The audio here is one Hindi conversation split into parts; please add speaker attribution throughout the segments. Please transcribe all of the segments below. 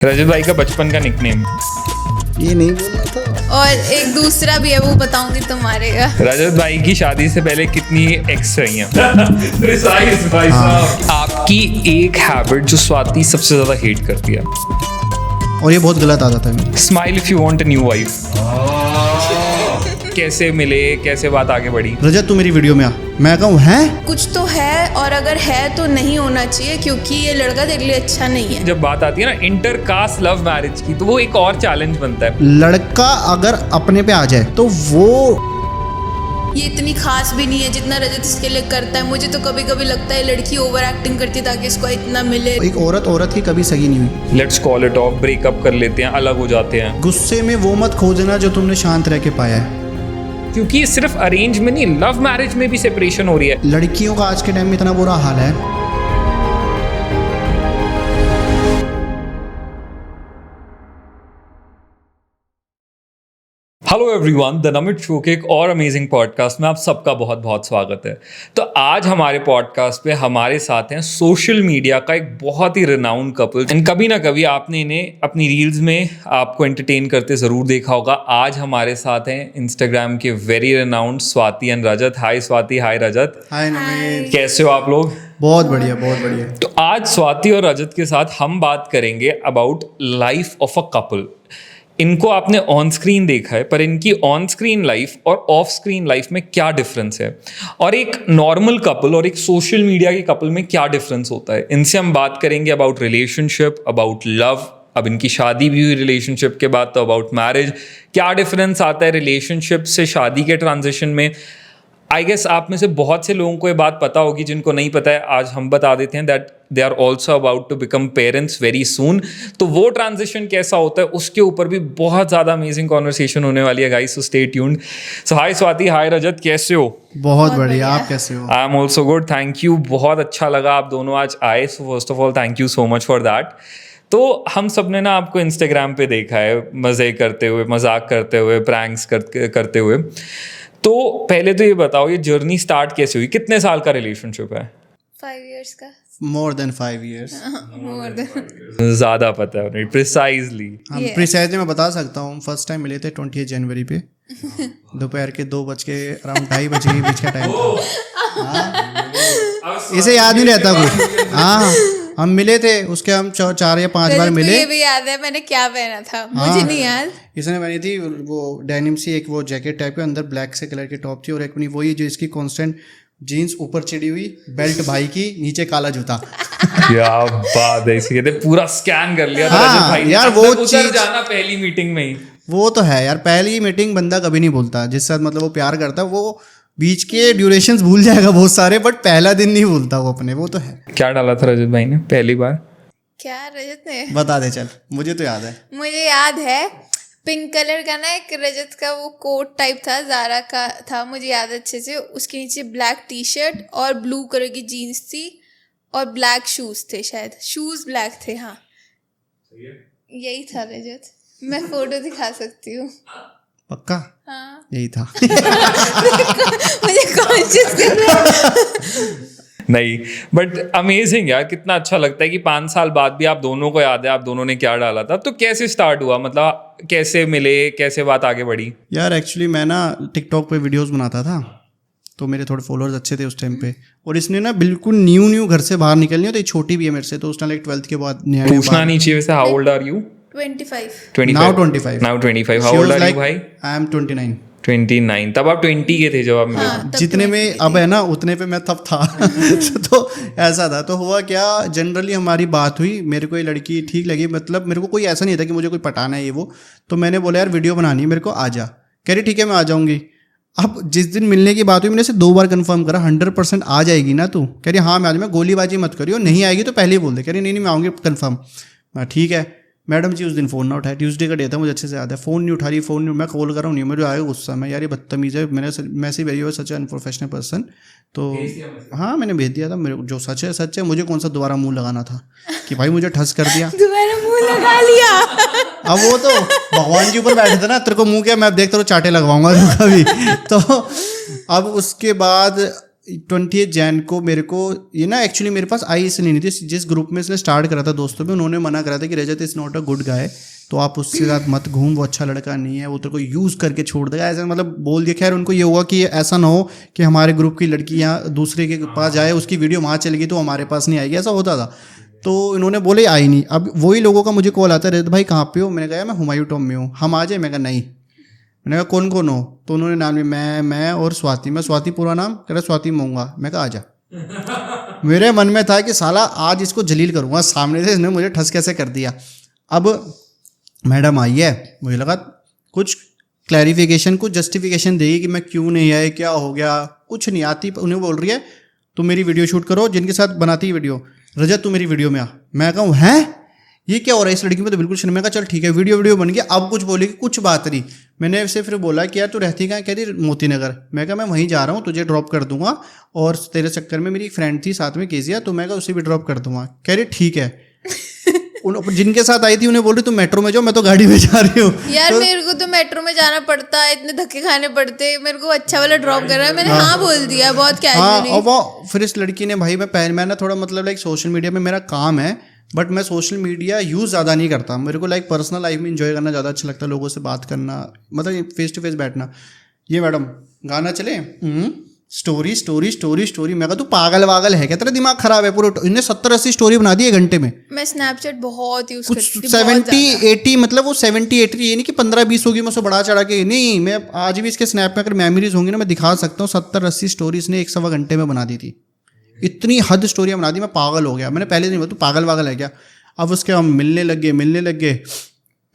Speaker 1: रजत भाई का बचपन का निकनेम
Speaker 2: ये नहीं बोलना था।
Speaker 3: और एक दूसरा भी है, वो बताऊंगी तुम्हारे का।
Speaker 1: रजत भाई की शादी से पहले कितनी एक्स रही हैं? Precise भाई साहब। आपकी एक हैबिट जो स्वाति सबसे ज्यादा हेट करती है?
Speaker 2: और ये बहुत गलत आदत है मेरी।
Speaker 1: Smile if you want a new wife. कैसे मिले, कैसे बात आगे बढ़ी?
Speaker 2: रजत तू मेरी वीडियो में आ, मैं कहूँ हैं
Speaker 3: कुछ तो है, और अगर है तो नहीं होना चाहिए, क्योंकि ये लड़का तेरे लिए अच्छा नहीं है।
Speaker 1: जब बात आती है ना इंटर कास्ट लव मैरिज की, तो वो एक और चैलेंज बनता है।
Speaker 2: लड़का अगर अपने पे आ जाए तो वो
Speaker 3: ये इतनी खास भी नहीं है जितना रजत इसके लिए करता है। मुझे तो कभी कभी लगता है लड़की ओवर एक्टिंग करती है ताकि इसको इतना मिले।
Speaker 2: एक औरत की कभी सगी नहीं हुई।
Speaker 1: Let's call it of, breakup कर लेते हैं, अलग हो जाते हैं।
Speaker 2: गुस्से में वो मत खोजना जो तुमने शांत रह के पाया है।
Speaker 1: क्योंकि सिर्फ अरेंज में नहीं, लव मैरिज में भी सेपरेशन हो रही है।
Speaker 2: लड़कियों का आज के टाइम में इतना बुरा हाल है।
Speaker 1: Hello everyone, the Namit show के एक और अमेजिंग पॉडकास्ट में आप सबका बहुत बहुत स्वागत है। तो आज हमारे पॉडकास्ट पे हमारे साथ हैं सोशल मीडिया का एक बहुत ही रिनाउंड कपल। एंड कभी ना कभी आपने इन्हें अपनी रील्स में आपको एंटरटेन करते ज़रूर देखा होगा। आज हमारे साथ हैं इंस्टाग्राम के वेरी रिनाउंड स्वाति एंड रजत। हाय स्वाति, हाय रजत।
Speaker 2: हाय नमित।
Speaker 1: कैसे हो आप लोग?
Speaker 2: बहुत बढ़िया, बहुत बढ़िया।
Speaker 1: तो आज स्वाति और रजत के साथ हम बात करेंगे about life of a couple. इनको आपने ऑन स्क्रीन देखा है, पर इनकी ऑन स्क्रीन लाइफ और ऑफ स्क्रीन लाइफ में क्या डिफरेंस है, और एक नॉर्मल कपल और एक सोशल मीडिया के कपल में क्या डिफरेंस होता है। इनसे हम बात करेंगे अबाउट रिलेशनशिप, अबाउट लव। अब इनकी शादी भी हुई रिलेशनशिप के बाद, तो अबाउट मैरिज क्या डिफरेंस आता है रिलेशनशिप से शादी के ट्रांजिशन में। आई गेस आप में से बहुत से लोगों को ये बात पता होगी, जिनको नहीं पता है आज हम बता देते हैं that they are also about to become parents very soon. तो वो ट्रांजिशन कैसा होता है उसके ऊपर भी बहुत ज़्यादा अमेजिंग कॉन्वर्सेशन होने वाली है गाइस, सो स्टे ट्यून्ड। सो हाय स्वाति, हाय रजत, कैसे हो?
Speaker 2: बहुत बढ़िया। आप कैसे हो?
Speaker 1: I am also good, thank you. बहुत अच्छा लगा आप दोनों आज आए, so first of all thank you so much for that. तो हम सब ने ना आपको इंस्टाग्राम पे देखा है मज़े करते हुए, मजाक करते हुए, प्रैंक्स करते हुए। तो पहले तो ये बताओ, ये जर्नी स्टार्ट कैसे हुई? कितने साल का रिलेशनशिप है?
Speaker 3: 5 years का।
Speaker 2: More than 5 years।
Speaker 3: More than।
Speaker 1: ज़्यादा पता है प्रिसाइजली।
Speaker 2: हम प्रिसाइजली मैं बता सकता हूँ, फर्स्ट टाइम मिले थे 28 जनवरी पे, दोपहर के 2 बज के अराउंड 2:30 बजे के बीच का टाइम था। इसे याद नहीं रहता कुछ। हाँ, हम मिले थे, उसके हम 4 या 5 बार मिले।
Speaker 3: ये भी याद है मैंने क्या पहना था, मुझे नहीं याद।
Speaker 2: इसने पहनी थी वो डेनिम सी, एक वो जैकेट टाइप के अंदर ब्लैक से कलर की टॉप थी, और एक वही जो इसकी कांस्टेंट जीन्स ऊपर चिड़ी हुई, बेल्ट भाई की, नीचे काला जूता।
Speaker 1: क्या बात है, इसी कहते पूरा स्कैन कर लिया था
Speaker 2: हाँ,
Speaker 1: रजत भाई ने।
Speaker 2: यार वो
Speaker 1: उतर
Speaker 2: चीज
Speaker 1: जाना पहली मीटिंग में ही।
Speaker 2: वो तो है यार, पहली मीटिंग बंदा कभी नहीं भूलता, जिस साथ मतलब वो प्यार करता है वो बीच के ड्यूरेशंस भूल जाएगा बहुत सारे, बट पहला दिन नहीं भूलता वो अपने। वो तो है।
Speaker 1: क्या डाला था रजत भाई ने पहली बार?
Speaker 3: क्या रजत ने
Speaker 2: बता दे चल, मुझे तो याद है।
Speaker 3: मुझे याद है पिंक कलर का ना एक रजत का वो कोट टाइप था, जारा का था, मुझे याद है अच्छे से। उसके नीचे ब्लैक टी शर्ट और ब्लू कलर की जीन्स थी, और ब्लैक शूज थे, शायद शूज ब्लैक थे। हाँ यही था रजत, मैं फोटो दिखा सकती हूँ।
Speaker 2: पक्का?
Speaker 3: हाँ
Speaker 2: यही था।
Speaker 3: मुझे कॉन्शियस
Speaker 1: नहीं, बट अमेजिंग यार, कितना अच्छा लगता है कि 5 साल बाद भी आप दोनों को याद है आप दोनों ने क्या डाला था। तो कैसे स्टार्ट हुआ, मतलब कैसे मिले, कैसे बात आगे बढ़ी?
Speaker 2: यार एक्चुअली मैं ना टिकटॉक पे वीडियोस बनाता था, तो मेरे थोड़े फॉलोअर्स अच्छे थे उस टाइम पे, और इसने ना बिल्कुल न्यू घर से बाहर निकलनी हो, तो ये छोटी भी है मेरे से, तो उसने लाइक 12th के बाद
Speaker 1: पूछना नहीं चाहिए वैसे, how old are you?
Speaker 3: 25।
Speaker 2: Now 25।
Speaker 1: Now 25। How old are you भाई?
Speaker 2: I am 29।
Speaker 1: 29। तब आप 20 के थे जब आप मिले?
Speaker 3: हाँ,
Speaker 2: जितने में अब है ना उतने पे मैं तब था। तो ऐसा था। तो हुआ क्या, जनरली हमारी बात हुई, मेरे को ये लड़की ठीक लगी, मतलब मेरे को कोई ऐसा नहीं था कि मुझे कोई पटाना है ये वो। तो मैंने बोला यार वीडियो बनानी है मेरे को, आ जा। कह रही ठीक है मैं आ जाऊँगी। अब जिस दिन मिलने की बात हुई, मैंने से 2 बार कंफर्म करा, 100% आ जाएगी ना तू? कह रही हाँ मैं आ जाऊँ। मैं गोलीबाजी मत करियो, नहीं आएगी तो पहले ही बोल दे। कह रही नहीं मैं आऊँगी कंफर्म। मैं ठीक है। मैडम जी उस दिन फ़ोन ना उठाया, ट्यूसडे का डे था, मुझे अच्छे से याद है। फ़ोन नहीं उठा रही, फ़ोन नहीं, मैं कॉल कर रहा हूँ नहीं, मुझे आएगा गुस्सा। मैं यार ये बदतमीज़ है, मैंने मैसेज भेजी हुआ, सच है अनप्रोफेशनल पर्सन। तो हाँ मैंने भेज दिया था, मेरे जो सच है सच है, मुझे कौन सा दोबारा मुंह लगाना था कि भाई मुझे ठस कर दिया,
Speaker 3: दोबारा मुंह लगा लिया।
Speaker 2: अब वो तो भगवान जी ऊपर बैठे थे ना, तेरे को मुंह क्या मैं देखता हूँ चाटे लगवाऊंगा कभी। तो अब उसके बाद 20 जैन को मेरे को ये ना एक्चुअली मेरे पास आई इसलिए नहीं थी, जिस ग्रुप में इसने स्टार्ट करा था दोस्तों में, उन्होंने मना करा था कि Rajat is not a good guy, तो आप उसके साथ मत घूम, वो अच्छा लड़का नहीं है, वो तेरे को यूज़ करके छोड़ देगा, ऐसा मतलब बोल दिया। खैर उनको ये हुआ कि ऐसा ना हो कि हमारे ग्रुप की लड़की यहाँ दूसरे के पास जाए, उसकी वीडियो वहाँ चलेगी तो हमारे पास नहीं आएगी, ऐसा होता था। तो इन्होंने बोले आई नहीं। अब वही लोगों का मुझे कॉल आता है, रजत भाई कहाँ पे हो? मैंने कहा मैं हुमायूं टॉम में हूँ, हम आ जाए? मैं कहा नहीं। मैंने कहा कौन कौन हो? तो उन्होंने नाम लिया, मैं और स्वाति। मैं स्वाति पूरा नाम कह रहा स्वाति मूंगा। मैं कहा आ जा। मेरे मन में था कि साला आज इसको जलील करूँगा, सामने से इसने मुझे ठस कैसे कर दिया। अब मैडम आई है, मुझे लगा कुछ क्लैरिफिकेशन, कुछ जस्टिफिकेशन देगी कि मैं क्यों नहीं आई, क्या हो गया। कुछ नहीं आती, उन्हें बोल रही है तुम मेरी वीडियो शूट करो, जिनके साथ बनाती है वीडियो, रजत तू मेरी वीडियो में आ। मैं कहूँ हैं ये क्या हो रहा है इस लड़की में, तो बिल्कुल शर्म। मैं कहा चल ठीक है, वीडियो बन गया। अब कुछ बोलेगी, कुछ बात नहीं। मैंने उससे फिर बोला कि यार तू रहती कहाँ? कह रही मोती नगर। मैं कहा मैं वहीं जा रहा हूँ, तुझे ड्रॉप कर दूंगा, और तेरे चक्कर में मेरी फ्रेंड थी साथ में केजिया, तो मैं कहा उसे भी ड्रॉप कर दूंगा। कह रही ठीक है। जिनके साथ आई थी उन्हें बोल रही तुम मेट्रो में जाओ, मैं तो गाड़ी में जा रही हूँ।
Speaker 3: यार मेरे को तो मेट्रो में जाना पड़ता है, इतने धक्के खाने पड़ते, मेरे को अच्छा वाला ड्रॉप कर रहा है। मैंने हाँ बोल दिया बहुत कैजुअली।
Speaker 2: और वो फिर इस लड़की ने भाई, मैं ना थोड़ा मतलब लाइक सोशल मीडिया में मेरा काम है, बट मैं सोशल मीडिया यूज़ ज़्यादा नहीं करता। मेरे को लाइक पर्सनल लाइफ में इंजॉय करना ज़्यादा अच्छा लगता है, लोगों से बात करना, मतलब फेस टू फेस बैठना। ये मैडम गाना चले, स्टोरी स्टोरी स्टोरी स्टोरी। मैं कहा तू पागल वागल है क्या, तेरा दिमाग खराब है? पूरे इन्हें 70-80 स्टोरी बना दी 1 घंटे में।
Speaker 3: मैं स्नैपचैट बहुत यूज
Speaker 2: कुछ
Speaker 3: करती हूँ,
Speaker 2: 70-80, मतलब वो 70-80, ये नहीं कि 15-20 होगी, मैं उसको बढ़ा चढ़ा के नहीं। मैं आज भी इसके स्नैप में अगर मेमोरीज होंगी ना, मैं दिखा सकता हूँ। 70-80 स्टोरी इसने 1 घंटे में बना दी थी। इतनी हद स्टोरियाँ बना दी, मैं पागल हो गया। मैंने पहले नहीं बोला तू पागल वागल है क्या। अब उसके हम मिलने लग गए,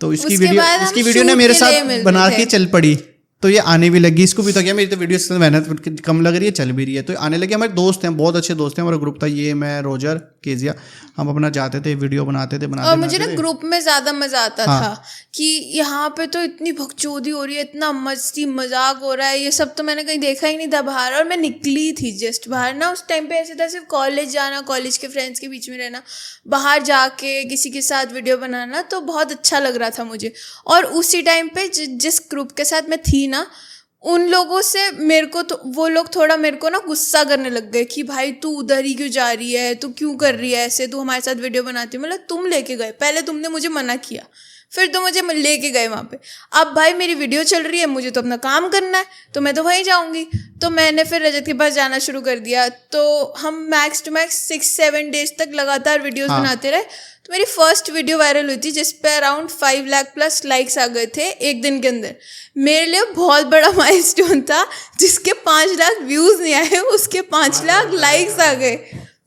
Speaker 2: तो इसकी वीडियो ने मेरे साथ बना के चल पड़ी, तो ये आने भी लगी। इसको भी तो क्या, मेरी तो वीडियो से मेहनत कम लग रही है, चल भी रही है, तो आने लगे। हमारे दोस्त हैं, बहुत अच्छे दोस्त हैं, हमारा ग्रुप था, ये मैं रोजर केजिया, हम अपना जाते थे, वीडियो बनाते थे।
Speaker 3: और मुझे ना ग्रुप में ज्यादा मजा आता था कि यहाँ पे तो इतनी भगचोदी हो रही है, इतना मस्ती मजाक हो रहा है, ये सब तो मैंने कहीं देखा ही नहीं था बाहर। और मैं निकली थी जस्ट बाहर ना, उस टाइम पे ऐसे था सिर्फ कॉलेज जाना, कॉलेज के फ्रेंड्स के बीच में रहना, बाहर जाके किसी के साथ वीडियो बनाना, तो बहुत अच्छा लग रहा था मुझे। और उसी टाइम पे जिस ग्रुप के साथ मैं थी ना, उन लोगों से मेरे को तो वो लोग थोड़ा मेरे को ना गुस्सा करने लग गए कि भाई तू उधर ही क्यों जा रही है, तू क्यों कर रही है ऐसे, तू हमारे साथ वीडियो बनाती है। मतलब तुम लेके गए, पहले तुमने मुझे मना किया, फिर तो मुझे लेके गए वहाँ पे। अब भाई मेरी वीडियो चल रही है, मुझे तो अपना काम करना है, तो मैं तो वहीं जाऊँगी। तो मैंने फिर रजत के पास जाना शुरू कर दिया। तो हम मैक्स टू मैक्स 6-7 डेज तक लगातार वीडियोस बनाते रहे। तो मेरी फर्स्ट वीडियो वायरल हुई थी जिस पे अराउंड 5 लाख प्लस लाइक्स आ गए थे एक दिन के अंदर। मेरे लिए बहुत बड़ा माइलस्टोन था। जिसके 5 लाख व्यूज़ नहीं आए, उसके 5 लाख लाइक्स आ गए।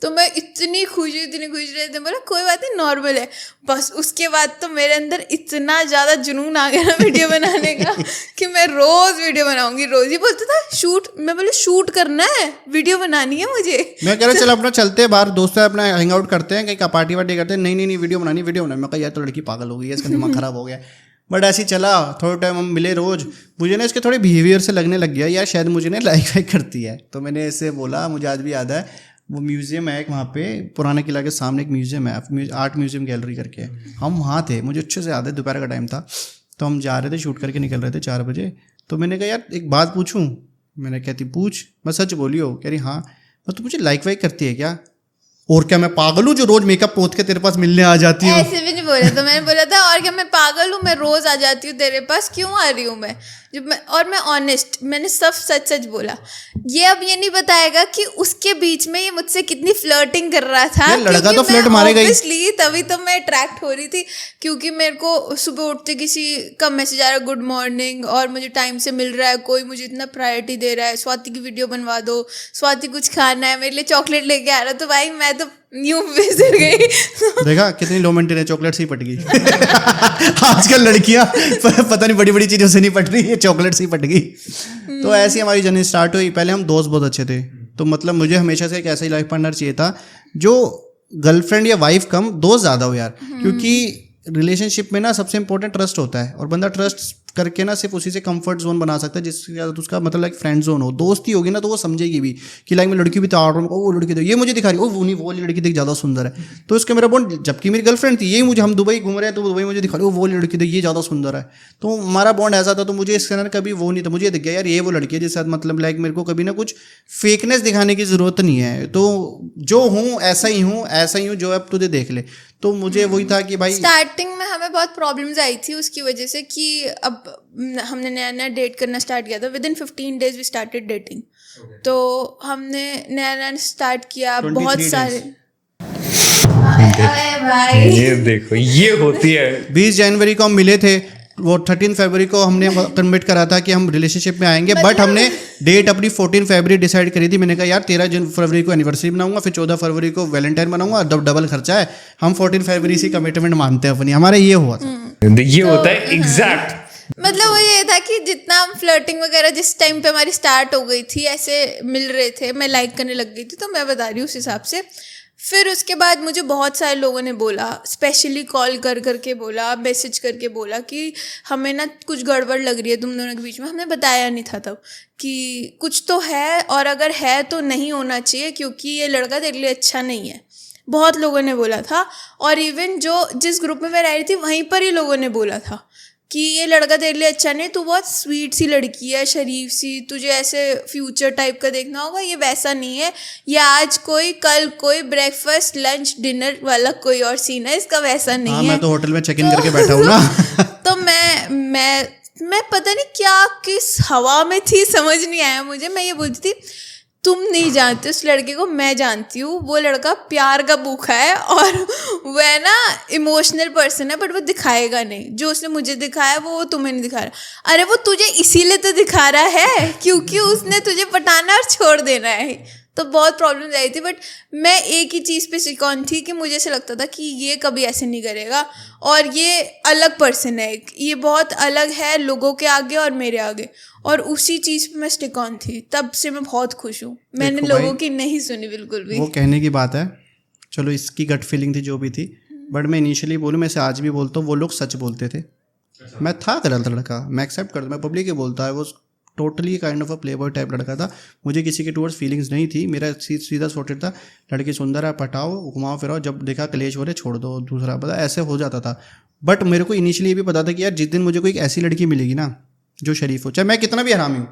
Speaker 3: तो मैं इतनी खुश रही थी, बोला कोई बात नहीं, नॉर्मल है। बस उसके बाद तो मेरे अंदर इतना ज़्यादा जुनून आ गया ना वीडियो बनाने का कि मैं रोज़ वीडियो बनाऊंगी। रोज़ ही बोलता था शूट, मैं बोले शूट करना है, वीडियो बनानी है मुझे। मैं
Speaker 2: कह रहा चल अपना चलते हैं बाहर, दोस्त अपना हैंग आउट करते हैं, कहीं पार्टी वार्टी करते हैं। नहीं वीडियो बनानी। मैं कहा यार तो लड़की पागल हो गई है, इसका दिमाग खराब हो गया। बट ऐसे ही चला, थोड़ा टाइम हम मिले रोज़। मुझे ना इसके थोड़े बिहेवियर से लगने लग गया यार शायद मुझे ना लाइक वाइक करती है। तो मैंने इससे बोला, मुझे आज भी याद है, वो म्यूज़ियम है एक वहाँ पे पुराना किला के सामने, एक म्यूज़ियम है, आर्ट म्यूज़ियम गैलरी करके। हम वहाँ थे, मुझे अच्छे से याद है, दोपहर का टाइम था। तो हम जा रहे थे, शूट करके निकल रहे थे 4 बजे। तो मैंने कहा यार एक बात पूछूं। मैंने कहती पूछ। मैं सच बोली हो? कह रही हाँ। मैं तो मुझे लाइक वाइक करती है क्या? और क्या मैं पागल हूँ जो रोज मेकअप पोत के तेरे पास मिलने आ जाती हूँ?
Speaker 3: ऐसे भी नहीं बोला। तो मैंने बोला था और क्या मैं पागल हूँ, मैं रोज आ जाती हूँ तेरे पास, क्यों आ रही हूँ मैं? और मैं ऑनेस्ट, मैंने सब सच बोला। ये अब ये नहीं बताएगा कि उसके बीच में ये मुझसे कितनी फ्लर्टिंग कर रहा था।
Speaker 2: लड़का तो फ्लर्ट मारेगा ही।
Speaker 3: इसलिए तभी तो मैं अट्रैक्ट हो रही थी, क्योंकि मेरे को सुबह उठते किसी का मैसेज आ रहा है गुड मॉर्निंग, और मुझे टाइम से मिल रहा है, कोई मुझे इतना प्रायोरिटी दे रहा है, स्वाति की वीडियो बनवा दो, स्वाति कुछ खाना है, मेरे लिए चॉकलेट लेके आ रहा है। तो भाई मैं तो न्यू बेसर गई। देखा
Speaker 2: कितनी लो मेंटेन है, चॉकलेट से ही पट गई। आजकल लड़कियां पता नहीं बड़ी बड़ी चीज़ों से नहीं पट रही है, चॉकलेट से ही पट गई। तो ऐसी हमारी जर्नी स्टार्ट हुई। पहले हम दोस्त बहुत अच्छे थे, तो मतलब मुझे हमेशा से एक ऐसा ही लाइफ पार्टनर चाहिए था जो गर्लफ्रेंड या वाइफ कम, दोस्त ज़्यादा हो यार। क्योंकि रिलेशनशिप में ना सबसे इंपॉर्टेंट ट्रस्ट होता है, और बंदा ट्रस्ट करके ना सिर्फ उसी से कंफर्ट जोन बना सकता है, जिसके साथ उसका मतलब लाइक फ्रेंड जोन हो, दोस्ती होगी ना तो वो समझेगी भी कि लाइक मैं लड़की भी ताड़ रहा हूँ, वो लड़की तो ये मुझे दिखा रही है, वो नहीं, वो लड़की देख ज़्यादा सुंदर है, तो इसके मेरा बॉन्ड, जबकि मेरी गर्लफ्रेंड थी, यही मुझे, हम दुबई घूम रहे हैं तो दुबई मुझे दिखा रही है, वो लड़की तो ये ज़्यादा सुंदर है, तो हमारा बॉन्ड ऐसा था। तो मुझे इसके अंदर कभी वो नहीं था, मुझे दिख गया यार ये वो लड़की है जिसके साथ मतलब लाइक मेरे को कभी ना कुछ फेकनेस दिखाने की ज़रूरत नहीं है, तो जो हूँ ऐसा ही हूँ जो अब तुझे देख ले। तो मुझे वही था कि भाई
Speaker 3: स्टार्टिंग में हमें बहुत प्रॉब्लम्स आई थी उसकी वजह से कि अब हमने नया नया डेट करना स्टार्ट किया था, within 15 days we started dating. तो हमने नया नया स्टार्ट किया, बहुत सारे भाई
Speaker 1: ये देखो ये होती है।
Speaker 2: 20 जनवरी को हम मिले थे, वो 13 फरवरी को हमने कन्मिट करा था कि हम रिलेशनशिप में आएंगे, बट हमने डेट अपनी 14 फरवरी डिसाइड करी थी। मैंने कहा यार 13 फरवरी को एनिवर्सरी बनाऊंगा, फिर 14 फरवरी को वैलेंटाइन बनाऊंगा, डबल खर्चा है, हम 14 फरवरी से कमिटमेंट मानते हैं अपनी, हमारा ये हुआ था।
Speaker 1: ये होता है एग्जैक्ट।
Speaker 3: मतलब वो ये था कि जितना हम फ्लर्टिंग वगैरह जिस टाइम पे हमारी स्टार्ट हो गई थी, ऐसे मिल रहे थे, मैं लाइक करने लग गई थी, तो मैं बता रही हूँ उस हिसाब से। फिर उसके बाद मुझे बहुत सारे लोगों ने बोला, स्पेशली कॉल कर करके बोला, मैसेज करके बोला कि हमें ना कुछ गड़बड़ लग रही है तुम दोनों के बीच में। हमने बताया नहीं था तब कि कुछ तो है, और अगर है तो नहीं होना चाहिए, क्योंकि ये लड़का तेरे लिए अच्छा नहीं है। बहुत लोगों ने बोला था, और इवन जो जिस ग्रुप में मैं रह रही थी वहीं पर ही लोगों ने बोला था कि ये लड़का तेरे लिए अच्छा नहीं, तू बहुत स्वीट सी लड़की है, शरीफ सी, तुझे ऐसे फ्यूचर टाइप का देखना होगा, ये वैसा नहीं है, ये आज कोई कल कोई ब्रेकफास्ट लंच डिनर वाला कोई और सीन है, इसका वैसा नहीं है।
Speaker 2: मैं तो होटल में चेक इन करके बैठा हूँ ना।
Speaker 3: तो मैं पता नहीं क्या किस हवा में थी, समझ नहीं आया मुझे। मैं ये बोलती थी तुम नहीं जानते उस लड़के को, मैं जानती हूँ, वो लड़का प्यार का भूखा है, और वह ना इमोशनल पर्सन है, बट वो दिखाएगा नहीं। जो उसने मुझे दिखाया वो तुम्हें नहीं दिखा रहा। अरे वो तुझे इसीलिए तो दिखा रहा है क्योंकि उसने तुझे पटाना और छोड़ देना है। तो बहुत प्रॉब्लम आई थी, बट मैं एक ही चीज़ पे सिकॉन थी कि मुझे ऐसा लगता था कि ये कभी ऐसे नहीं करेगा, और ये अलग पर्सन है, ये बहुत अलग है लोगों के आगे और मेरे आगे, और उसी चीज़ पे मैं स्टिक ऑन थी। तब से मैं बहुत खुश हूँ, मैंने लोगों की नहीं सुनी बिल्कुल भी।
Speaker 2: वो कहने की बात है, चलो इसकी गट फीलिंग थी जो भी थी, बट मैं इनिशियली बोलूँ, मैं से आज भी बोलता हूँ, वो लोग सच बोलते थे। मैं था गलत लड़का, मैं एक्सेप्ट करता, मैं पब्लिक ही बोलता है, वो totally kind of a play boy type लड़का था। मुझे किसी के टूवर्ड्स फीलिंग्स नहीं थी, मेरा सीधा सॉर्टेड था, लड़की सुंदर है, पटाओ, घुमाओ फिराओ, जब देखा कलेश हो रहे छोड़ दो, दूसरा पता, ऐसे हो जाता था। बट मेरे को इनिशियली ये भी पता था कि यार जिस दिन मुझे कोई एक ऐसी लड़की मिलेगी ना जो शरीफ हो, चाहे मैं कितना भी हरामी हूँ,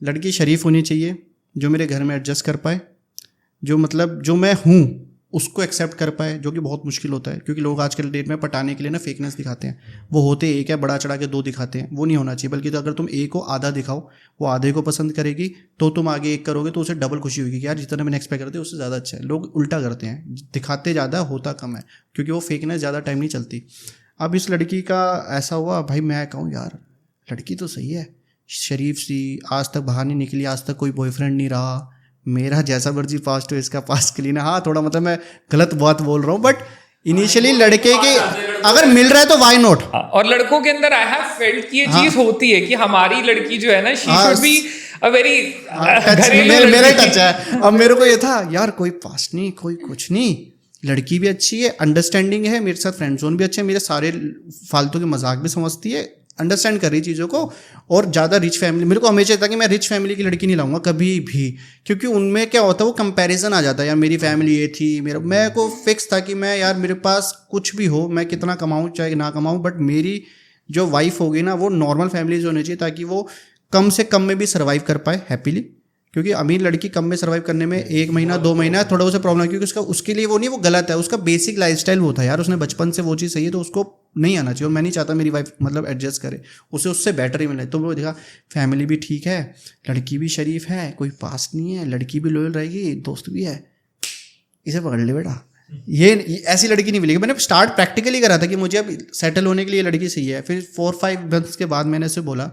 Speaker 2: लड़की शरीफ होनी चाहिए, जो मेरे घर में एडजस्ट कर पाए, जो मतलब जो मैं हूँ उसको एक्सेप्ट कर पाए, जो कि बहुत मुश्किल होता है, क्योंकि लोग आजकल डेट में पटाने के लिए ना फेकनेस दिखाते हैं। वो होते एक है, बड़ा चढ़ा के दो दिखाते हैं, वो नहीं होना चाहिए। बल्कि तो अगर तुम एक को आधा दिखाओ, वो आधे को पसंद करेगी, तो तुम आगे एक करोगे तो उसे डबल खुशी होगी कि यार जितना मैंने एक्सपेक्ट करते उससे ज़्यादा अच्छा है। लोग उल्टा करते हैं, दिखाते ज़्यादा होता कम है, क्योंकि वो फेकनेस ज़्यादा टाइम नहीं चलती। अब इस लड़की का ऐसा हुआ, भाई मैं कहूँ यार लड़की तो सही है, शरीफ सी, आज तक बाहर नहीं निकली, आज तक कोई बॉयफ्रेंड नहीं रहा, मेरा जैसा मर्जी पास्ट हो इसका पास्ट क्लीन है। हाँ थोड़ा मतलब मैं गलत बात बोल रहा हूँ, बट इनिशियली लड़के के अगर मिल रहा है तो वाई नॉट।
Speaker 1: और लड़कों के अंदर आई हैव फेल्ट कि ये चीज होती है कि हमारी लड़की जो है ना, she should be a very
Speaker 2: मेरा टच है। अब मेरे को ये था यार कोई पास नहीं, कोई कुछ नहीं, लड़की भी अच्छी है, अंडरस्टैंडिंग है, मेरे साथ फ्रेंड जोन भी अच्छे हैं, मेरे सारे फालतू के मजाक भी समझती है, अंडरस्टैंड कर रही चीज़ों को, और ज़्यादा रिच फैमिली। मेरे को हमेशा था कि मैं रिच फैमिली की लड़की नहीं लाऊंगा कभी भी, क्योंकि उनमें क्या होता है वो कंपैरिजन आ जाता है, यार मेरी फैमिली ये थी, मेरे को फिक्स था कि मैं यार मेरे पास कुछ भी हो, मैं कितना कमाऊँ चाहे ना कमाऊँ, बट मेरी जो वाइफ होगी ना वो नॉर्मल फैमिली से होनी चाहिए, ताकि वो कम से कम में भी सर्वाइव कर पाए हैप्पीली। क्योंकि अमीर लड़की कम में सर्वाइव करने में 1 महीना 2 महीना थोड़ा उसे प्रॉब्लम है, क्योंकि उसके लिए वो नहीं, वो गलत है, उसका बेसिक लाइफस्टाइल वो था यार, उसने बचपन से वो चीज़ सही है, तो उसको नहीं आना चाहिए। और मैं नहीं चाहता मेरी वाइफ मतलब एडजस्ट करे, उसे उससे बेटर ही मिले। तो वो देखा फैमिली भी ठीक है, लड़की भी शरीफ है, कोई पास नहीं है, लड़की भी लॉयल रहेगी, दोस्त भी है, इसे पकड़ ले बेटा, ये ऐसी लड़की नहीं मिलेगी। मैंने स्टार्ट प्रैक्टिकली करा था कि मुझे अब सेटल होने के लिए लड़की सही है। फिर 4-5 मंथ्स के बाद मैंने उसे बोला,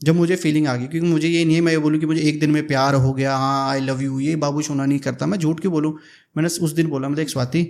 Speaker 2: जब मुझे फीलिंग आ गई, क्योंकि मुझे ये नहीं है मैं ये बोलूँ कि मुझे एक दिन में प्यार हो गया, हाँ आई लव यू, ये बाबू सोना नहीं करता, मैं झूठ क्यों बोलूँ। मैंने उस दिन बोला, मतलब एक स्वाति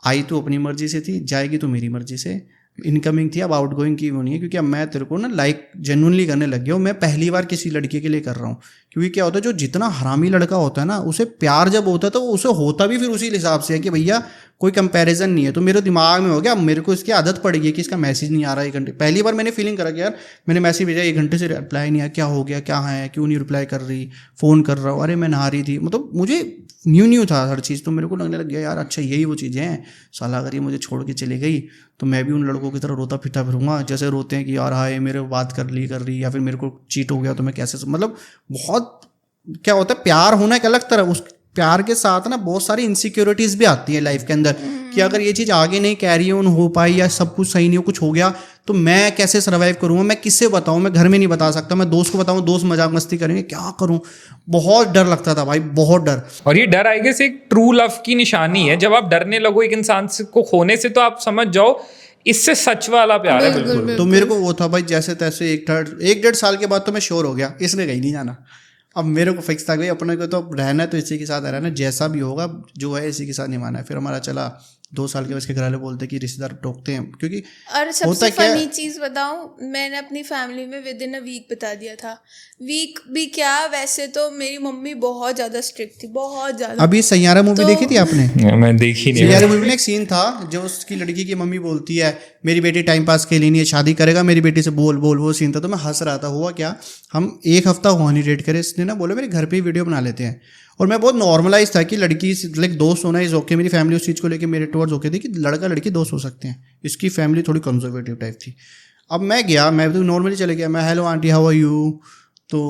Speaker 2: आई तो अपनी मर्जी से थी, जाएगी तो मेरी मर्जी से, इनकमिंग थी, अब आउटगोइंग की वो नहीं है, क्योंकि अब मैं तेरे को ना लाइक जेन्युइनली करने लग गया हूँ। मैं पहली बार किसी लड़के के लिए कर रहा हूँ, क्योंकि क्या होता है जो जितना हरामी लड़का होता है ना, उसे प्यार जब होता है तो उसे होता भी फिर उसी हिसाब से है कि भैया कोई कंपैरिजन नहीं है। तो मेरे दिमाग में हो गया, मेरे को इसकी आदत पड़ गई कि इसका मैसेज नहीं आ रहा 1 घंटे। पहली बार मैंने फीलिंग करा कि यार मैंने मैसेज भेजा 1 घंटे से रिप्लाई नहीं आया, क्या हो गया, क्या है, क्यों नहीं रिप्लाई कर रही, फ़ोन कर रहा हूँ, अरे मैं नहा रही थी। मतलब मुझे न्यू था हर चीज़। तो मेरे को लगने लग गया यार अच्छा यही वो चीज़ें हैं, साला अगर ये मुझे छोड़ के चली गई तो मैं भी उन लड़कों की तरह रोता फिरता फिरूंगा जैसे रोते हैं कि यार हाय मेरे बात कर रही, या फिर मेरे को चीट हो गया तो मैं कैसे, मतलब बहुत क्या होता है, प्यार होना एक अलग तरह, उस प्यार के साथ ना बहुत सारी इनसिक्योरिटीज़ भी आती है लाइफ के अंदर कि अगर ये चीज़ आगे नहीं कैरी ऑन हो पाई या सब कुछ सही नहीं हो, कुछ हो गया तो मैं कैसे सर्वाइव करूँगा, मैं किससे बताऊँ, मैं घर में नहीं बता सकता, मैं दोस्त को बताऊँ, दोस्त मजाक मस्ती करेंगे, क्या करूँ। बहुत डर लगता था भाई, बहुत डर।
Speaker 1: और ये डर आई गेस एक ट्रू लव की निशानी है। जब आप डरने लगो एक इंसान को खोने से तो आप समझ जाओ इससे सच वाला प्यार है।
Speaker 3: बिल्कुल।
Speaker 2: तो मेरे को वो था भाई जैसे तैसे 1-1.5 साल के बाद तो मैं श्योर हो गया इसने कहीं नहीं जाना। अब मेरे को फिक्स था भाई अपने को तो रहना है तो इसी के साथ रहना है, जैसा भी होगा जो है इसी के साथ निभाना है। फिर हमारा चला 2 साल के बाद के घर वाले बोलते कि रिश्तेदार टोकते हैं, क्योंकि
Speaker 3: और सबसे फनी चीज़ बताऊं, मैंने अपनी फैमिली में विद इन अ वीक बता दिया था। वीक भी क्या, वैसे तो मेरी मम्मी बहुत ज़्यादा स्ट्रिक्ट थी, बहुत ज़्यादा।
Speaker 2: अभी सैयारा मूवी देखी थी आपने?
Speaker 1: मैं देखी नहीं।
Speaker 2: सैयारा मूवी में एक सीन था जो उसकी लड़की की मम्मी बोलती है मेरी बेटी टाइम पास के लिए नहीं है, शादी करेगा मेरी बेटी से, बोल बोल, वो सीन था। तो मैं हंस रहा था। हुआ क्या, हम 1 हफ्ता हुआ नहीं डेट करे, इसने ना बोला मेरे घर पे ही वीडियो बना लेते हैं। और मैं बहुत नॉर्मलाइज था कि लड़की लाइक दोस्त होना इज ओके, मेरी फैमिली उस चीज़ को लेके मेरे टुवर्ड्स ओके थी कि लड़का लड़की दोस्त हो सकते हैं। इसकी फैमिली थोड़ी कंजर्वेटिव टाइप थी। अब मैं गया, मैं तो नॉर्मली चले गया, मैं hello aunty how are you, तो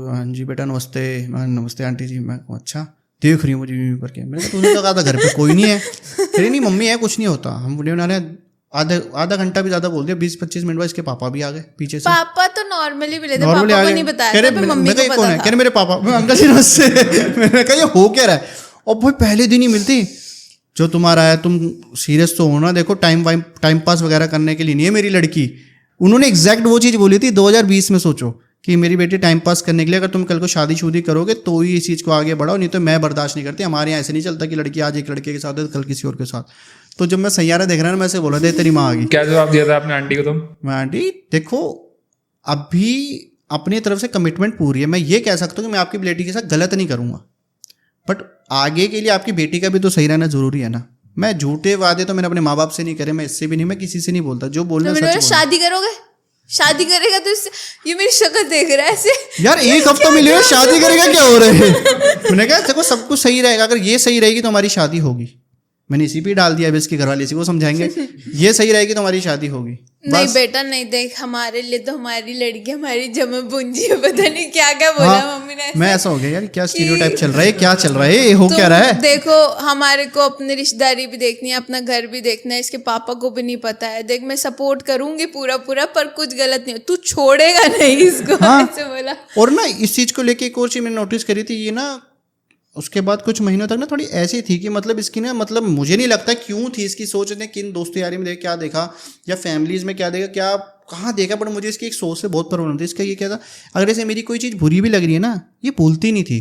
Speaker 2: हाँ जी बेटा नमस्ते, मैं नमस्ते आंटी जी। मैं अच्छा देख रही हूँ मुझे यूँ करके, मैंने कहा तूने तो कहा था घर पे कोई नहीं है। अरे नहीं मम्मी है, कुछ नहीं होता। हम वीडियो बना रहे हैं, आधा घंटा भी ज्यादा बोल दिया, 20-25 मिनट बाद इसके पापा भी आ गए पीछे से।
Speaker 3: पापा तो नॉर्मली भी लेते, पापा को नहीं बताया था, मम्मी को पता था।
Speaker 2: कह रहे मेरे पापा, मैं अंकल जी नमस्ते। मैंने कहा ये हो क्या रहा है। और भाई पहले दिन ही मिलती, जो तुम्हारा है तुम सीरियस तो होना, देखो टाइम पास वगैरह करने के लिए नहीं है मेरी लड़की। उन्होंने एग्जैक्ट वो चीज़ बोली थी 2020 में। सोचो कि मेरी बेटी टाइम पास करने के लिए, अगर तुम कल को शादी करोगे तो ही इस चीज़ को आगे बढ़ाओ, नहीं तो मैं बर्दाश्त नहीं करती। हमारे यहाँ ऐसे नहीं चलता कि लड़की आज एक लड़के के साथ है कल किसी और के साथ। तो जब मैं सैयारा देख रहा ना, मैं ऐसे बोला दे तेरी माँ आ गई।
Speaker 1: क्या जवाब दिया था आपने आंटी को? तुम
Speaker 2: मैं आंटी देखो अभी अपनी तरफ से कमिटमेंट पूरी है, मैं ये कह सकता हूँ कि मैं आपकी बेटी के साथ गलत नहीं करूँगा, बट आगे के लिए आपकी बेटी का भी तो सही रहना जरूरी है ना। मैं झूठे वादे तो मैंने अपने माँ बाप से नहीं करे, मैं इससे भी नहीं, मैं किसी से नहीं बोलता, जो बोलना सच बोलना।
Speaker 3: शादी करोगे, शादी करेगा तो ये मेरी शक्ल देख रहा है ऐसे
Speaker 2: यार 1 हफ्ता मिले हुए शादी करेगा क्या हो रहा है। मैंने कहा देखो सब कुछ सही रहेगा, अगर ये सही रहेगी तो हमारी शादी होगी। मैंने इसी पे डाल दिया, अब इसके घर वाले इसी को समझाएंगे ये सही रहेगी तो हमारी शादी होगी।
Speaker 3: नहीं बेटा नहीं, देख हमारे लिए तो हमारी लड़की हमारी जमा पूंजी है, पता नहीं क्या क्या बोला मम्मी ने।
Speaker 2: मैं ऐसा हो गया यार, क्या स्टीरियोटाइप चल रहा है, क्या चल रहा है, ये हो क्या रहा है।
Speaker 3: देखो हमारे को अपनी रिश्तेदारी भी देखनी है, अपना घर भी देखना है, इसके पापा को भी नहीं पता है। देख मैं सपोर्ट करूंगी पूरा पूरा, पर कुछ गलत नहीं हो, तू छोड़ेगा नहीं इसको। ऐसे बोला।
Speaker 2: और ना इस चीज को लेके एक और चीज मैंने नोटिस करी थी, ये ना उसके बाद कुछ महीनों तक ना थोड़ी ऐसी थी कि मतलब इसकी ना, मतलब मुझे नहीं लगता क्यों थी इसकी सोच ने, किन दोस्तों यारी में देखा क्या देखा या फैमिलीज में क्या देखा, क्या कहाँ देखा, बट मुझे इसकी एक सोच से बहुत प्रॉब्लम थी। इसका ये क्या था, अगर ऐसे मेरी कोई चीज़ बुरी भी लग रही है ना, ये बोलती नहीं थी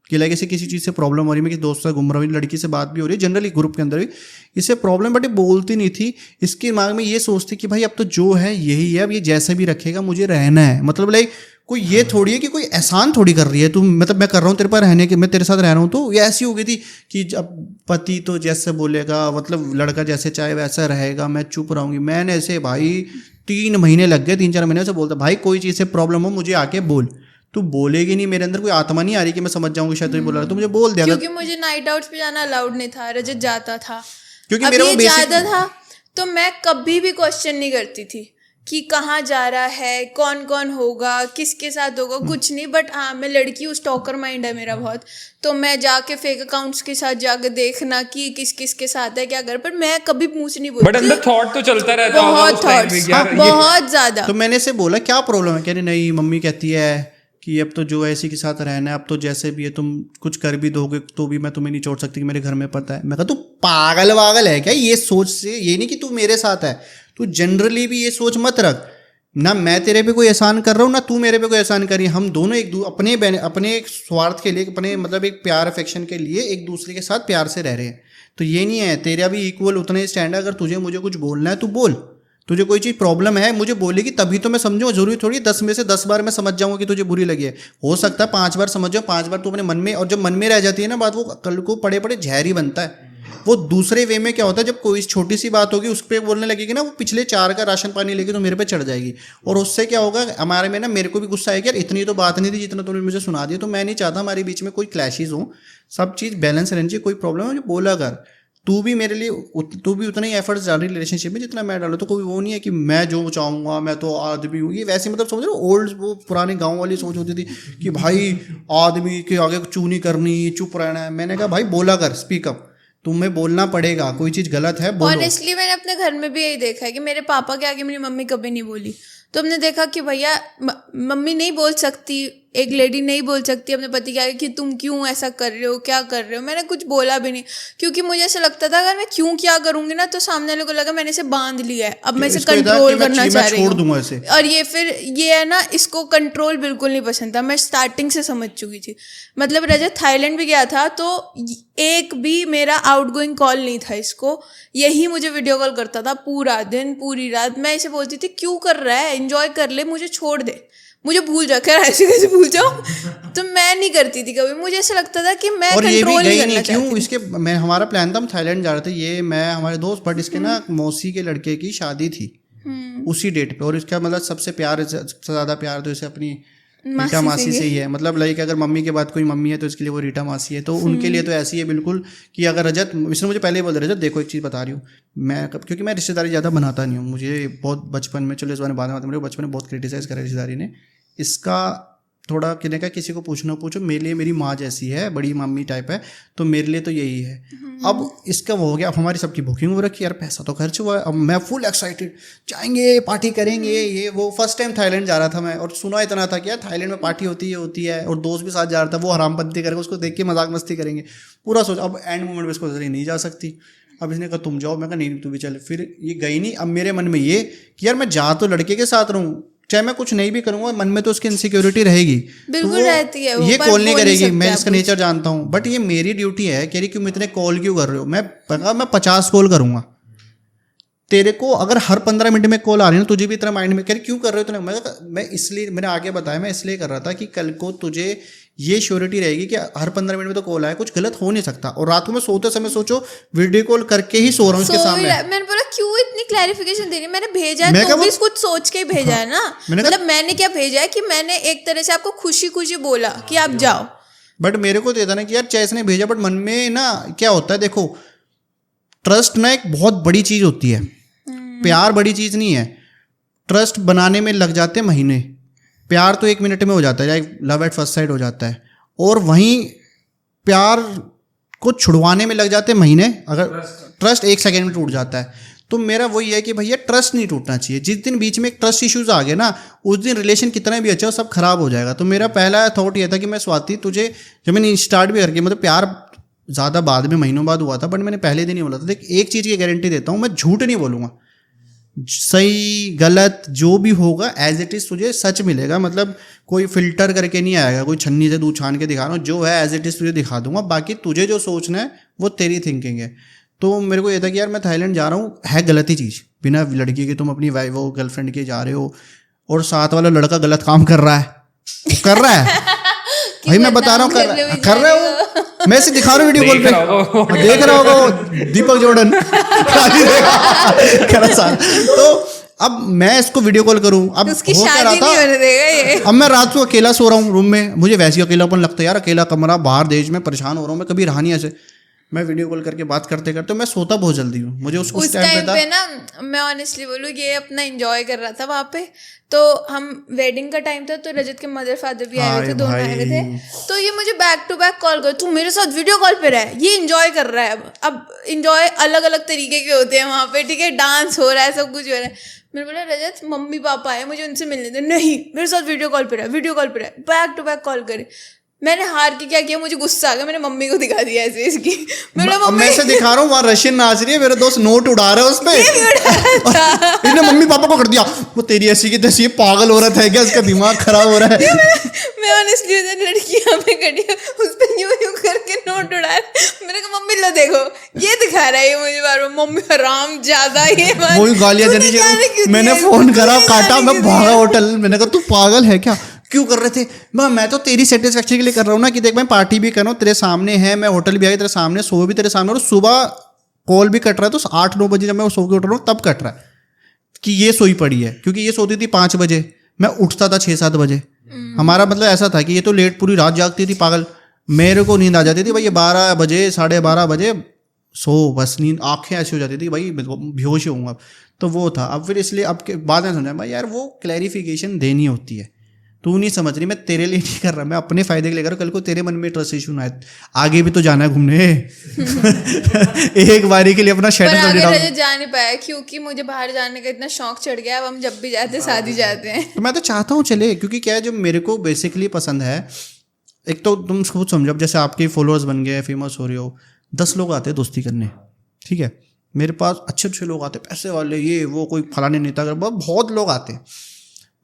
Speaker 2: कि लाइक ऐसे किसी चीज़ से प्रॉब्लम हो रही है, मैं किसी दोस्त से घूम रहा हूँ, लड़की से बात भी हो रही है जनरली ग्रुप के अंदर भी, इससे प्रॉब्लम, बट ये बोलती नहीं थी। इसके दिमाग में ये सोचती कि भाई अब तो जो है यही है, अब ये जैसे भी रखेगा मुझे रहना है। मतलब लाइक कोई ये थोड़ी है कि कोई एहसान थोड़ी कर रही है तुम, मतलब मैं कर रहा हूँ तेरे पर रहने के, मैं तेरे साथ रह रहा हूँ। तो ये ऐसी हो गई थी कि अब पति तो जैसे बोलेगा, मतलब लड़का जैसे चाहे वैसा रहेगा, मैं चुप रहूँगी। मैंने ऐसे भाई 3 महीने लग गए, 3-4 महीने से बोलता भाई कोई चीज़ से प्रॉब्लम हो मुझे आके बोल। तू बोलेगी नहीं, मेरे अंदर कोई आत्मा नहीं आ रही कि मैं समझ जाऊंगी शायद तो बोल रहा है, तो मुझे बोल दिया।
Speaker 3: क्योंकि मुझे नाइट आउट्स पे जाना अलाउड नहीं था, रजत जाता था
Speaker 2: क्योंकि
Speaker 3: अब
Speaker 2: मेरा
Speaker 3: ये
Speaker 2: वो बेसिक
Speaker 3: ज्यादा था, तो मैं कभी भी क्वेश्चन नहीं करती थी कि कहाँ जा रहा है, कौन कौन होगा, किसके साथ होगा, कुछ नहीं। बट हाँ मैं लड़की हूँ, स्टॉकर माइंड है मेरा बहुत, तो मैं जाके फेक अकाउंट्स के साथ जाके देखना कि किस किस के साथ है क्या कर, पर मैं कभी मुंह से नहीं बोलती।
Speaker 1: बट अंदर थॉट तो चलता रहता है,
Speaker 3: बहुत थॉट्स, बहुत ज्यादा।
Speaker 2: तो मैंने से बोला क्या प्रॉब्लम है, कह रही नहीं मम्मी कहती है कि अब तो जो ऐसी के साथ रहना है, अब तो जैसे भी है तुम कुछ कर भी दोगे तो भी मैं तुम्हें नहीं छोड़ सकती, कि मेरे घर में पता है। मैं कहा तू पागल वागल है क्या, ये सोच से, ये नहीं कि तू मेरे साथ है, तू जनरली भी ये सोच मत रख ना, मैं तेरे पे कोई एहसान कर रहा हूँ ना तू मेरे पे कोई एहसान करी, हम दोनों अपने एक स्वार्थ के लिए, अपने मतलब एक प्यार अफेक्शन के लिए एक दूसरे के साथ प्यार से रह रहे हैं। तो ये नहीं है तेरा भी इक्वल उतना ही स्टैंड है, अगर तुझे मुझे कुछ बोलना है तू बोल, तुझे कोई चीज़ प्रॉब्लम है मुझे बोलेगी तभी तो मैं समझूँ, जरूरी थोड़ी 10 में से 10 बार मैं समझ जाऊँगा कि तुझे बुरी लगी है। हो सकता है 5 बार समझ जाओ, 5 बार तू अपने मन में, और जब मन में रह जाती है ना बात, वो कल को पड़े पड़े जहर ही बनता है। वो दूसरे वे में क्या होता है, जब कोई छोटी सी बात होगी उस पर बोलने लगेगी ना, वो पिछले 4 का राशन पानी लेके तो मेरे पे चढ़ जाएगी, और उससे क्या होगा हमारे में ना, मेरे को भी गुस्सा आएगा यार इतनी तो बात नहीं थी जितना तुमने मुझे सुना दिया। तो मैं नहीं चाहता हमारे बीच में कोई क्लैशेज हो, सब चीज़ बैलेंस रहनी चाहिए। कोई प्रॉब्लम है मुझे बोला कर, तू भी मेरे लिए तू भी उतना ही एफर्ट्स डाल रही रिलेशनशिप में जितना मैं डालूँ। तो कोई वो नहीं है कि मैं जो चाहूँगा मैं तो आदमी हूँ, ये वैसे मतलब समझ रहे हो ओल्ड वो पुराने गांव वाली सोच होती थी कि भाई आदमी के आगे चूनी करनी, चुप रहना है। मैंने कहा भाई बोला कर, स्पीक अप, तुम्हें बोलना पड़ेगा, कोई चीज़ गलत है बोलो।
Speaker 3: ऑनेस्टली मैंने अपने घर में भी यही देखा है कि मेरे पापा के आगे मेरी मम्मी कभी नहीं बोली, तो हमने देखा कि भैया मम्मी नहीं बोल सकती, एक लेडी नहीं बोल सकती अपने पति के आगे कि तुम क्यों ऐसा कर रहे हो, क्या कर रहे हो। मैंने कुछ बोला भी नहीं, क्योंकि मुझे ऐसा लगता था अगर मैं क्यों क्या करूंगी ना तो सामने वाले को लगा मैंने इसे बांध लिया है, अब मैं इसे कंट्रोल करना चाह रही हूँ। और ये फिर ये है ना, इसको कंट्रोल बिल्कुल नहीं पसंद था। मैं स्टार्टिंग से समझ चुकी थी। मतलब रजत थाईलैंड भी गया था तो एक भी मेरा आउटगोइंग कॉल नहीं था इसको, यही मुझे वीडियो कॉल करता था पूरा दिन पूरी रात। मैं इसे बोलती थी क्यों कर रहा है, एंजॉय कर ले, मुझे छोड़ दे, मुझे भूल जा, क्या ऐसे कैसे भूल जाओ। तो मैं नहीं करती थी कभी, मुझे ऐसा लगता था कि मैं कंट्रोल नहीं करना चाहती।
Speaker 2: क्यों इसके मैं हमारा प्लान था हम थाईलैंड जा रहे थे, ये मैं हमारे दोस्त, बट इसके ना मौसी के लड़के की शादी थी उसी डेट पे, और इसका मतलब सबसे ज़्यादा प्यार तो इसे अपनी रीटा मासी से ही है। मतलब लाइक अगर मम्मी के बाद कोई मम्मी है तो इसके लिए वो रीटा मासी है। तो उनके लिए तो ऐसी है बिल्कुल कि अगर रजत, इसने मुझे पहले ही बोल दिया रजत देखो एक चीज़ बता रही हूँ मैं, क्योंकि मैं रिश्तेदारी ज़्यादा बनाता नहीं हूँ, मुझे बहुत बचपन में, चलो इस बारे में बाद में मेरे बचपन में बहुत क्रिटिसाइज़ करा रिश्तेदारी ने इसका थोड़ा, कहने का किसी को पूछो मेरे लिए मेरी माँ जैसी है, बड़ी मम्मी टाइप है, तो मेरे लिए तो यही है। अब इसका वो हो गया, अब हमारी सबकी बुकिंग हो रखी, यार पैसा तो खर्च हुआ है, अब मैं फुल एक्साइटेड जाएंगे पार्टी करेंगे ये वो। फर्स्ट टाइम थाईलैंड जा रहा था मैं, और सुना इतना था कि यार थाईलैंड में पार्टी होती है, और दोस्त भी साथ जा रहा था, वो हरामपंती करेगा, उसको देख के मजाक मस्ती करेंगे पूरा सोच। अब एंड मोमेंट में इसको नहीं जा सकती, अब इसने कहा तुम जाओ, मैं कहा नहीं तू भी चल, फिर ये गई नहीं। अब मेरे मन में ये कि यार मैं जा तो लड़के के साथ रहूँ, चाहे मैं कुछ नहीं भी करूंगा मन में तो उसकी इनसिक्योरिटी रहेगी,
Speaker 3: बिल्कुल रहती है,
Speaker 2: ये कॉल नहीं करेगी, मैं इसका नेचर जानता हूँ, बट ये मेरी ड्यूटी है। कह रही क्यों इतने कॉल क्यों कर रहे हो, मैं 50 कॉल करूंगा तेरे को, अगर हर 15 मिनट में कॉल आ रही है ना तुझे भी इतना माइंड में, कह रही क्यों कर रहे हो तुमने। मैं इसलिए, मैंने आगे बताया, मैं इसलिए कर रहा था कि कल को तुझे ये श्योरिटी रहेगी कि हर 15 मिनट में तो कॉल आए, कुछ गलत हो नहीं सकता। और रात को मैं सोते समय सोचो वीडियो कॉल करके ही सो रहा हूँ उसके सामने।
Speaker 3: मैंने बोला क्यों इतनी क्लैरिफिकेशन दे रही, मैंने भेजा है तो भी कुछ सोच के ही भेजा है ना। मतलब मैंने क्या भेजा है कि मैंने एक तरह से आपको खुशी खुशी बोला कि आप जाओ,
Speaker 2: बट मेरे को देता ना कि यार चाहे इसने भेजा, बट मन में ना क्या होता है, देखो ट्रस्ट ना एक बहुत बड़ी चीज होती है, प्यार बड़ी चीज नहीं है। ट्रस्ट बनाने में लग जाते हैं महीने, प्यार तो 1 मिनट में हो जाता है, लव एट फर्स्ट साइट हो जाता है, और वहीं प्यार को छुड़वाने में लग जाते हैं महीने, अगर ट्रस्ट 1 सेकेंड में टूट जाता है। तो मेरा वही है कि भैया ट्रस्ट नहीं टूटना चाहिए। जिस दिन बीच में एक ट्रस्ट इश्यूज आ गए ना, उस दिन रिलेशन कितना भी अच्छा हो सब खराब हो जाएगा। तो मेरा पहला थॉट ये था कि मैं स्वाति तुझे, जब मैंने स्टार्ट भी करके, मतलब प्यार ज़्यादा बाद में महीनों बाद हुआ था, बट मैंने पहले दिन ही बोला था देख एक चीज़ की गारंटी देता हूँ, मैं झूठ नहीं बोलूँगा, सही गलत जो भी होगा एज इट इज़ तुझे सच मिलेगा। मतलब कोई फिल्टर करके नहीं आएगा, कोई छन्नी से दूध छान के दिखा रहा हूँ, जो है एज इट इज़ तुझे दिखा दूंगा, बाकी तुझे जो सोचना है वो तेरी थिंकिंग है। तो मेरे को ये था कि यार मैं थाईलैंड जा रहा हूँ, है गलत ही चीज़, बिना लड़की के तुम अपनी वाइफ वो गर्लफ्रेंड के जा रहे हो, और साथ वाला लड़का गलत काम कर रहा है, कर रहा है भाई मैं बता रहा हूँ कर रहे हो, मैं इसे दिखा रहा हूँ वीडियो कॉल पे, देख रहा होगा वो दीपक जोड़न। तो अब मैं इसको वीडियो कॉल करूँ, अब
Speaker 3: उसकी शादी नहीं होने देगा ये।
Speaker 2: अब मैं रात को अकेला सो रहा हूँ रूम में, मुझे वैसे ही अकेलापन लगता है यार, अकेला कमरा बाहर देश में, परेशान हो रहा हूँ मैं, कभी रहा नहीं ऐसे। मैं वीडियो कॉल करके बात करते करते मैं सोता बहुत जल्दी हूँ, मुझे उस टाइम पे ना
Speaker 3: मैं ऑनेस्टली बोलूँ ये अपना एंजॉय कर रहा था वहाँ पे। तो हम वेडिंग का टाइम था, तो रजत के मदर फादर भी आए हुए थे, दोनों आए हुए थे। तो ये मुझे बैक टू बैक कॉल कर, तू मेरे साथ वीडियो कॉल पे रहा, ये एंजॉय कर रहा है। अब एंजॉय अलग अलग तरीके के होते हैं वहाँ पे, ठीक है, डांस हो रहा है, सब कुछ हो रहा है। मैंने बोला रजत मम्मी पापा आए, मुझे उनसे मिलने दे। नहीं, मेरे साथ वीडियो कॉल पे रहा, वीडियो कॉल पे रहा, बैक टू बैक कॉल करे। मैंने हार के क्या किया, मुझे गुस्सा आ गया, मैंने मम्मी को दिखा दिया ऐसे इसकी।
Speaker 2: मैं से दिखा रहा हूँ वहाँ रशियन नाच रही है, मेरे दोस्त नोट उड़ा रहा है उस पे, इसने मम्मी पापा को कर दिया, वो तेरी ऐसी की तैसी पागल हो रहा था क्या, इसका दिमाग खराब हो रहा है।
Speaker 3: मैं ऑनेस्टली लड़की यहाँ पे खड़ी है, उस पर यूं करके नोट उड़ा रहा। मैंने कहा मम्मी लो देखो ये दिखा रहा है ये मुझे बार बार, मम्मी हराम ज्यादा ये
Speaker 2: वही गालियाँ देनी। मैंने फोन करा, काटा, मैं भागा होटल, मैंने कहा तू पागल है क्या, क्यों कर रहे थे। मैं तो तेरी सेटिस्फेक्शन के लिए कर रहा हूँ ना, कि देख मैं पार्टी भी कर रहा हूँ तेरे सामने है, मैं होटल भी आ गया तेरे सामने, सो भी तेरे सामने, और सुबह कॉल भी कट रहा है तो 8-9 बजे जब मैं सो के उठ रहा हूँ तब कट रहा है कि ये सोई पड़ी है, क्योंकि ये सोती थी 5 बजे, मैं उठता था 6-7 बजे। हमारा मतलब ऐसा था कि ये तो लेट पूरी रात जागती थी पागल, मेरे को नींद आ जाती थी भाई, ये 12 बजे 12:30 बजे सो, बस नींद आंखें ऐसी हो जाती थी भाई बेहोश होऊंगा। तो वो था। अब फिर इसलिए अब के बाद में समझा भाई यार वो क्लैरिफिकेशन देनी होती है, तू नहीं समझ रही, मैं तेरे लिए नहीं कर रहा, मैं अपने फायदे के लिए कर रहा हूँ। कल को तेरे मन में ट्रस्ट इशू ना आए, आगे भी तो जाना है घूमने एक बारी के लिए अपना शेड
Speaker 3: पर आगे रजत जा नहीं पाया क्योंकि मुझे बाहर जाने का इतना शौक चढ़ गया, अब हम जब भी जाते हैं साथ ही जाते हैं।
Speaker 2: तो मैं तो चाहता हूँ चले, क्योंकि क्या है जो मेरे को बेसिकली पसंद है, एक तो तुम खुद समझो, अब जैसे आपके फॉलोअर्स बन गए, फेमस हो रहे हो, 10 लोग आते हैं दोस्ती करने, ठीक है, मेरे पास अच्छे अच्छे लोग आते हैं, पैसे वाले, ये वो, कोई फलाने नेता कर, बहुत लोग आते हैं,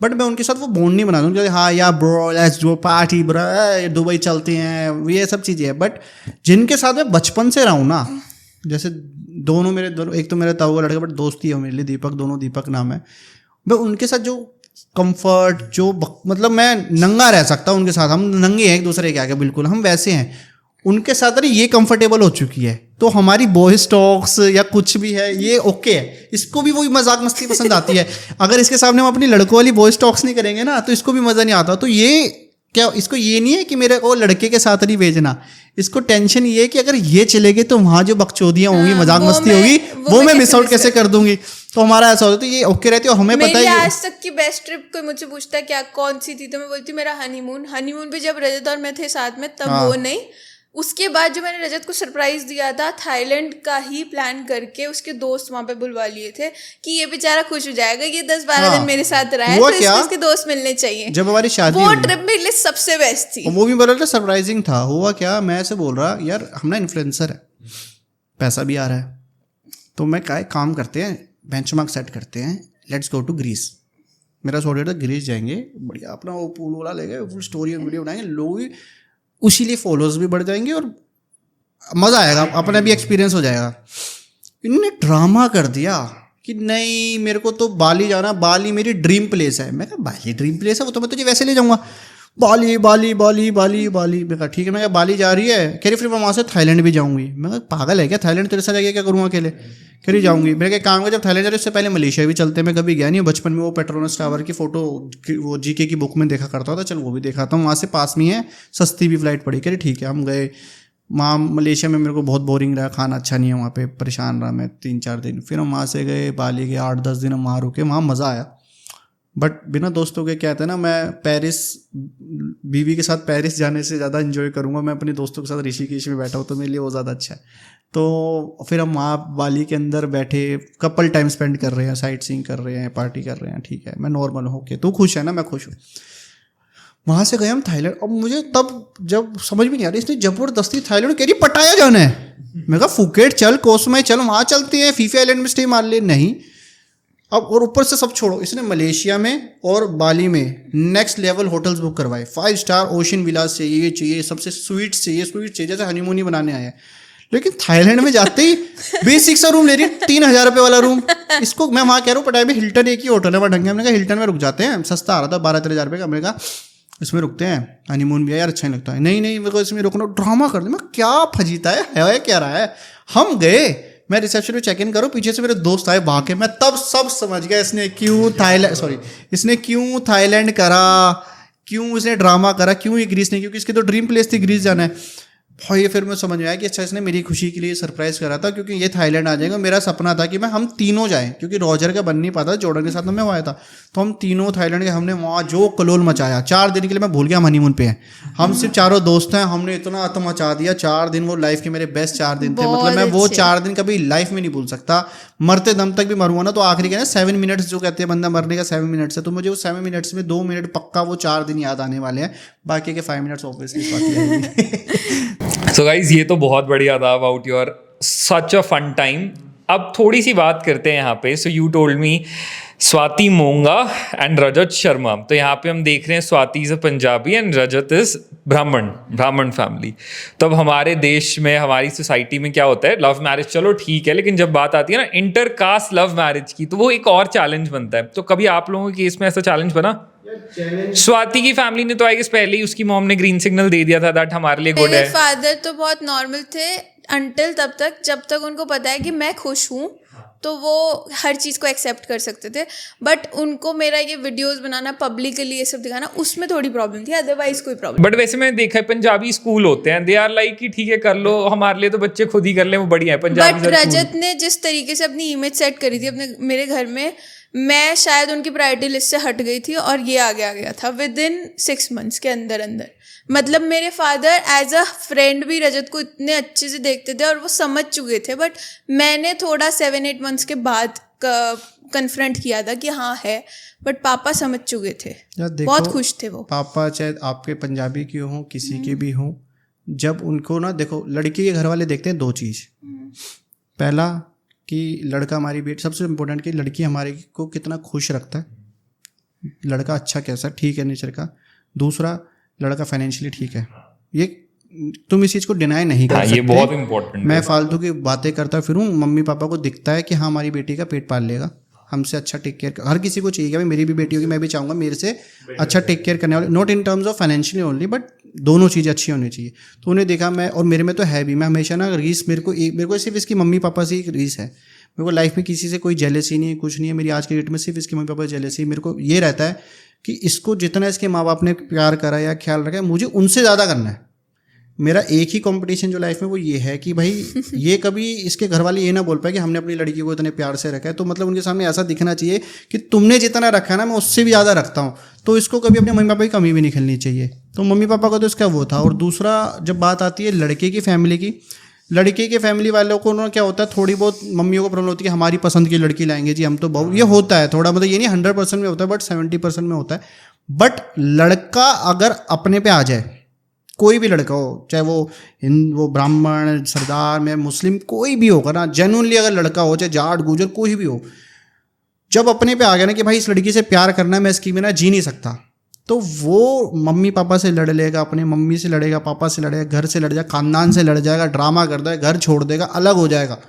Speaker 2: बट मैं उनके साथ वो बॉन्ड नहीं बना दूँ कि हाँ यार bro let's do party bro, Dubai चलते हैं, ये सब चीज़ें हैं। बट जिनके साथ मैं बचपन से रहा हूँ ना, जैसे दोनों एक तो मेरा ताऊ का लड़का बट दोस्ती है मेरे लिए, दोनों दीपक नाम है, मैं उनके साथ जो कंफर्ट जो मतलब मैं नंगा रह सकता हूँ उनके साथ, हम नंगे हैं एक दूसरे के आगे, बिल्कुल हम वैसे हैं उनके साथ। अरे ये कंफर्टेबल हो चुकी है, तो हमारी बॉयज टॉक्स या कुछ भी है ये ओके है, इसको भी वही मजाक मस्ती पसंद आती है। अगर इसके सामने हम अपनी लड़कों वाली बॉयज टॉक्स नहीं करेंगे ना तो इसको भी मज़ा नहीं आता। तो ये क्या, इसको ये नहीं है कि मेरे को लड़के के साथ नहीं भेजना, इसको टेंशन ये है कि अगर ये चले गए तो वहाँ जो बकचोदियाँ होंगी, मजाक मस्ती होगी, वो मैं मिस आउट कैसे कर दूंगी। तो हमारा ऐसा होता है, तो ये ओके रहती है। और हमें पता है
Speaker 3: आज तक की बेस्ट ट्रिप कोई मुझसे पूछता है क्या कौन सी थी, तो मैं बोलती मेरा हनीमून भी जब रजत और मैं थे साथ में तब वो नहीं, उसके बाद जो मैंने रजत को सरप्राइज दिया था थाईलैंड का ही प्लान करके, उसके दोस्त वहाँ पे बुलवा लिए थे कि ये बेचारा खुश हो जाएगा, ये 10-12 दिन मेरे साथ रहा है तो इसको इसके दोस्त मिलने चाहिए।
Speaker 2: जब हमारी शादी
Speaker 3: वो ट्रिप मेरे लिए सबसे बेस्ट थी।
Speaker 2: वो भी बोला था सरप्राइजिंग था। हुआ क्या, मैं ऐसे बोल रहा यार हम ना इन्फ्लुएंसर है, पैसा भी आ रहा है, तो मैं क्या काम करते हैं, बेंचमार्क सेट करते हैं, लेट्स गो टू ग्रीस। मेरा सोच था ग्रीस जाएंगे, बढ़िया अपना वो पूल वाला ले गए, फुल स्टोरी वीडियो बनाएंगे, लोग भी उसी लिए फॉलोअर्स भी बढ़ जाएंगे और मज़ा आएगा, अपना भी एक्सपीरियंस हो जाएगा। इन्होंने ड्रामा कर दिया कि नहीं मेरे को तो बाली जाना, बाली मेरी ड्रीम प्लेस है। मैं कहा बाली ड्रीम प्लेस है, वो तो मैं तुझे वैसे ले जाऊँगा, बाली बाली बाली बाली बाली। मैं कहा ठीक है, मैं कहा बाली जा रही है, कह रही फिर मैं वहाँ से थाईलैंड भी जाऊँगी। मैं कहा पागल है क्या, थाईलैंड तेरे साथ जाके क्या करूँगा अकेले, कह रही जाऊँगी। मेरे क्या काम का जब थाईलैंड जा रही उससे पहले मलेशिया भी चलते, मैं कभी गया नहीं, बचपन में वो पेट्रोनस टावर की फ़ोटो वो जीके की बुक में देखा करता था, चल वो भी देखा था, वहाँ से पास में है, सस्ती भी फ्लाइट पड़ी। कह रही ठीक है, हम गए वहाँ मलेशिया में, मेरे को बहुत बोरिंग रहा, खाना अच्छा नहीं है वहाँ पे, परेशान रहा मैं 3-4 दिन। फिर हम वहाँ से गए बाली के 8-10 दिन हम वहाँ रुके, वहाँ मज़ा आया। बट बिना दोस्तों के क्या कहते हैं ना, मैं पेरिस बीवी के साथ पेरिस जाने से ज़्यादा इन्जॉय करूँगा मैं अपने दोस्तों के साथ ऋषिकेश में बैठा हूँ, तो मेरे लिए वो ज़्यादा अच्छा है। तो फिर हम वहाँ बाली के अंदर बैठे कपल टाइम स्पेंड कर रहे हैं, साइट सीइंग कर रहे हैं, पार्टी कर रहे हैं, ठीक है मैं नॉर्मल हूँ। ओके तू खुश है ना, मैं खुश हूँ। वहाँ से गए हम थाईलैंड। अब मुझे तब जब समझ में नहीं आ रही, इसने ज़बरदस्ती थाईलैंड कह रही पटाया जाना है। मैं कहा फुकेट चल, कोसमाई चल, वहाँ चलते हैं, फीफी आइलैंड में स्टे मार ले। नहीं, अब और ऊपर से सब छोड़ो, इसने मलेशिया में और बाली में नेक्स्ट लेवल होटल्स बुक करवाए, 5 स्टार ओशन विलास चाहिए, सबसे स्वीट चाहिए, जैसे हनीमून ही बनाने आए हैं। लेकिन थाईलैंड में जाते ही बेसिक सा रूम ले रही, 3,000 रुपये वाला रूम। इसको मैं वहाँ कह रहा हूँ पटाया में हिल्टन एक ही होटल है वहाँ ढंगे, हमने कहा हिल्टन में रुक जाते हैं, सस्ता आ रहा था 12-13 रुपये का। हमने कहा इसमें रुकते हैं, हनीमून भी है यार, अच्छा नहीं लगता है। नहीं मेरे को इसमें रुकना, ड्रामा कर दे। मैं क्या फजीता है क्या रहा है। हम गए, मैं रिसेप्शन में चेक इन करूँ, पीछे से मेरे दोस्त आए भागे, मैं तब सब समझ गया इसने क्यों थाईलैंड करा, क्यों इसने ड्रामा करा, क्यों ये ग्रीस नहीं, क्योंकि इसकी तो ड्रीम प्लेस थी ग्रीस जाना है। भाई फिर मैं समझ में आया कि अच्छा इसने मेरी खुशी के लिए सरप्राइज करा था, क्योंकि ये थाईलैंड आ जाएगा। मेरा सपना था कि हम तीनों जाएं, क्योंकि रॉजर का बन नहीं पाता, जॉर्डन के साथ में वो आया था, तो हम तीनों थाईलैंड के, हमने वहाँ जो कलोल मचाया। 4 दिन के लिए मैं भूल गया हम हनीमून पे हैं, हम सिर्फ चारों दोस्त हैं, हमने इतना आतम मचा दिया 4 दिन। वो लाइफ के मेरे बेस्ट 4 दिन थे, मतलब मैं वो 4 दिन कभी लाइफ में नहीं भूल सकता। मरते दम तक भी मरूंगा ना तो आखिरी का ना 7 मिनट्स जो कहते हैं बंदा मरने का 7 मिनट्स है, तो मुझे वो 7 मिनट्स में 2 मिनट पक्का वो 4 दिन याद आने वाले हैं, बाकी के 5 मिनट्स ऑब्वियसली।
Speaker 1: सो गाइज ये तो बहुत बढ़िया था about your such a fun time. अब थोड़ी सी बात करते हैं यहाँ पे। So you told me Swati Monga and Rajat Sharma. तो यहाँ पे हम देख रहे हैं Swati is a Punjabi and Rajat is Brahmin family. तो अब हमारे देश में, हमारी सोसाइटी में क्या होता है, लव मैरिज चलो ठीक है, लेकिन जब बात आती है ना इंटरकास्ट लव मैरिज की, तो वो एक और चैलेंज बनता है। तो कभी आप लोगों के केस में ऐसा चैलेंज बना? स्वाति की फैमिली ने तो आई गेस पहले ही उसकी मॉम ने ग्रीन सिग्नल दे दिया था दैट हमारे लिए गुड है।
Speaker 3: मेरे फादर तो बहुत नॉर्मल थे, अनटिल तब तक जब तक उनको पता है कि मैं खुश हूँ, तो वो हर चीज़ को एक्सेप्ट कर सकते थे। बट उनको मेरा ये वीडियोस बनाना, पब्लिकली ये सब दिखाना, उसमें थोड़ी प्रॉब्लम थी, अदरवाइज कोई प्रॉब्लम।
Speaker 1: बट वैसे मैंने देखा है पंजाबी स्कूल होते हैं, दे आर लाइक कि ठीक है कर लो, हमारे लिए तो बच्चे खुद ही कर ले, वो बढ़िया है पंजाबी।
Speaker 3: बट रजत ने जिस तरीके से अपनी इमेज सेट करी थी अपने मेरे घर में, मैं शायद उनकी प्रायोरिटी लिस्ट से हट गई थी और ये आगे आ गया था विद इन 6 months के अंदर अंदर। मतलब मेरे फादर एज अ फ्रेंड भी रजत को इतने अच्छे से देखते थे और वो समझ चुके थे, बट मैंने थोड़ा 7-8 months के बाद कन्फ्रंट किया था कि हाँ है, बट पापा समझ चुके थे, बहुत खुश थे वो।
Speaker 2: पापा चाहे आपके पंजाबी के हों, किसी के भी हों, जब उनको ना देखो, लड़की के घर वाले देखते हैं 2 चीज़। पहला कि लड़का हमारी बेटी, सबसे इम्पोर्टेंट कि लड़की हमारे को कितना खुश रखता है, लड़का अच्छा कैसा ठीक है नेचर का। दूसरा, लड़का फाइनेंशियली ठीक है। ये तुम इस चीज़ को डिनाई नहीं कर सकते।
Speaker 1: ये बहुत इंपॉर्टेंट।
Speaker 2: मैं फालतू की बातें करता फिरूं, मम्मी पापा को दिखता है कि हाँ हमारी बेटी का पेट पाल लेगा, हमसे अच्छा टेक केयर। हर किसी को चाहिए भाई मेरी भी बेटी होगी, मैं भी चाहूँगा मेरे से अच्छा टेक केयर करने वाले, not in terms of financially only, but दोनों चीज़ें अच्छी होनी चाहिए। तो उन्हें देखा मैं, और मेरे में तो है भी, मैं हमेशा ना रीस, मेरे को सिर्फ इसकी मम्मी पापा से ही रीस है। मेरे को लाइफ में किसी से कोई जेलसी नहीं है, कुछ नहीं है मेरी आज की डेट में, सिर्फ इसके मम्मी पापा जेलसी। मेरे को ये रहता है कि इसको जितना इसके माँ बाप ने प्यार करा या ख्याल रखा है, मुझे उनसे ज़्यादा करना है। मेरा एक ही कंपटीशन जो लाइफ में वो ये है कि भाई ये कभी इसके घर वाले ये ना बोल पाए कि हमने अपनी लड़की को इतने प्यार से रखा है, तो मतलब उनके सामने ऐसा दिखना चाहिए कि तुमने जितना रखा है ना मैं उससे भी ज़्यादा रखता हूँ, तो इसको कभी अपने मम्मी पापा की कमी भी नहीं खेलनी चाहिए। तो मम्मी पापा का तो इसका वो था। और दूसरा, जब बात आती है लड़के की फैमिली की, लड़के के फैमिली वालों को ना क्या होता है, थोड़ी बहुत मम्मियों को प्रॉब्लम होती है कि हमारी पसंद की लड़की लाएंगे जी हम तो बहू, ये होता है थोड़ा, मतलब ये नहीं 100% में होता है, बट 70% में होता है। बट लड़का अगर अपने पे आ जाए, कोई भी लड़का हो, चाहे वो ब्राह्मण, सरदार में, मुस्लिम, कोई भी होगा ना, जेन्युइनली अगर लड़का हो, चाहे जाट गुजर कोई भी हो, जब अपने पे आ गया ना कि भाई इस लड़की से प्यार करना है, मैं इसकी बिना जी नहीं सकता, तो वो मम्मी पापा से लड़ लेगा, अपने मम्मी से लड़ेगा, पापा से लड़ेगा, घर से लड़ जाएगा, खानदान से लड़ जाएगा, ड्रामा कर देगा, घर छोड़ देगा, अलग हो जाएगा,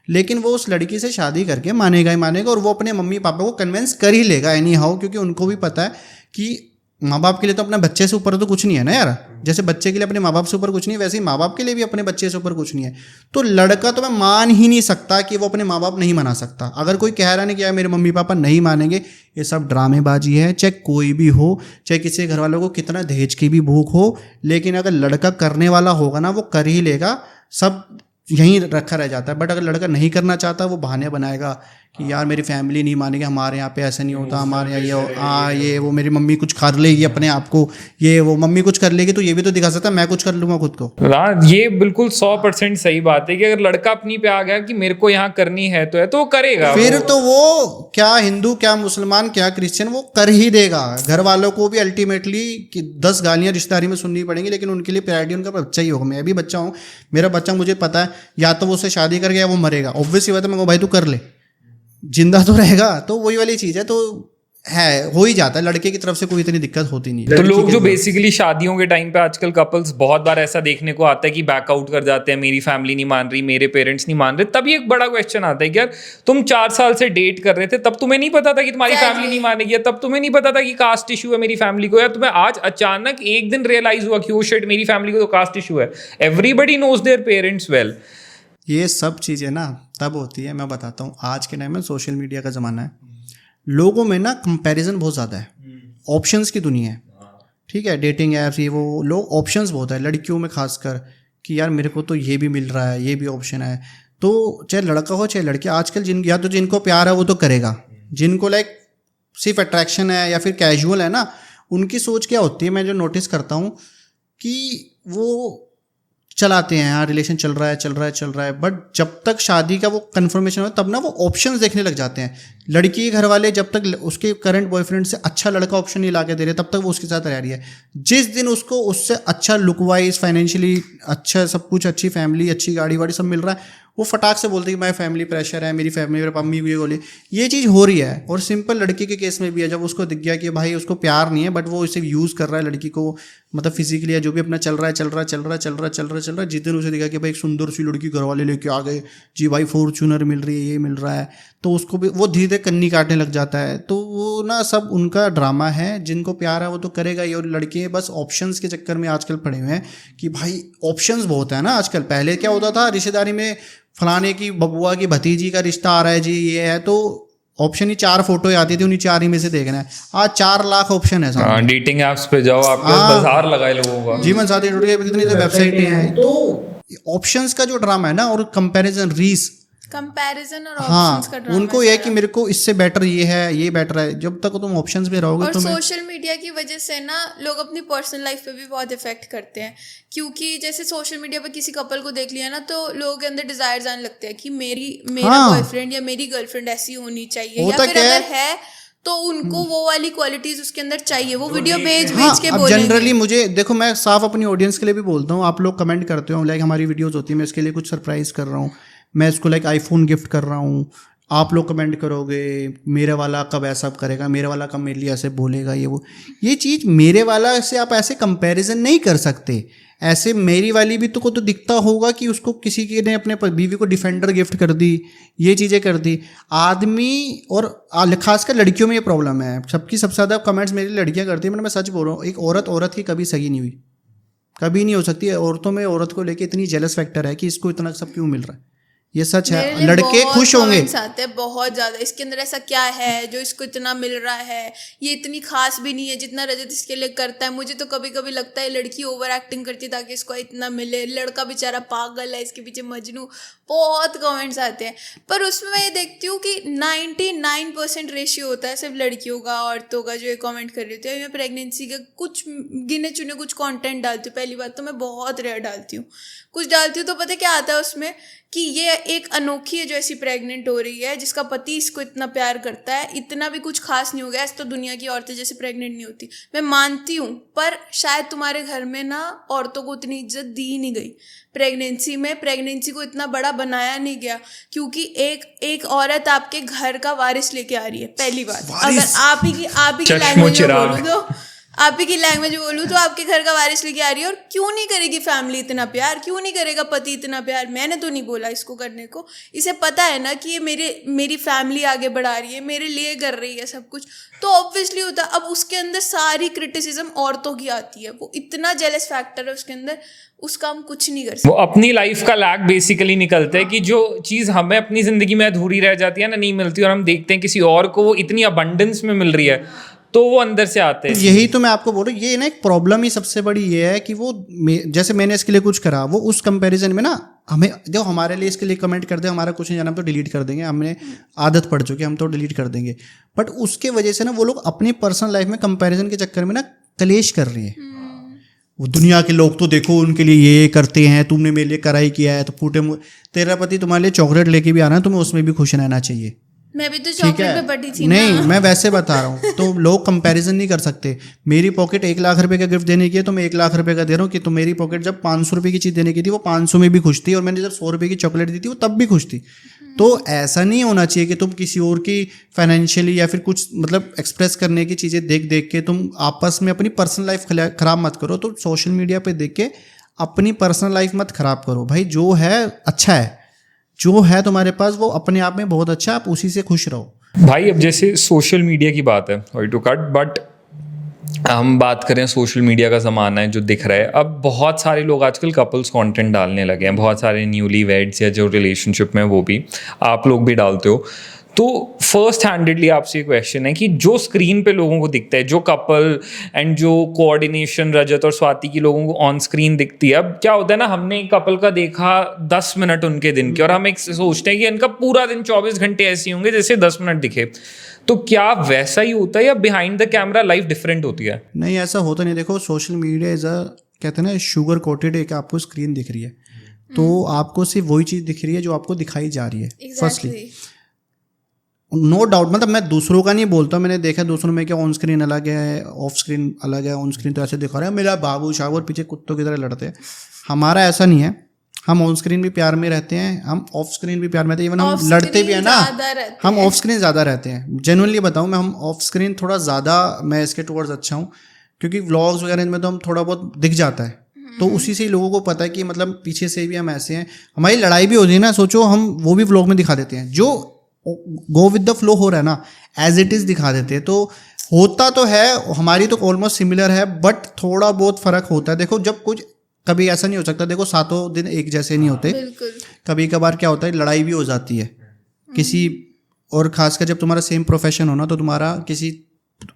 Speaker 2: लेकिन वो उस लड़की से शादी करके मानेगा ही मानेगा। और वो अपने मम्मी पापा को कन्विंस कर ही लेगा एनी हाउ, क्योंकि उनको भी पता है कि माँ बाप के लिए तो अपने बच्चे से ऊपर तो कुछ नहीं है ना यार। जैसे बच्चे के लिए अपने माँ बाप से ऊपर कुछ नहीं है, वैसे ही माँ बाप के लिए भी अपने बच्चे से ऊपर कुछ नहीं है। तो लड़का तो मैं मान ही नहीं सकता कि वो अपने माँ बाप नहीं मना सकता। अगर कोई कह रहा नहीं कि यार मेरे मम्मी पापा नहीं मानेंगे, ये सब ड्रामेबाजी है। चाहे कोई भी हो, चाहे किसी घर वालों को कितना दहेज की भी भूख हो, लेकिन अगर लड़का करने वाला होगा ना वो कर ही लेगा, सब यहीं रखा रह जाता है। बट अगर लड़का नहीं करना चाहता, वो बहाने बनाएगा कि यार मेरी फैमिली नहीं मानेगी, हमारे यहाँ पे ऐसा नहीं होता, हमारे यहाँ ये वो मेरी मम्मी कुछ कर लेगी अपने आप को, ये वो मम्मी कुछ कर लेगी तो ये भी तो दिखा सकता है मैं कुछ कर लूँगा खुद को।
Speaker 1: ये बिल्कुल 100% सही बात है कि अगर लड़का अपनी पे आ गया कि मेरे को यहाँ करनी है तो वो करेगा।
Speaker 2: फिर तो वो क्या हिंदू, क्या मुसलमान, क्या क्रिश्चियन, वो कर ही देगा। घर वालों को भी अल्टीमेटली 10 गालियाँ रिश्तेदारी में सुननी पड़ेंगी, लेकिन उनके लिए प्रायोरिटी उनका बच्चा ही होगा। मैं भी बच्चा हूँ, मेरा बच्चा मुझे पता है या तो वो उससे शादी कर गया वो मरेगा, ऑब्वियस ही बात है। मैं कहूँ भाई तू कर ले, जिंदा तो रहेगा। तो वही वाली चीज़ है, तो है हो ही जाता है। लड़के की तरफ से कोई इतनी दिक्कत होती नहीं है।
Speaker 1: तो लोग जो बेसिकली शादियों के टाइम पे आजकल कपल्स बहुत बार ऐसा देखने को आता है कि बैकआउट कर जाते हैं, मेरी फैमिली नहीं मान रही, मेरे पेरेंट्स नहीं मान रहे। तभी एक बड़ा क्वेश्चन आता है कि यार तुम 4 साल से डेट कर रहे थे, तब तुम्हें नहीं पता था कि तुम्हारी फैमिली नहीं मानेगी, तब तुम्हें नहीं पता था कि कास्ट इशू है मेरी फैमिली को, या तुम्हें आज अचानक एक दिन रियलाइज हुआ कि ओ शिट मेरी फैमिली को तो कास्ट इशू है। Everybody knows their parents well.
Speaker 2: ये सब चीज़ें ना तब होती है, मैं बताता हूँ। आज के टाइम में सोशल मीडिया का ज़माना है, लोगों में ना कंपैरिजन बहुत ज़्यादा है, ऑप्शंस की दुनिया है, ठीक है। डेटिंग ऐप्स ये वो, लोग ऑप्शंस बहुत है, लड़कियों में खासकर कि यार मेरे को तो ये भी मिल रहा है, ये भी ऑप्शन है। तो चाहे लड़का हो चाहे लड़की, आजकल या तो जिनको प्यार है वो तो करेगा, जिनको लाइक सिर्फ अट्रैक्शन है या फिर कैजुअल है ना, उनकी सोच क्या होती है, मैं जो नोटिस करता हूँ कि वो चलाते हैं यार रिलेशन चल रहा है, बट जब तक शादी का वो कन्फर्मेशन हो तब ना वो ऑप्शंस देखने लग जाते हैं। लड़की के घर वाले जब तक उसके करंट बॉयफ्रेंड से अच्छा लड़का ऑप्शन नहीं ला के दे रहे, तब तक वो उसके साथ रह रही है। जिस दिन उसको उससे अच्छा लुक वाइज, फाइनेंशियली अच्छा, सब कुछ, अच्छी फैमिली, अच्छी गाड़ी वाड़ी सब मिल रहा है, वो फटाक से बोलते हैं कि मैं फैमिली प्रेशर है, मेरी फैमिली, मेरे मम्मी भी बोले। ये चीज़ हो रही है। और सिंपल लड़की के केस में भी है, जब उसको दिख गया कि भाई उसको प्यार नहीं है बट वो इसे यूज़ कर रहा है लड़की को, मतलब फिजिकली या जो भी अपना चल रहा है, जिस दिन उसे दिखा कि भाई एक सुंदर सी लड़की घर वाले लेके आ गए जी, भाई फॉर्च्यूनर मिल रही है, ये मिल रहा है, तो उसको भी वो धीरे धीरे कन्नी काटने लग जाता है। तो वो ना सब उनका ड्रामा है, जिनको प्यार है वो तो करेगा ही। और लड़के बस ऑप्शंस के चक्कर में आजकल पड़े हुए हैं कि भाई ऑप्शंस बहुत है ना आजकल। पहले क्या होता था, रिश्तेदारी में फलाने की बबुआ की भतीजी का रिश्ता आ रहा है जी, ये है, तो ऑप्शन ही 4 फोटो आती थी, उन्हीं 4 ही में से देखना है। आज 4 लाख ऑप्शन है सामने।
Speaker 1: डेटिंग एप्स पे जाओ, आपके बाजार लगाए लोगों का।
Speaker 2: जीवन साथी जुड़ गए, इतनी तो वेबसाइटें हैं। तो ऑप्शंस का जो ड्रामा है ना, और कंपैरिजन रीस,
Speaker 3: कंपैरिजन और
Speaker 2: हाँ,
Speaker 3: ऑप्शंस का ड्रामा
Speaker 2: उनको
Speaker 3: है
Speaker 2: ये है
Speaker 3: सारा।
Speaker 2: कि मेरे को इससे बेटर ये है, ये बेटर है। जब तक तुम ऑप्शंस में रहोगे
Speaker 3: और
Speaker 2: तो
Speaker 3: सोशल मीडिया की वजह से ना लोग अपनी पर्सनल लाइफ पे भी बहुत इफेक्ट करते हैं, क्योंकि जैसे सोशल मीडिया पे किसी कपल को देख लिया ना, तो लोगों के अंदर डिजायर्स आने लगते हैं कि मेरा
Speaker 2: हाँ।
Speaker 3: बॉयफ्रेंड या मेरी गर्लफ्रेंड ऐसी होनी चाहिए, या
Speaker 2: होता
Speaker 3: फिर
Speaker 2: क्या है?
Speaker 3: अगर है तो उनको वो वाली क्वालिटीज उसके अंदर चाहिए, वो वीडियो भेज
Speaker 2: हाँ,
Speaker 3: भेज के
Speaker 2: अब
Speaker 3: बोलेंगे।
Speaker 2: जनरली मुझे देखो, मैं साफ अपनी ऑडियंस के लिए भी बोलता हूँ, आप लोग कमेंट करते हो लाइक हमारी वीडियोस होती है, मैं इसके लिए कुछ सरप्राइज कर रहा हूँ, मैं इसको लाइक आईफोन गिफ्ट कर रहा हूँ, आप लोग कमेंट करोगे मेरे वाला कब ऐसा करेगा, मेरे वाला कब मेरे लिए ऐसे बोलेगा, ये चीज़ मेरे वाला से आप ऐसे कंपैरिजन नहीं कर सकते। ऐसे मेरी वाली भी तो दिखता होगा कि उसको किसी के ने अपने बीवी को डिफेंडर गिफ्ट कर दी, ये चीज़ें कर दी। आदमी और खासकर लड़कियों में ये प्रॉब्लम है, सबकी सबसे ज़्यादा कमेंट्स मेरी लड़कियां करती हैं। मैं सच बोल रहा हूँ, एक औरत की कभी सगी नहीं हुई, कभी नहीं हो सकती है। औरतों में औरत को लेके इतनी जेलस फैक्टर है कि इसको इतना सब क्यों मिल रहा है, ये सच
Speaker 3: मेरे
Speaker 2: है।
Speaker 3: लिए
Speaker 2: लड़के
Speaker 3: बहुत
Speaker 2: खुश होंगे,
Speaker 3: comments आते हैं बहुत ज्यादा, इसके अंदर ऐसा क्या है जो इसको इतना मिल रहा है, ये इतनी खास भी नहीं है जितना रजत इसके लिए करता है। मुझे तो कभी कभी लगता है लड़की ओवर एक्टिंग करती है ताकि इसको इतना मिले, लड़का बेचारा पागल है, इसके पीछे मजनू। बहुत कमेंट्स आते हैं, पर उसमें मैं ये देखती हूँ कि 99% रेशियो होता है सिर्फ लड़कियों का, औरतों का, जो ये कमेंट कर रही होती है। मैं प्रेगनेंसी का कुछ गिने चुने कुछ कंटेंट डालती हूँ। पहली बात तो मैं बहुत रेयर डालती हूँ, कुछ डालती हूँ तो पता क्या आता है उसमें कि ये एक अनोखी है जो ऐसी प्रेग्नेंट हो रही है, जिसका पति इसको इतना प्यार करता है, इतना भी कुछ खास नहीं हो गया, ऐसे तो दुनिया की औरतें जैसे प्रेग्नेंट नहीं होती। मैं मानती हूँ, पर शायद तुम्हारे घर में ना औरतों को उतनी इज्जत दी ही नहीं गई प्रेगनेंसी में, प्रेगनेंसी को इतना बड़ा बनाया नहीं गया, क्योंकि एक औरत आपके घर का वारिस लेके आ रही है। पहली बात, अगर आप ही की लैंग्वेज बोलूँ तो आप ही की लैंग्वेज बोलूँ तो आपके घर का वारिस लेके आ रही है। और क्यों नहीं करेगी फैमिली इतना प्यार, क्यों नहीं करेगा पति इतना प्यार? मैंने तो नहीं बोला इसको करने को, इसे पता है ना कि ये मेरी फैमिली आगे बढ़ा रही है, मेरे लिए कर रही है सब कुछ, तो ऑब्वियसली होता। अब उसके अंदर सारी क्रिटिसिज्म औरतों की आती है, वो इतना जेलस फैक्टर है उसके अंदर, उसका हम कुछ नहीं कर सकते।
Speaker 1: वो अपनी लाइफ का लैक बेसिकली निकलता है कि जो चीज़ हमें अपनी ज़िंदगी में अधूरी रह जाती है ना, नहीं मिलती, और हम देखते हैं किसी और को वो इतनी अबंडेंस में मिल रही है, तो वो अंदर से आते हैं।
Speaker 2: यही तो मैं आपको बोल रहा हूँ, ये ना एक प्रॉब्लम ही सबसे बड़ी ये है कि वो जैसे मैंने इसके लिए कुछ करा, वो उस कंपैरिजन में ना हमें जो हमारे लिए इसके लिए कमेंट करते हैं, हमारा कुछ नहीं जाना, हम तो डिलीट कर देंगे, हमने आदत पड़ चुकी है, हम तो डिलीट कर देंगे। बट उसके वजह से ना वो लोग अपनी पर्सनल लाइफ में कंपैरिजन के चक्कर में ना कलेश कर रहे हैं। वो दुनिया के लोग तो देखो उनके लिए ये करते हैं, तुमने मेरे लिए करा ही किया है, तो फूटे तेरा पति तुम्हारे लिए चॉकलेट लेके भी आना है, तुम्हें उसमें भी खुश रहना चाहिए।
Speaker 3: मैं भी तो चॉकलेट पे बटी थी
Speaker 2: नहीं
Speaker 3: ना।
Speaker 2: मैं वैसे बता रहा हूँ, तो लोग कंपैरिजन नहीं कर सकते। मेरी पॉकेट 1 लाख रुपए का गिफ्ट देने की है तो मैं 1 लाख रुपए का दे रहा हूँ, कि तो मेरी पॉकेट जब 500 रुपए की चीज़ देने की थी वो 500 में भी खुश थी, और मैंने जब 100 रुपए की चॉकलेट दी थी वो तब भी खुश थी। तो ऐसा नहीं होना चाहिए कि तुम किसी और की फाइनेंशियली या फिर कुछ मतलब एक्सप्रेस करने की चीज़ें देख देख के तुम आपस में अपनी पर्सनल लाइफ खराब मत करो। तो सोशल मीडिया पे देख के अपनी पर्सनल लाइफ मत खराब करो भाई। जो है अच्छा है, जो है तुम्हारे पास वो अपने आप में बहुत अच्छा है, आप उसी से खुश रहो
Speaker 1: भाई। अब जैसे सोशल मीडिया की बात है, सॉरी टू कट, बट हम बात करें सोशल मीडिया का ज़माना है जो दिख रहा है। अब बहुत सारे लोग आजकल कपल्स कंटेंट डालने लगे हैं, बहुत सारे न्यूली वेड्स या जो रिलेशनशिप में, वो भी आप लोग भी डालते हो। तो फर्स्ट हैंडेडली आपसे क्वेश्चन है कि जो स्क्रीन पे लोगों को दिखता है, जो कपल एंड जो कोऑर्डिनेशन रजत और स्वाति की लोगों को ऑन स्क्रीन दिखती है, अब क्या होता है ना, हमने एक कपल का देखा 10 मिनट उनके दिन के, और हम एक सोचते हैं कि इनका पूरा दिन 24 घंटे ऐसे होंगे जैसे 10 मिनट दिखे। तो क्या वैसा ही होता है या behind the camera life different होती है?
Speaker 2: नहीं, ऐसा होता नहीं। देखो सोशल मीडिया इज कहते हैं ना शुगर कोटेड, एक आपको स्क्रीन दिख रही है तो आपको सिर्फ वही चीज़ दिख रही है जो आपको दिखाई जा रही है। फर्स्टली नो डाउट, मतलब मैं दूसरों का नहीं बोलता, मैंने देखा दूसरों में क्या ऑन स्क्रीन अलग है, ऑफ स्क्रीन अलग है। ऑन स्क्रीन तो ऐसे दिखा रहे हैं मेरा बाबू शाबू, और पीछे कुत्तों की तरह लड़ते हैं। हमारा ऐसा नहीं है, हम ऑन स्क्रीन भी प्यार में रहते हैं, हम ऑफ स्क्रीन भी प्यार में रहते हैं, इवन हम लड़ते भी है ना, हम ऑफ स्क्रीन ज़्यादा रहते हैं। जेन्युइनली बताऊँ मैं, हम ऑफ स्क्रीन थोड़ा ज़्यादा मैं इसके टुवर्ड्स अच्छा हूँ, क्योंकि व्लॉग्स वगैरह में तो हम थोड़ा बहुत दिख जाता है, तो उसी से ही लोगों को पता है कि मतलब पीछे से भी हम ऐसे हैं। हमारी लड़ाई भी होती है ना, सोचो हम वो भी व्लॉग में दिखा देते हैं। जो गो विद द फ्लो हो रहा है ना, एज इट इज़ दिखा देते हैं। तो होता तो है, हमारी तो ऑलमोस्ट सिमिलर है, बट थोड़ा बहुत फ़र्क होता है। देखो जब कुछ कभी ऐसा नहीं हो सकता, देखो 7 दिन एक जैसे नहीं होते,
Speaker 3: बिल्कुल।
Speaker 2: कभी कभार क्या होता है लड़ाई भी हो जाती है किसी, और खासकर जब तुम्हारा सेम प्रोफेशन हो ना, तो तुम्हारा किसी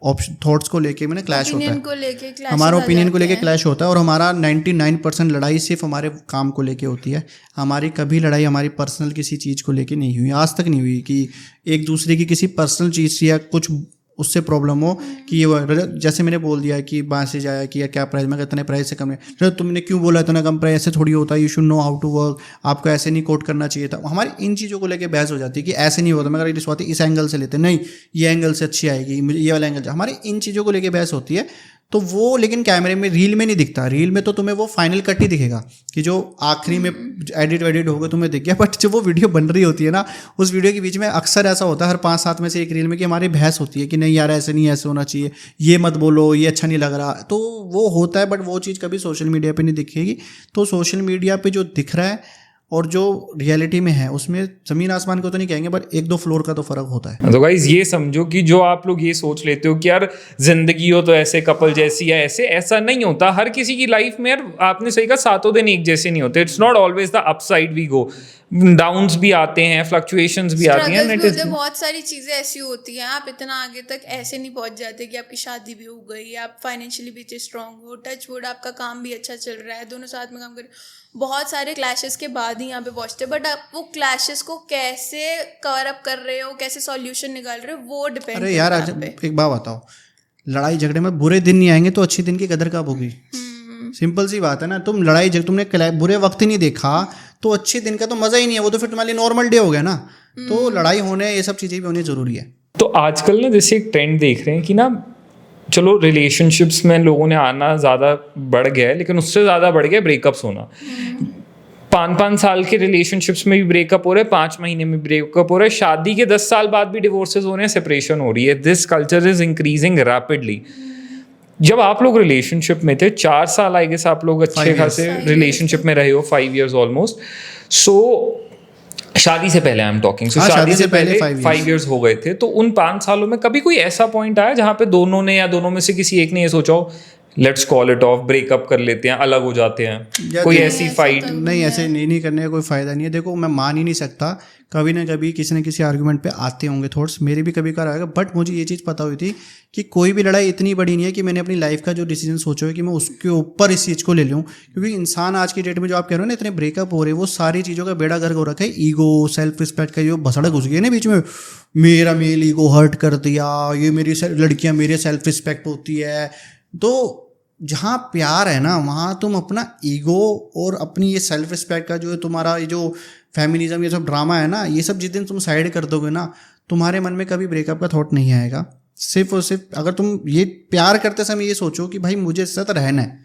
Speaker 2: ऑप्शन थॉट्स को लेके मैंने क्लैश होता है,
Speaker 3: को लेके क्लैश
Speaker 2: हमारा ओपिनियन को लेके क्लैश होता है। और हमारा 99% लड़ाई सिर्फ हमारे काम को लेके होती है। हमारी कभी लड़ाई हमारी पर्सनल किसी चीज़ को लेके नहीं हुई, आज तक नहीं हुई कि एक दूसरे की किसी पर्सनल चीज़ या कुछ उससे प्रॉब्लम हो कि ये जैसे मैंने बोल दिया कि मैसेज आया कि क्या प्राइस, मैं इतने प्राइस से कम है, तुमने क्यों बोला इतना कम प्राइस, ऐसे थोड़ी होता है, you should know how to work, आपको ऐसे नहीं कोट करना चाहिए था। हमारी इन चीज़ों को लेके बहस हो जाती है कि ऐसे नहीं होता, मगर इस इस एंगल से लेते नहीं, ये एंगल से अच्छी आएगी, मुझे ये वाला एंगल, हमारी इन चीज़ों को लेके बहस होती है। तो वो लेकिन कैमरे में, रील में नहीं दिखता। रील में तो तुम्हें वो फाइनल कट ही दिखेगा कि जो आखिरी में एडिट वेडिट होगा तुम्हें दिख गया, बट जब वो वीडियो बन रही होती है ना, उस वीडियो के बीच में अक्सर ऐसा होता है हर 5-7 में से एक रील में कि हमारी बहस होती है कि नहीं यार ऐसे नहीं, ऐसे होना चाहिए, ये मत बोलो, ये अच्छा नहीं लग रहा। तो वो होता है, बट वो चीज़ कभी सोशल मीडिया पे नहीं दिखेगी। तो सोशल मीडिया पे जो दिख रहा है और जो रियलिटी में है उसमें ज़मीन आसमान को तो नहीं कहेंगे, बट 1-2 फ्लोर का तो फ़र्क होता है।
Speaker 1: तो गाइस ये समझो कि जो आप लोग ये सोच लेते हो कि यार जिंदगी हो तो ऐसे कपल जैसी है, ऐसा नहीं होता। हर किसी की लाइफ में यार आपने सही कहा 7 दिन एक जैसे नहीं होते। It's not always the upside we go, downs भी आते हैं, फ्लक्चुएशंस भी आती हैं,
Speaker 3: बहुत सारी चीजें ऐसी होती हैं। आप इतना आगे तक ऐसे नहीं पहुंच जाते कि आपकी शादी भी हो गई, आप फाइनेंशियली भी स्ट्रांग हो, टच वुड आपका काम भी अच्छा चल रहा है, दोनों साथ में काम कर, बहुत सारे क्लैशेस के बाद ही यहाँ पे पहुंचते हैं। बट आप वो क्लैशेस को कैसे कवर अप कर रहे हो, कैसे सॉल्यूशन निकाल रहे हो, वो डिपेंड।
Speaker 2: अरे यार आज एक बात बताओ, लड़ाई झगड़े में बुरे दिन नहीं आएंगे तो अच्छी दिन की कदर कब होगी? सिंपल सी बात है ना। तुम लड़ाई तुमने बुरे वक्त ही नहीं देखा तो अच्छे दिन का तो मजा ही नहीं है, वो तो फिर तुम्हारे लिए नॉर्मल डे हो गया ना। तो लड़ाई होने, ये सब चीजें भी होनी जरूरी है।
Speaker 1: तो आजकल ना जैसे एक ट्रेंड देख रहे हैं कि ना, चलो रिलेशनशिप्स में लोगों ने आना ज़्यादा बढ़ गया है, लेकिन उससे ज़्यादा बढ़ गया ब्रेकअप्स होना। 5-5 साल के रिलेशनशिप्स में भी ब्रेकअप हो रहे हैं, 5 महीने में ब्रेकअप हो रहा है, शादी के 10 साल बाद भी डिवोर्सेस हो रहे हैं, सेपरेशन हो रही है। This culture is increasing rapidly. जब आप लोग रिलेशनशिप में थे 4 साल, आई गेस आप लोग अच्छे खासे रिलेशनशिप में रहे हो, 5 years ऑलमोस्ट। सो शादी से पहले आई एम टॉकिंग, सो शादी से पहले 5 years हो गए थे। तो उन 5 सालों में कभी कोई ऐसा पॉइंट आया जहाँ पे दोनों ने या दोनों में से किसी एक ने ये सोचा हो let's call it of, breakup कर लेते हैं, अलग हो जाते हैं, कोई ऐसी फाइट?
Speaker 2: नहीं, ऐसे नहीं करने का कोई फ़ायदा नहीं है। देखो मैं मान ही नहीं सकता, कभी ना कभी किसी न किसी आर्गुमेंट पे आते होंगे थॉट्स, मेरे भी कभी कभार आएगा। बट मुझे ये चीज़ पता हुई थी कि कोई भी लड़ाई इतनी बड़ी नहीं है कि मैंने अपनी लाइफ का जो डिसीजन सोचा है कि मैं उसके ऊपर इस चीज़ को ले लूँ। क्योंकि इंसान आज की डेट में जो आप कह रहे हो ना, इतने ब्रेकअप हो रहे हैं, वो सारी चीज़ों का बेड़ा गर्क हो रखा है। ईगो, सेल्फ रिस्पेक्ट का जो भसड़ा घुस गया ना बीच में, मेरा मेल ईगो हर्ट कर दिया, ये मेरी लड़कियाँ मेरे सेल्फ रिस्पेक्ट होती है। तो जहाँ प्यार है ना, वहाँ तुम अपना ईगो और अपनी ये सेल्फ रिस्पेक्ट का जो है तुम्हारा ये जो फेमिनिज्म, ये सब ड्रामा है ना, ये सब जिस दिन तुम साइड कर दोगे ना, तुम्हारे मन में कभी ब्रेकअप का थॉट नहीं आएगा। सिर्फ और सिर्फ अगर तुम ये प्यार करते समय ये सोचो कि भाई मुझे इससे साथ रहना है,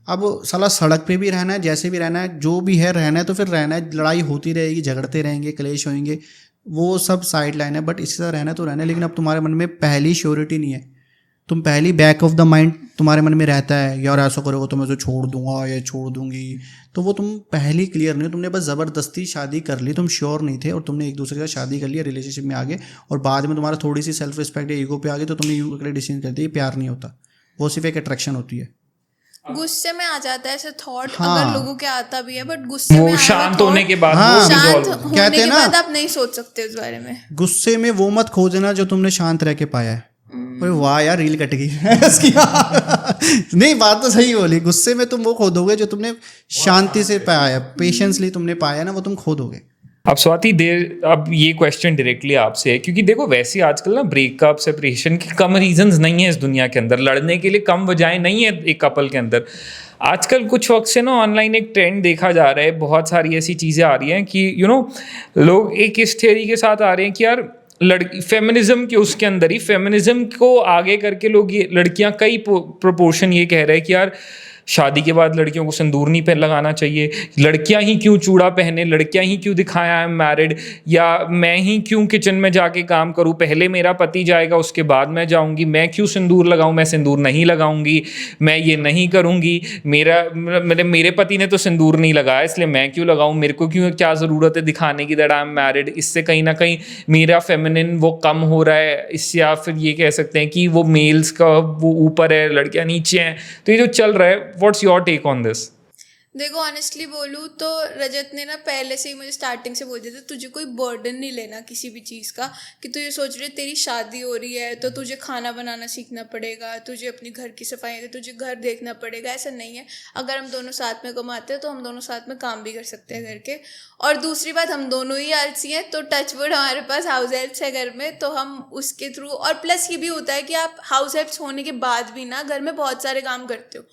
Speaker 2: अब साला सड़क पे भी रहना है, जैसे भी रहना है, जो भी है रहना है, तो फिर रहना है। लड़ाई होती रहेगी, झगड़ते रहेंगे, क्लेश होंगे, वो सब साइड लाइन है। बट इसके साथ रहना तो रहना है। लेकिन अब तुम्हारे मन में पहली श्योरिटी नहीं है, तुम पहली बैक ऑफ द माइंड तुम्हारे मन में रहता है यार ऐसा करोगे तो मैं उसे छोड़ दूंगा या छोड़ दूंगी, तो वो तुम पहली क्लियर नहीं हो। तुमने बस ज़बरदस्ती शादी कर ली, तुम श्योर नहीं थे और तुमने एक दूसरे के साथ शादी कर लिया, रिलेशनशिप में आ गए, और बाद में तुम्हारा थोड़ी सी सेल्फ रिस्पेक्ट या ईगो पे आ गई तो तुमने ईगो के लिए डिसीजन कर दिया। ये प्यार नहीं होता, वो सिर्फ एक अट्रैक्शन होती है।
Speaker 3: गुस्से में आ जाता है ऐसे थॉट, अगर लोगों के आता भी है, बट गुस्से में
Speaker 1: शांत होने के बाद,
Speaker 3: शांत होने के बाद आप नहीं सोच सकते उस बारे में।
Speaker 2: गुस्से में वो मत खो देना जो तुमने शांत रह के पाया है। वाह यार रील कट गई नहीं, बात तो सही बोली। गुस्से में तुम वो खो दोगे जो तुमने शांति से पाया, पेशेंसली तुमने पाया ना, वो तुम खो दोगे।
Speaker 1: अब स्वाति अब ये क्वेश्चन डायरेक्टली आपसे है, क्योंकि देखो वैसे आजकल ना ब्रेकअप, सेपरेशन के कम रीजंस नहीं है इस दुनिया के अंदर, लड़ने के लिए कम वजहें नहीं है एक कपल के अंदर। आजकल कुछ वक्त से ना ऑनलाइन एक ट्रेंड देखा जा रहा है, बहुत सारी ऐसी चीज़ें आ रही हैं कि लोग एक इस थियरी के साथ आ रहे हैं कि यार फेमिनिज्म के उसके अंदर ही फेमिनिज्म को आगे करके लोग ये लड़कियां कई प्रोपोर्शन ये कह रहे हैं कि यार शादी के बाद लड़कियों को सिंदूर नहीं पहन लगाना चाहिए, लड़कियां ही क्यों चूड़ा पहने, लड़कियां ही क्यों दिखाएं आई एम मैरिड, या मैं ही क्यों किचन में जाके काम करूं, पहले मेरा पति जाएगा उसके बाद मैं जाऊंगी, मैं क्यों सिंदूर लगाऊं, मैं सिंदूर नहीं लगाऊंगी, मैं ये नहीं करूंगी, मेरे पति ने तो सिंदूर नहीं लगाया इसलिए मैं क्यों लगाऊं, मेरे को क्यों क्या ज़रूरत है दिखाने की दैट आई एम मैरिड, इससे कहीं ना कहीं मेरा फेमिनिन वो कम हो रहा है, इससे या फिर ये कह सकते हैं कि वो मेल्स का वो ऊपर है लड़कियां नीचे हैं, तो ये जो चल रहा है, what's your take on this?
Speaker 3: देखो ऑनेस्टली बोलूँ तो रजत ने ना पहले से ही मुझे स्टार्टिंग से बोल दिया था तुझे कोई बर्डन नहीं लेना किसी भी चीज़ का, कि तू ये सोच रही है तेरी शादी हो रही है तो तुझे खाना बनाना सीखना पड़ेगा, तुझे अपनी घर की सफाई, तुझे घर देखना पड़ेगा, ऐसा नहीं है। अगर हम दोनों साथ में कमाते हैं तो हम दोनों साथ में काम भी कर सकते हैं घर के। और दूसरी बात, हम दोनों ही आलसी हैं तो टचवुड हमारे पास हाउस हेल्प्स है घर में, तो हम उसके थ्रू, और प्लस ये भी होता है कि आप हाउस हेल्प्स होने के बाद भी ना घर में बहुत सारे काम करते हो।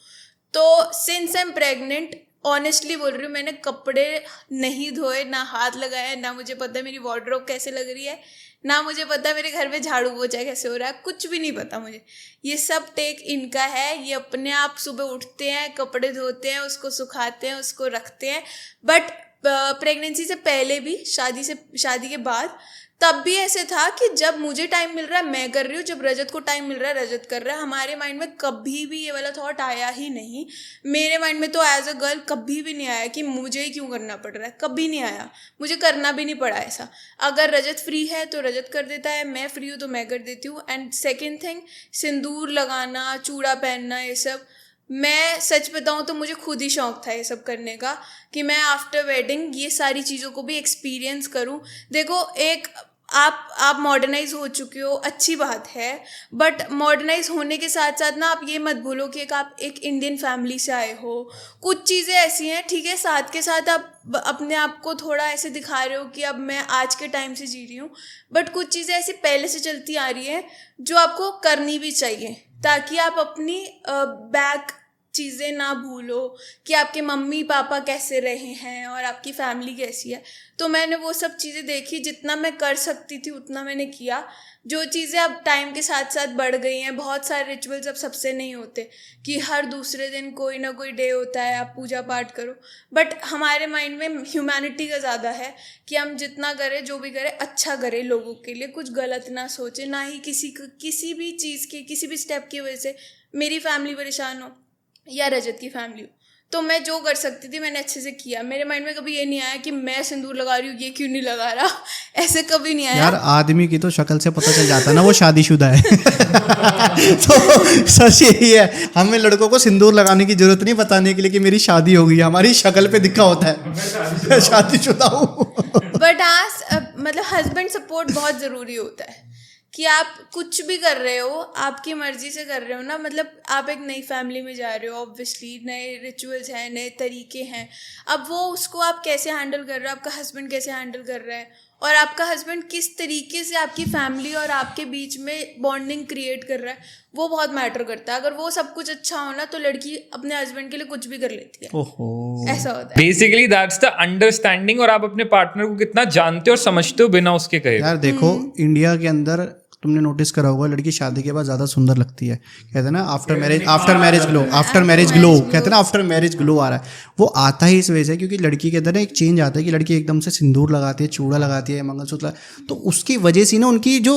Speaker 3: तो since I am pregnant, honestly बोल रही हूँ, मैंने कपड़े नहीं धोए, ना हाथ लगाया, ना मुझे पता मेरी वार्डरोब कैसे लग रही है, ना मुझे पता मेरे घर में झाड़ू पोछा कैसे हो रहा है, कुछ भी नहीं पता मुझे। ये सब टेक इनका है, ये अपने आप सुबह उठते हैं, कपड़े धोते हैं, उसको सुखाते हैं, उसको रखते हैं। बट प्रेगनेंसी से पहले भी, शादी के बाद, तब भी ऐसे था कि जब मुझे टाइम मिल रहा है मैं कर रही हूँ, जब रजत को टाइम मिल रहा है रजत कर रहा है। हमारे माइंड में कभी भी ये वाला थॉट आया ही नहीं। मेरे माइंड में तो एज अ गर्ल कभी भी नहीं आया कि मुझे ही क्यों करना पड़ रहा है, कभी नहीं आया, मुझे करना भी नहीं पड़ा ऐसा। अगर रजत फ्री है तो रजत कर देता है, मैं फ्री हूँ तो मैं कर देती हूँ। एंड सेकेंड थिंग, सिंदूर लगाना, चूड़ा पहनना, ये सब मैं सच बताऊँ तो मुझे खुद ही शौक था ये सब करने का, कि मैं आफ्टर वेडिंग ये सारी चीज़ों को भी एक्सपीरियंस करूँ। देखो, एक आप मॉडर्नाइज हो चुके हो, अच्छी बात है, बट मॉडर्नाइज होने के साथ साथ ना आप ये मत भूलो कि आप एक इंडियन फैमिली से आए हो। कुछ चीज़ें ऐसी हैं, ठीक है, साथ के साथ आप अपने आप को थोड़ा ऐसे दिखा रहे हो कि अब मैं आज के टाइम से जी रही हूँ, बट कुछ चीज़ें ऐसी पहले से चलती आ रही हैं जो आपको करनी भी चाहिए, ताकि आप अपनी बैक चीज़ें ना भूलो कि आपके मम्मी पापा कैसे रहे हैं और आपकी फैमिली कैसी है। तो मैंने वो सब चीज़ें देखी, जितना मैं कर सकती थी उतना मैंने किया। जो चीज़ें अब टाइम के साथ साथ बढ़ गई हैं, बहुत सारे रिचुअल्स अब सबसे नहीं होते कि हर दूसरे दिन कोई ना कोई डे होता है आप पूजा पाठ करो, बट हमारे माइंड में ह्यूमैनिटी का ज़्यादा है कि हम जितना करें, जो भी करें, अच्छा करें लोगों के लिए, कुछ गलत ना सोचें, ना ही किसी भी चीज़ की, किसी भी स्टेप की वजह से मेरी फैमिली परेशान हो या रजत की फैमिली हो। तो मैं जो कर सकती थी मैंने अच्छे से किया। मेरे माइंड में कभी ये नहीं आया कि मैं सिंदूर लगा रही हूँ, ये क्यों नहीं लगा रहा, ऐसे कभी नहीं आया।
Speaker 2: यार आदमी की तो शक्ल से पता चल जाता है ना वो शादीशुदा है। तो सच यही है, हमें लड़कों को सिंदूर लगाने की जरूरत नहीं बताने के लिए कि मेरी शादी हो गई, हमारी शक्ल पे दिखा होता है मैं शादीशुदा हूँ।
Speaker 3: बट हाँ, मतलब हस्बैंड सपोर्ट बहुत ज़रूरी होता है कि आप कुछ भी कर रहे हो आपकी मर्जी से कर रहे हो ना, मतलब आप एक नई फैमिली में जा रहे हो, ऑब्वियसली नए रिचुअल्स हैं, नए तरीके हैं। अब वो उसको आप कैसे हैंडल कर रहे हो, आपका हस्बैंड कैसे हैंडल कर रहा है, और आपका हस्बैंड किस तरीके से आपकी फैमिली और आपके बीच में बॉन्डिंग क्रिएट कर रहा है, वो बहुत मैटर करता है। अगर वो सब कुछ अच्छा हो ना तो लड़की अपने हस्बैंड के लिए कुछ भी कर लेती है।
Speaker 2: ओहो,
Speaker 3: ऐसा होता है
Speaker 1: बेसिकली दैट्स द अंडरस्टैंडिंग, और आप अपने पार्टनर को कितना जानते हो और समझते हो बिना उसके कहे।
Speaker 2: यार देखो, इंडिया के अंदर तुमने नोटिस करा होगा लड़की शादी के बाद ज़्यादा सुंदर लगती है। कहते हैं ना आफ्टर मैरिज ग्लो, कहते हैं ना आफ्टर मैरिज ग्लो आ रहा है। वो आता ही इस वजह से क्योंकि लड़की के अंदर ना एक चेंज आता है कि लड़की एकदम से सिंदूर लगाती है, चूड़ा लगाती है, मंगलसूत्र, तो उसकी वजह से ना उनकी जो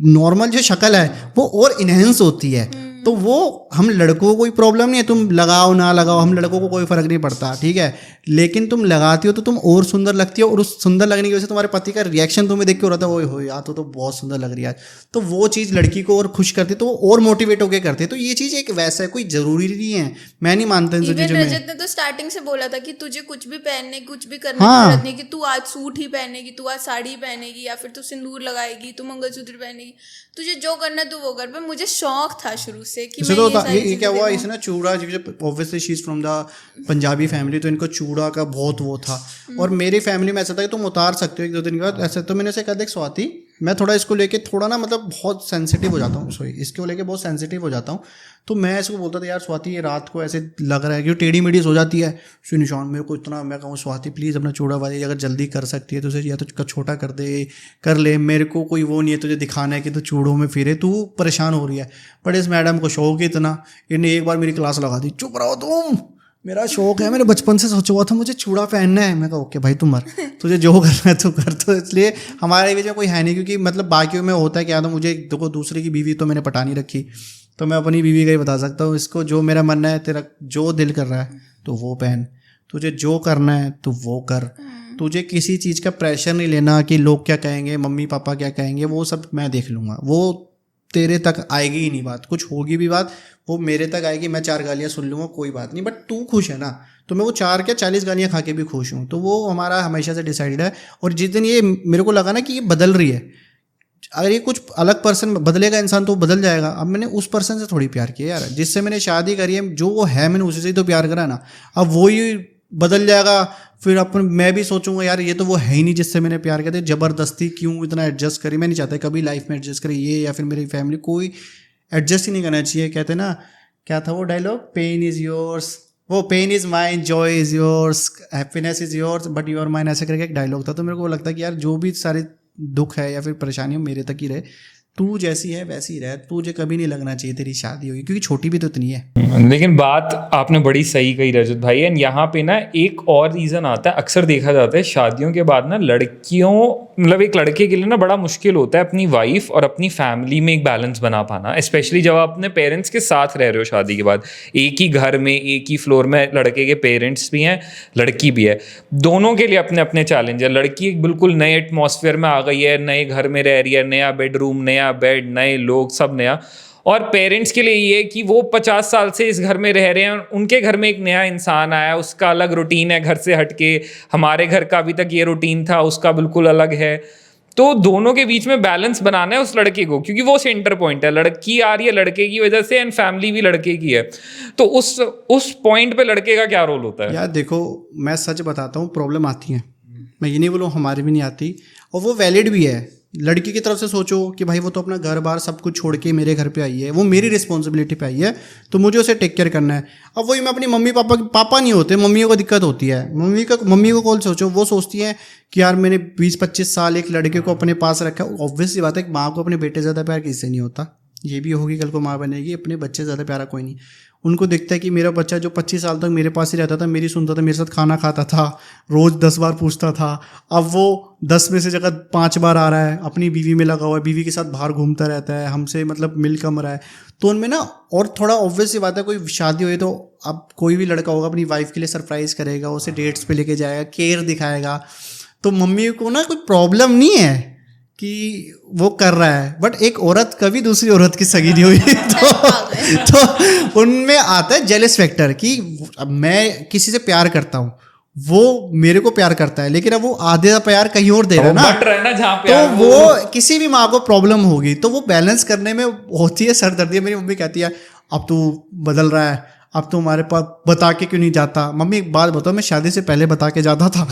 Speaker 2: नॉर्मल जो शक्ल है वो और इनहेंस होती है। तो वो हम लड़कों को कोई प्रॉब्लम नहीं है, तुम लगाओ ना लगाओ, हम लड़कों को कोई फर्क नहीं पड़ता, ठीक है, लेकिन तुम लगाती हो तो तुम और सुंदर लगती हो, और उस सुंदर लगने की वजह से तुम्हारे पति का रिएक्शन तुम्हें देख के हो रहा था, ओए हो यार तो बहुत सुंदर लग रही है, तो वो चीज़ लड़की को और खुश करती है, तो वो और मोटिवेट होकर करती है। तो ये चीज़ एक वैसा है, कोई ज़रूरी नहीं है, मैं नहीं मानता इन चीज़ों में।
Speaker 3: रजत ने तो स्टार्टिंग से बोला था कि तुझे कुछ भी पहनने, कुछ भी करने की जरूरत नहीं, कि तू आज सूट ही पहनेगी, तू आज साड़ी पहनेगी, या फिर तू सिंदूर लगाएगी, तू मंगलसूत्र पहनेगी, तुझे जो करना तू वो कर। पर मुझे शौक था शुरू से कि मैं
Speaker 2: ये क्या हुआ इसे ना, चूड़ा, obviously she is from the Punjabi family, तो इनको चूड़ा का बहुत वो था। और मेरी फैमिली में ऐसा था कि तुम उतार सकते हो एक दो दिन के बाद, ऐसा। तो मैंने उसे कहा, देख स्वाति, मैं थोड़ा इसको लेके थोड़ा ना मतलब बहुत सेंसिटिव हो जाता हूँ, सॉरी इसको लेके बहुत सेंसिटिव हो जाता हूँ। तो मैं इसको बोलता था यार स्वाति ये रात को ऐसे लग रहा है कि टेढ़ी मेढ़ी हो जाती है, सो निशान मेरे को इतना, मैं कहूँ स्वाति प्लीज़ अपना चूड़ा वाली अगर जल्दी कर सकती है तो उसे या तो छोटा कर दे, कर ले, मेरे को कोई वो नहीं है तुझे दिखाना है कि तू चूड़ों में फिरे, तू परेशान हो रही है। बट इस मैडम को शौक ही इतना, इन्हें एक बार मेरी क्लास लगा दी, चुप रहो तुम, मेरा शौक है, मैंने बचपन से सोचा हुआ था मुझे चूड़ा पहनना है। मैं कहा ओके भाई तुम मर, तुझे जो करना है तू कर। तो इसलिए हमारे बीच में कोई है नहीं, क्योंकि मतलब बाकियों में होता है क्या, तो मुझे देखो दूसरे की बीवी तो मैंने पटा नहीं रखी, तो मैं अपनी बीवी का ही बता सकता हूँ, इसको जो मेरा मानना है, तेरा जो दिल कर रहा है तो वो पहन, तुझे जो करना है तो वो कर, तुझे किसी चीज़ का प्रेशर नहीं लेना कि लोग क्या कहेंगे, मम्मी पापा क्या कहेंगे, वो सब मैं देख लूँगा, वो तेरे तक आएगी ही नहीं बात, कुछ होगी भी बात वो मेरे तक आएगी, मैं 4 गालियाँ सुन लूँगा कोई बात नहीं, बट तू खुश है ना, तो मैं वो 4 क्या 40 गालियाँ खा के भी खुश हूँ। तो वो हमारा हमेशा से डिसाइडेड है। और जिस दिन ये मेरे को लगा ना कि ये बदल रही है, अगर ये कुछ अलग पर्सन बदलेगा इंसान तो बदल जाएगा। अब मैंने उस पर्सन से थोड़ी प्यार किया यार, जिससे मैंने शादी करी है, जो वो है मैंने उसी से ही तो प्यार करा ना। अब वो ही बदल जाएगा, फिर अपन मैं भी सोचूंगा यार ये तो वो है ही नहीं जिससे मैंने प्यार किया था, ज़बरदस्ती क्यों इतना एडजस्ट करी। मैं नहीं चाहता कभी लाइफ में एडजस्ट करी ये या फिर मेरी फैमिली, कोई एडजस्ट ही नहीं करना चाहिए। कहते ना क्या था वो डायलॉग, पेन इज़ योर्स, वो pen is mine, joy is yours, happiness is yours but you are mine, ऐसे करके एक डायलॉग था। तो मेरे को लगता है कि यार जो भी सारे दुख है या फिर परेशानी मेरे तक ही रहे, तू जैसी है वैसी रहे, तुझे कभी नहीं लगना चाहिए तेरी शादी होगी, क्योंकि छोटी भी तो इतनी है।
Speaker 1: लेकिन बात आपने बड़ी सही कही रजत भाई। एंड यहाँ पे ना एक और रीज़न आता है, अक्सर देखा जाता है शादियों के बाद ना लड़कियों, मतलब एक लड़के के लिए ना बड़ा मुश्किल होता है अपनी वाइफ और अपनी फैमिली में एक बैलेंस बना पाना, स्पेशली जब आप अपने पेरेंट्स के साथ रह रहे हो शादी के बाद। एक ही घर में एक ही फ्लोर में लड़के के पेरेंट्स भी हैं, लड़की भी है, दोनों के लिए अपने अपने चैलेंज है। लड़की एक बिल्कुल नए एटमॉस्फेयर में आ गई है, नए घर में रह रही है, नया बेडरूम, नया बेड, नए लोग, सब नया। और पेरेंट्स के लिए ये कि वो 50 साल से इस घर में रह रहे हैं, उनके घर में एक नया इंसान आया, उसका अलग रूटीन है घर से हटके, हमारे घर का अभी तक ये रूटीन था, उसका बिल्कुल अलग है। तो दोनों के बीच में बैलेंस बनाना है उस लड़के को, क्योंकि वो सेंटर पॉइंट है। लड़की आ रही है लड़के की वजह से एंड फैमिली भी लड़के की है, तो उस पॉइंट पे लड़के का क्या रोल होता है?
Speaker 2: यार देखो मैं सच बताता हूँ, प्रॉब्लम आती है, मैं ये नहीं बोलूँ हमारी भी नहीं आती, और वो वैलिड भी है। लड़की की तरफ से सोचो कि भाई वो तो अपना घर बार सब कुछ छोड़ के मेरे घर पे आई है, वो मेरी रिस्पॉन्सिबिलिटी पे आई है, तो मुझे उसे टेक केयर करना है। अब वही मैं अपनी मम्मी पापा नहीं होते, मम्मियों को दिक्कत होती है। मम्मी को कॉल सोचो, वो सोचती है कि यार मैंने 20-25 साल एक लड़के को अपने पास रखा। ऑब्वियस सी बात है कि माँ को अपने बेटे से ज़्यादा प्यार किससे नहीं होता, ये भी होगी कल को माँ बनेगी, अपने बच्चे से ज़्यादा प्यारा कोई नहीं। उनको दिखता है कि मेरा बच्चा जो 25 साल तक मेरे पास ही रहता था, मेरी सुनता था, मेरे साथ खाना खाता था, रोज़ 10 बार पूछता था, अब वो 10 में से जगह 5 बार आ रहा है, अपनी बीवी में लगा हुआ है, बीवी के साथ बाहर घूमता रहता है, हमसे मतलब मिल कम रहा है। तो उनमें ना और थोड़ा ऑब्वियस सी बात है, कोई शादी हुई तो अब कोई भी लड़का होगा अपनी वाइफ के लिए सरप्राइज़ करेगा, उसे डेट्स पे लेके जाएगा, केयर दिखाएगा। तो मम्मी को ना कोई प्रॉब्लम नहीं है कि वो कर रहा है, बट एक औरत कभी दूसरी औरत की सगी नहीं हुई तो उनमें आता है जेलस फैक्टर कि अब मैं किसी से प्यार करता हूँ, वो मेरे को प्यार करता है, लेकिन अब वो आधे प्यार कहीं और दे रहा है ना,
Speaker 1: जहाँ
Speaker 2: तो वो किसी भी माँ को प्रॉब्लम होगी। तो वो बैलेंस करने में होती है सरदर्दी। मेरी मम्मी कहती है अब तू बदल रहा है, अब तो हमारे पास बता के क्यों नहीं जाता। मम्मी एक बात बताओ, मैं शादी से पहले बता के जाता था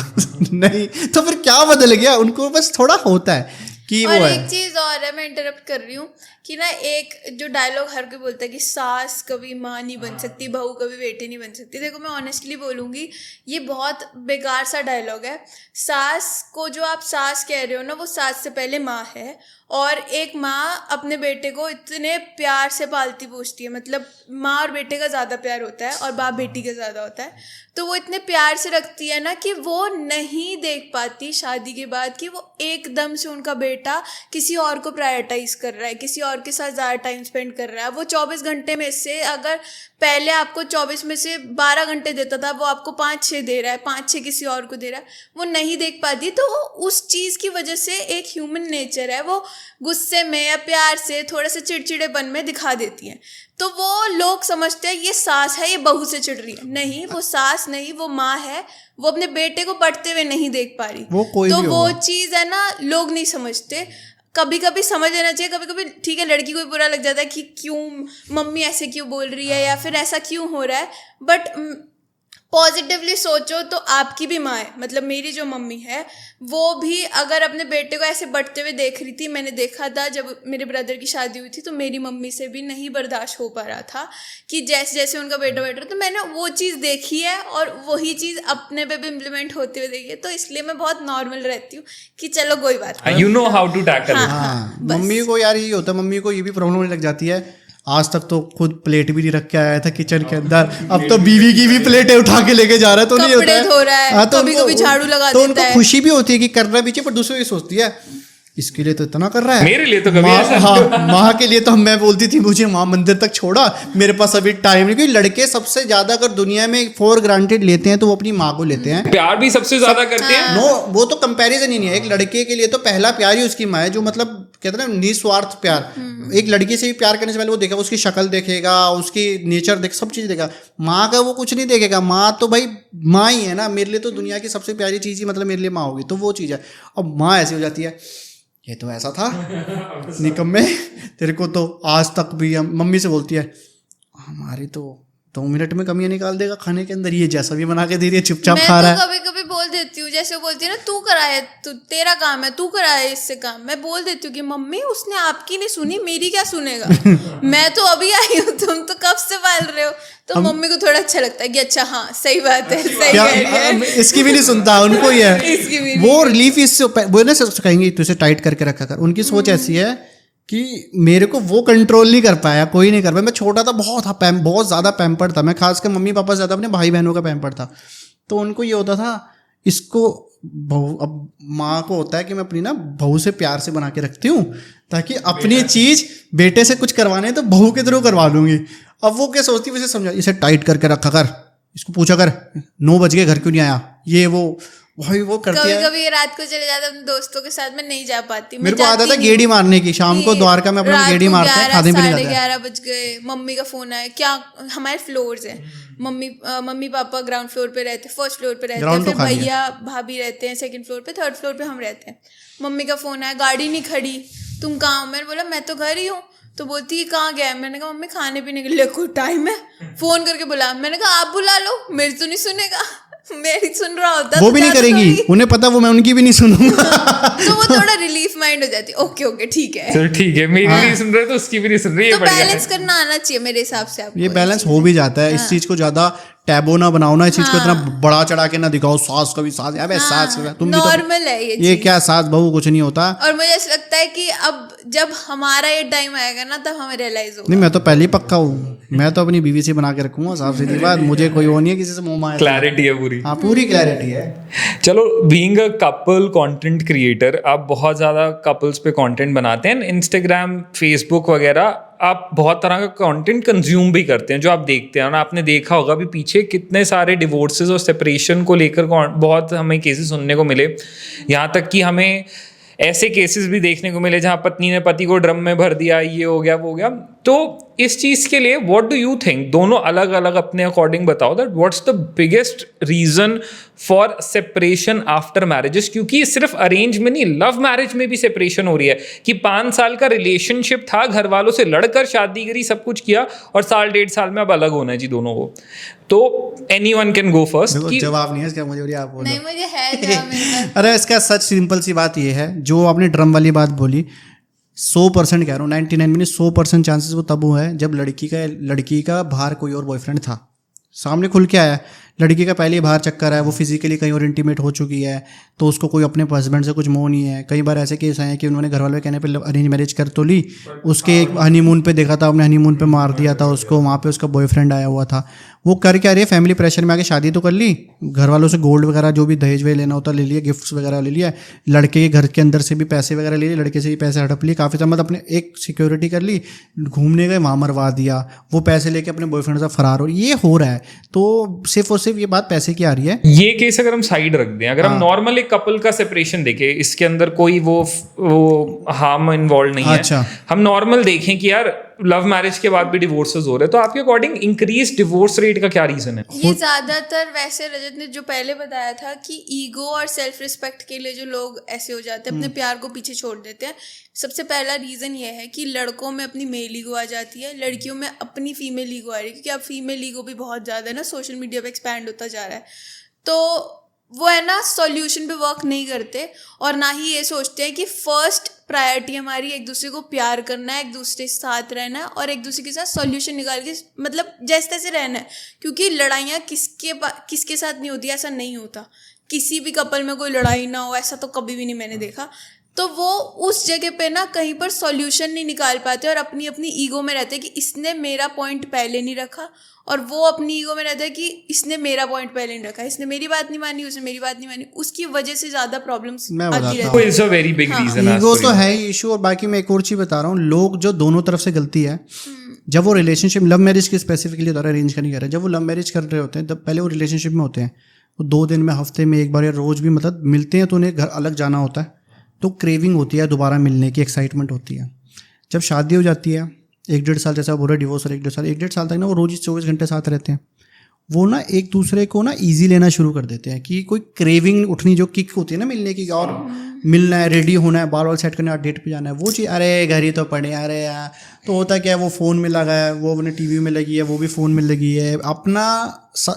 Speaker 2: नहीं तो फिर क्या बदल गया। उनको बस थोड़ा होता है कि
Speaker 3: और
Speaker 2: वो
Speaker 3: एक
Speaker 2: है।
Speaker 3: चीज और है, मैं इंटरप्ट कर रही हूँ कि ना एक जो डायलॉग हर कोई बोलता है कि सास कभी माँ नहीं बन सकती, बहू कभी बेटी नहीं बन सकती। देखो मैं ऑनेस्टली बोलूँगी, ये बहुत बेकार सा डायलॉग है। सास को जो आप सास कह रहे हो ना, वो सास से पहले माँ है। और एक माँ अपने बेटे को इतने प्यार से पालती पोसती है, मतलब माँ और बेटे का ज़्यादा प्यार होता है और बाप बेटी का ज़्यादा होता है। तो वो इतने प्यार से रखती है ना कि वो नहीं देख पाती शादी के बाद कि वो एकदम से उनका बेटा किसी और को प्रायोरिटाइज कर रहा है, किसी और के साथ ज़्यादा टाइम स्पेंड कर रहा है। वो 24 घंटे में से अगर पहले आपको 24 में से 12 घंटे देता था, वो आपको 5-6 दे रहा है, 5-6 किसी और को दे रहा है, वो नहीं देख पाती। तो उस चीज़ की वजह से एक ह्यूमन नेचर है, वो गुस्से में या प्यार से थोड़े से चिड़चिड़ेपन में दिखा देती हैं। तो वो लोग समझते हैं ये सास है, ये बहू से चिढ़ रही है। नहीं, वो सास नहीं, वो माँ है। वो अपने बेटे को पढ़ते हुए नहीं देख पा रही। तो वो चीज़ है ना, लोग नहीं समझते। कभी कभी समझ लेना चाहिए, कभी कभी ठीक है लड़की को भी बुरा लग जाता है कि क्यों मम्मी ऐसे क्यों बोल रही है या फिर ऐसा क्यों हो रहा है, बट पॉजिटिवली सोचो तो आपकी भी माँ है, मतलब मेरी जो मम्मी है वो भी अगर अपने बेटे को ऐसे बढ़ते हुए देख रही थी, मैंने देखा था जब मेरे ब्रदर की शादी हुई थी तो मेरी मम्मी से भी नहीं बर्दाश्त हो पा रहा था कि जैसे जैसे उनका बेटा बैठ रहा, तो मैंने वो चीज़ देखी है और वही चीज़ अपने पे भी इम्प्लीमेंट होते हुए देखी है, तो इसलिए मैं बहुत नॉर्मल रहती हूँ कि चलो कोई बात नहीं।
Speaker 1: You know how to tackle.
Speaker 2: हाँ, मम्मी को यार ये होता है, मम्मी को ये भी प्रॉब्लम होने लग जाती है। आज तक तो खुद प्लेट भी नहीं रख के आया था किचन के अंदर, अब तो बीवी की भी प्लेटें उठा के लेके जा रहा है, तो नहीं होता
Speaker 3: कपड़े
Speaker 2: है।
Speaker 3: धो रहा है,
Speaker 2: हाँ, तो
Speaker 3: कभी-कभी झाड़ू लगा
Speaker 2: तो
Speaker 3: देता
Speaker 2: उनको
Speaker 3: है।
Speaker 2: खुशी भी होती है कि कर रहा है पीछे, पर दूसरे की सोचती है इसके लिए तो इतना कर रहा है,
Speaker 1: मेरे लिए तो कभी
Speaker 2: माँ,
Speaker 1: ऐसा
Speaker 2: हाँ, माँ के लिए तो मैं बोलती थी मुझे माँ मंदिर तक छोड़ा, मेरे पास अभी टाइम नहीं। क्योंकि लड़के सबसे ज्यादा अगर दुनिया में फॉर ग्रांटेड लेते हैं तो वो अपनी माँ को लेते हैं।
Speaker 1: प्यार भी सबसे ज्यादा करते हैं।
Speaker 2: नो, वो तो कंपैरिजन ही नहीं है। एक लड़के के लिए तो पहला प्यार ही उसकी माँ है, जो मतलब कहते हैं ना निस्वार्थ प्यार। एक लड़की से भी प्यार करने से पहले वो देखेगा, उसकी शक्ल देखेगा, उसकी नेचर देख, सब चीज़ देखेगा। माँ का वो कुछ नहीं देखेगा, माँ तो भाई माँ ही है ना। मेरे लिए तो दुनिया की सबसे प्यारी चीज़ ही मतलब मेरे लिए माँ होगी, तो वो चीज़ है। अब माँ ऐसी हो जाती है, ये तो ऐसा था निकम्मे, तेरे को तो आज तक भी हम मम्मी से बोलती है हमारी तो 2 मिनट में कमियां निकाल देगा खाने के अंदर, ये जैसा भी बना के दे रही है चुपचाप खा रहा
Speaker 3: मैं
Speaker 2: है।
Speaker 3: तो कभी कभी बोल देती हूँ, जैसे वो बोलती है ना तू कराए, तू तेरा काम है, तू कराए इससे काम, मैं बोल देती हूँ कि मम्मी उसने आपकी नहीं सुनी, मेरी क्या सुनेगा मैं तो अभी आई हूँ, तुम तो कब से पाल रहे हो। तो मम्मी को थोड़ा अच्छा लगता है कि अच्छा हाँ सही बात है, सही
Speaker 2: क्या
Speaker 3: कह रही है।
Speaker 2: इसकी भी नहीं सुनता, उनको ही
Speaker 3: इसकी भी
Speaker 2: है
Speaker 3: नहीं।
Speaker 2: वो रिलीफ। इससे वो ना सब कहेंगे तुझे टाइट करके रखा कर। उनकी सोच ऐसी है कि मेरे को वो कंट्रोल नहीं कर पाया, कोई नहीं कर पाया। मैं छोटा था, बहुत ज़्यादा पैम्पर्ड था मैं, खासकर मम्मी पापा से ज़्यादा अपने भाई बहनों का पैम्पर्ड था। तो उनको ये होता था इसको बहू, अब माँ को होता है कि मैं अपनी ना बहू से प्यार से बना के रखती हूँ ताकि अपनी चीज़ बेटे से कुछ करवाने तो बहू के थ्रू करवा लूँगी। अब वो क्या सोचती है, उसे समझा, इसे टाइट करके रखा कर, इसको पूछा कर 9 बज गए घर क्यों नहीं आया, ये वो भाई वो करती
Speaker 3: कभी
Speaker 2: है।
Speaker 3: कभी रात को चले जाते अपने दोस्तों के साथ, मैं नहीं जा पाती।
Speaker 2: मेरे को आदत है गेड़ी मारने की, शाम को द्वारका में अपना गेड़ी मारते हैं, खाने पीने जाते हैं।
Speaker 3: 11 बज गए, मम्मी का फोन आया, क्या हमारे फ्लोर्स हैं, मम्मी पापा ग्राउंड फ्लोर पे रहते हैं, फर्स्ट फ्लोर पे रहते हैं, फिर भैया भाभी रहते हैं सेकंड फ्लोर पे, थर्ड फ्लोर पे हम रहते हैं। मम्मी का फोन आया, गाड़ी नहीं खड़ी, तुम कहाँ हो? मैंने बोला मैं तो घर ही हूँ। तो बोलती है कहाँ गया? मैंने कहा मम्मी खाने पीने के लिए। कोई टाइम है? फोन करके बुला। मैंने कहा आप बुला लो, मेरी तो नहीं सुनेगा। मेरी सुन रहा होता
Speaker 2: वो भी नहीं करेंगी, उन्हें पता वो मैं उनकी भी नहीं सुनूंगा।
Speaker 3: तो वो थोड़ा रिलीफ माइंड हो जाती है, ओके ओके ठीक है,
Speaker 1: चलो ठीक है, मेरी नहीं सुन रहे तो उसकी भी नहीं सुन रही है,
Speaker 3: तो
Speaker 1: बढ़िया है।
Speaker 3: बैलेंस करना आना चाहिए मेरे हिसाब से आपको।
Speaker 2: ये बैलेंस हो भी जाता है। इस चीज को ज्यादा टैबो ना बनाओ ना, इस चीज को इतना बड़ा चढ़ा के ना दिखाओ। सास कभी सास, अबे सास तुम भी तो,
Speaker 3: नॉर्मल है ये
Speaker 2: ये
Speaker 3: चीज।
Speaker 2: क्या सास बहू कुछ नहीं होता।
Speaker 3: और मुझे ऐसा लगता है कि अब जब हमारा ये टाइम आएगा ना तब हमें रियलाइज होगा।
Speaker 2: नहीं मैं तो पहले ही पक्का हूँ, मैं तो अपनी बीवी से बना के रखूंगा, साफ सीधी बात। मुझे कोई वो नहीं है किसी से मुंह मार।
Speaker 1: क्लैरिटी है पूरी।
Speaker 2: हाँ पूरी क्लैरिटी है।
Speaker 1: चलो, being a couple content creator, आप बहुत ज़्यादा कपल्स पे कंटेंट बनाते हैं, इंस्टाग्राम, फेसबुक वगैरह, आप बहुत तरह का कंटेंट कंज्यूम भी करते हैं जो आप देखते हैं। और आपने देखा होगा भी पीछे कितने सारे डिवोर्सेस और सेपरेशन को लेकर बहुत हमें केसेस सुनने को मिले। यहाँ तक कि हमें ऐसे केसेस भी देखने को मिले जहाँ पत्नी ने पति को ड्रम में भर दिया, ये हो गया वो हो गया। तो इस चीज़ के लिए व्हाट डू यू थिंक, दोनों अलग अलग अपने अकॉर्डिंग बताओ, that what's the biggest reason for separation after marriages? क्योंकि सिर्फ अरेंज में नहीं, लव मैरिज में भी सेपरेशन हो रही है कि 5 साल का रिलेशनशिप था, घर वालों से लड़कर शादी करी, सब कुछ किया, और 1.5 साल में अब अलग होना है जी दोनों को। तो एनीवन कैन गो फर्स्ट।
Speaker 2: जवाब नहीं है इसका, मुझे आप बोलो।
Speaker 3: नहीं मुझे है जवाब मेरे पास।
Speaker 2: अरे इसका सच सिंपल सी बात ये है, जो आपने ड्रम वाली बात बोली, 100% कह रहा हूँ, 99 में 100% चांसेस वो तब हुआ है जब लड़की का बाहर कोई और बॉयफ्रेंड था, सामने खुल के आया। लड़की का पहले ही बाहर चक्कर है, वो फिजिकली कहीं और इंटीमेट हो चुकी है, तो उसको कोई अपने हस्बैंड से कुछ मोह नहीं है। कई बार ऐसे केस आए हैं कि उन्होंने घर वालों के कहने पे अरेंज मैरिज कर तो ली, उसके एक हनीमून पे देखा था, अपने हनीमून पे मार दिया था उसको, वहाँ पे उसका बॉयफ्रेंड आया हुआ था। वो कर क्या रही है, फैमिली प्रेशर में आके शादी तो कर ली, घर वालों से गोल्ड वगैरह जो भी दहेज वे लेना होता ले लिया, गिफ्ट्स वगैरह ले लिया, लड़के के घर के अंदर से भी पैसे वगैरह ले लिए, लड़के से भी पैसे हड़प लिए, काफ़ी समय अपने एक सिक्योरिटी कर ली, घूमने गए वहाँ मरवा दिया, वो पैसे लेके अपने बॉयफ्रेंड से फरार हो, ये हो रहा है। तो सिर्फ और सिर्फ ये बात पैसे की आ रही है।
Speaker 1: ये केस अगर हम साइड रख दें, अगर हम नॉर्मल एक कपल का सेपरेशन देखें, इसके अंदर कोई वो हार्म इन्वॉल्व नहीं है,
Speaker 2: अच्छा।
Speaker 1: हम नॉर्मल देखें कि यार लव मैरिज के बाद भी डिवोर्सेस हो रहे हैं, तो आपके अकॉर्डिंग इंक्रीज डिवोर्स रेट का क्या रीजन है?
Speaker 3: ये ज्यादातर वैसे रजत ने जो पहले बताया था कि ईगो और सेल्फ रिस्पेक्ट के लिए जो लोग ऐसे हो जाते हैं, अपने प्यार को पीछे छोड़ देते हैं, सबसे पहला रीजन ये है कि लड़कों में अपनी मेल ईगो आ जाती है, लड़कियों में अपनी फीमेल ईगो आ रही है, क्योंकि अब फीमेल ईगो भी बहुत ज्यादा है ना, सोशल मीडिया पे एक्सपैंड होता जा रहा है। तो वो है ना, सॉल्यूशन पे वर्क नहीं करते और ना ही ये सोचते हैं कि फर्स्ट प्रायोरिटी हमारी एक दूसरे को प्यार करना है, एक दूसरे के साथ रहना है और एक दूसरे के साथ सॉल्यूशन निकाल के मतलब जैसे तैसे रहना है। क्योंकि लड़ाइयाँ किसके साथ नहीं होती, ऐसा नहीं होता। किसी भी कपल में कोई लड़ाई ना हो ऐसा तो कभी भी नहीं मैंने देखा। तो वो उस जगह पे ना कहीं पर सॉल्यूशन नहीं निकाल पाते और अपनी अपनी ईगो में रहते हैं कि इसने मेरा पॉइंट पहले नहीं रखा, और वो अपनी ईगो में रहता है कि इसने मेरा पॉइंट पहले नहीं रखा, इसने मेरी बात नहीं मानी, उसने मेरी बात नहीं मानी। उसकी वजह से ज्यादा प्रॉब्लम्स आती रहती है।
Speaker 1: It's a very big reason.
Speaker 2: Ego तो है ही इशू। और बाकी मैं एक और चीज बता रहा हूँ, लोग जो दोनों तरफ से गलती है, जब वो रिलेशनशिप, लव मैरिज की स्पेसिफिकली बता रहा, अरेंज का नहीं कर रहे, जब वो लव मैरिज कर रहे होते हैं तब पहले वो रिलेशनशिप में होते हैं, वो 2 दिन में, हफ्ते में एक बार या रोज भी मतलब मिलते हैं, तो उन्हें घर अलग जाना होता है, तो क्रेविंग होती है दोबारा मिलने की, एक्साइटमेंट होती है। जब शादी हो जाती है 1-1.5 साल, जैसा बोल रहे डिवोर्स और 1-1.5 साल तक ना वो रोज 24 घंटे साथ रहते हैं, वो ना एक दूसरे को ना ईजी लेना शुरू कर देते हैं कि कोई क्रेविंग उठनी, जो किक होती है ना मिलने की, और मिलना है, रेडी होना है, बाल वाल सेट करना है, डेट पे जाना है, वो चीज़, अरे घर ही तो पड़े, अरे यार। तो होता क्या है, वो फ़ोन में लगा है, वो अपने टीवी में लगी है, वो भी फ़ोन में लगी है, अपना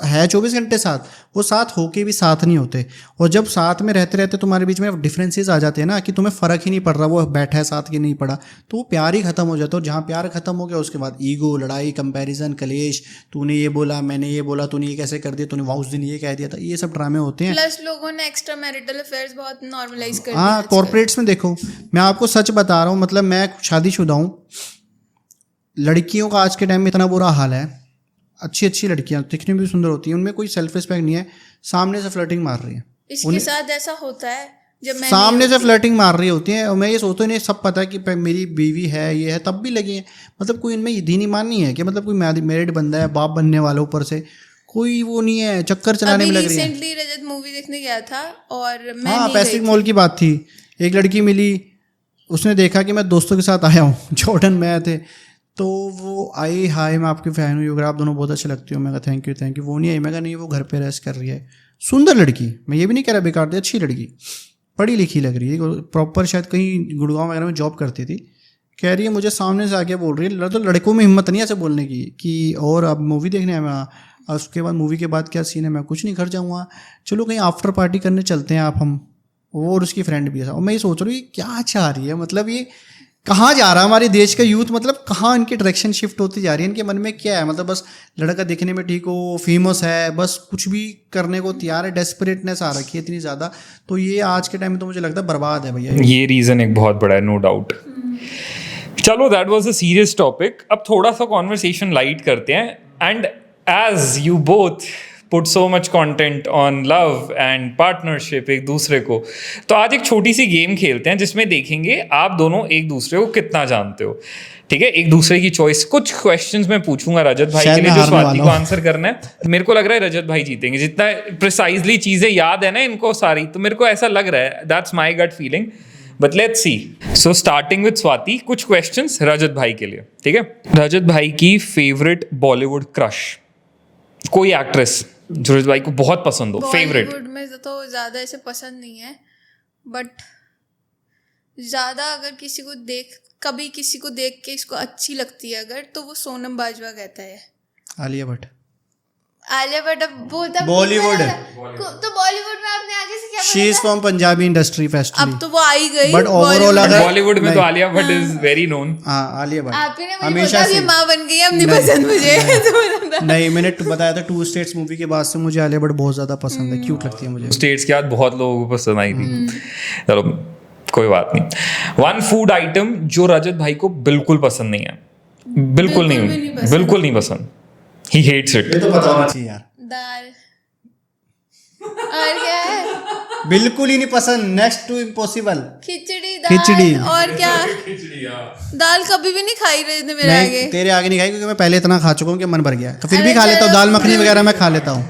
Speaker 2: है 24 घंटे साथ, वो साथ होके भी साथ नहीं होते। और जब साथ में रहते रहते तुम्हारे बीच में डिफरेंसेस आ जाते हैं ना, कि तुम्हें फ़र्क ही नहीं पड़ रहा वो बैठा है साथ कि नहीं पड़ा, तो वो प्यार ही ख़त्म हो जाता है। और जहाँ प्यार ख़त्म हो गया उसके बाद ईगो, लड़ाई, कंपैरिजन, कलेश, तूने ये बोला, मैंने ये बोला, तूने ये कैसे कर दिया, तूने उस दिन ये कह दिया था, ये सब ड्रामे होते हैं।
Speaker 3: प्लस लोगों ने एक्स्ट्रा मैरिटल अफेयर्स बहुत नॉर्मलाइज कर दिया।
Speaker 2: हाँ, कॉर्पोरेट्स में देखो, मैं आपको सच बता रहा हूँ, मतलब मैं शादीशुदा हूँ, लड़कियों का आज के टाइम में इतना बुरा हाल है, अच्छी अच्छी लड़कियां दिखने में भी सुंदर होती हैं, उनमें कोई सेल्फ रिस्पेक्ट नहीं है, सामने से फ्लर्टिंग मार रही है।
Speaker 3: इसके साथ ऐसा होता है जब मैं
Speaker 2: सामने से फ्लर्टिंग मार रही होती है, और मैं ये सोचता हूँ इन्हें सब पता है कि मेरी बीवी है, ये है, तब भी लगी है। मतलब कोई इनमें दीन ईमान नहीं है कि मतलब कोई मैरिड बंदा है, बाप बनने वाला, ऊपर से कोई वो नहीं है, चक्कर चलाने में लग रही है।
Speaker 3: रिसेंटली रजत मूवी देखने गया था और मैं
Speaker 2: हाँ, पैसिफिक मॉल की बात थी, एक लड़की मिली, उसने देखा कि मैं दोस्तों के साथ आया हूँ, जॉर्डन में आए थे, तो वो आई, हाय मैं आपकी फ़ैन हूँ, अगर आप दोनों बहुत अच्छे लगते हो। मैं कहा थैंक यू। वो नहीं आई, मैं कहा नहीं, वो घर पे रेस्ट कर रही है। सुंदर लड़की, मैं ये भी नहीं कह रहा बेकार थी, अच्छी लड़की, पढ़ी लिखी लग रही है, प्रॉपर शायद कहीं गुड़गांव वगैरह में जॉब करती थी। कह रही है, मुझे सामने से आके बोल रही है, तो लड़कों में हिम्मत नहीं है ऐसे बोलने की कि और अब मूवी देखने आया, मैं उसके बाद मूवी के बाद क्या सीन है, मैं कुछ नहीं, घर जाऊँगा, चलो कहीं आफ्टर पार्टी करने चलते हैं आप, हम, और उसकी फ्रेंड भी है। और मैं ये सोच रही हूँ क्या चाह रही है, मतलब ये कहाँ जा रहा है हमारे देश का यूथ, मतलब कहाँ इनकी डायरेक्शन शिफ्ट होती जा रही है, इनके मन में क्या है, मतलब बस लड़का दिखने में ठीक हो, फेमस है, बस कुछ भी करने को तैयार है, डेस्परेटनेस आ रखी है इतनी ज़्यादा। तो ये आज के टाइम में तो मुझे लगता है बर्बाद है भैया,
Speaker 1: ये रीज़न एक बहुत बड़ा है, नो डाउट। चलो, that was a serious topic. अब थोड़ा सा कॉन्वर्सेशन लाइट करते हैं। And as you both put so much content on love and partnership एक दूसरे को, तो आज एक छोटी सी गेम खेलते हैं जिसमें देखेंगे आप दोनों एक दूसरे को कितना जानते हो। ठीक है, एक दूसरे की चॉइस, कुछ क्वेश्चंस मैं पूछूंगा रजत भाई के लिए, जो स्वाति को आंसर करना है। मेरे को लग रहा है रजत भाई जीतेंगे, जितना प्रिसाइजली चीजें याद है ना इनको सारी, तो मेरे को ऐसा लग रहा है, that's my gut feeling, but let's see. So starting with Swati, कुछ क्वेश्चंस रजत भाई के लिए। ठीक है, रजत भाई की फेवरेट बॉलीवुड क्रश, कोई एक्ट्रेस जो रजत भाई को बहुत पसंद हो, फेवरेट।
Speaker 3: बॉलीवुड में तो ज़्यादा ऐसे पसंद नहीं है, बट ज़्यादा अगर कभी किसी को देख के इसको अच्छी लगती है अगर, तो वो सोनम बाजवा कहता है।
Speaker 2: आलिया भट्ट
Speaker 3: अब बोलता
Speaker 2: बॉलीवुड है,
Speaker 3: तो बॉलीवुड में आपने आगे से क्या
Speaker 2: she is from Punjabi industry festival,
Speaker 3: अब तो वो आई गई,
Speaker 2: बट ओवरऑल अगर
Speaker 1: बॉलीवुड में तो Alia Bhatt is very known.
Speaker 2: हाँ, आलिया भट्ट
Speaker 3: आपने हमेशा ये माँ बन गई, अब नहीं पसंद मुझे।
Speaker 2: नहीं, मैंने बताया था 2 स्टेट्स मूवी के बाद से मुझे आलिया भट्ट बहुत ज्यादा पसंद है, क्यूट लगती है मुझे।
Speaker 1: स्टेट्स के बाद बहुत लोगों को पसंद आई थी। चलो कोई बात नहीं। 1 फूड आइटम जो रजत भाई को बिल्कुल पसंद नहीं है, बिल्कुल नहीं पसंद, ही हेट्स इट।
Speaker 2: ये तो पता होना चाहिए यार।
Speaker 3: दाल। और क्या है?
Speaker 2: बिल्कुल ही नहीं पसंद, नेक्स्ट टू इम्पॉसिबल।
Speaker 3: खिचड़ी। और क्या? दाल कभी भी नहीं खाई रहे थे मेरे आगे।
Speaker 2: तेरे आगे नहीं खाई, क्योंकि मैं पहले इतना खा चुका हूँ कि मन भर गया, तो फिर भी खा लेता हूँ, दाल मखनी वगैरह मैं खा लेता हूँ।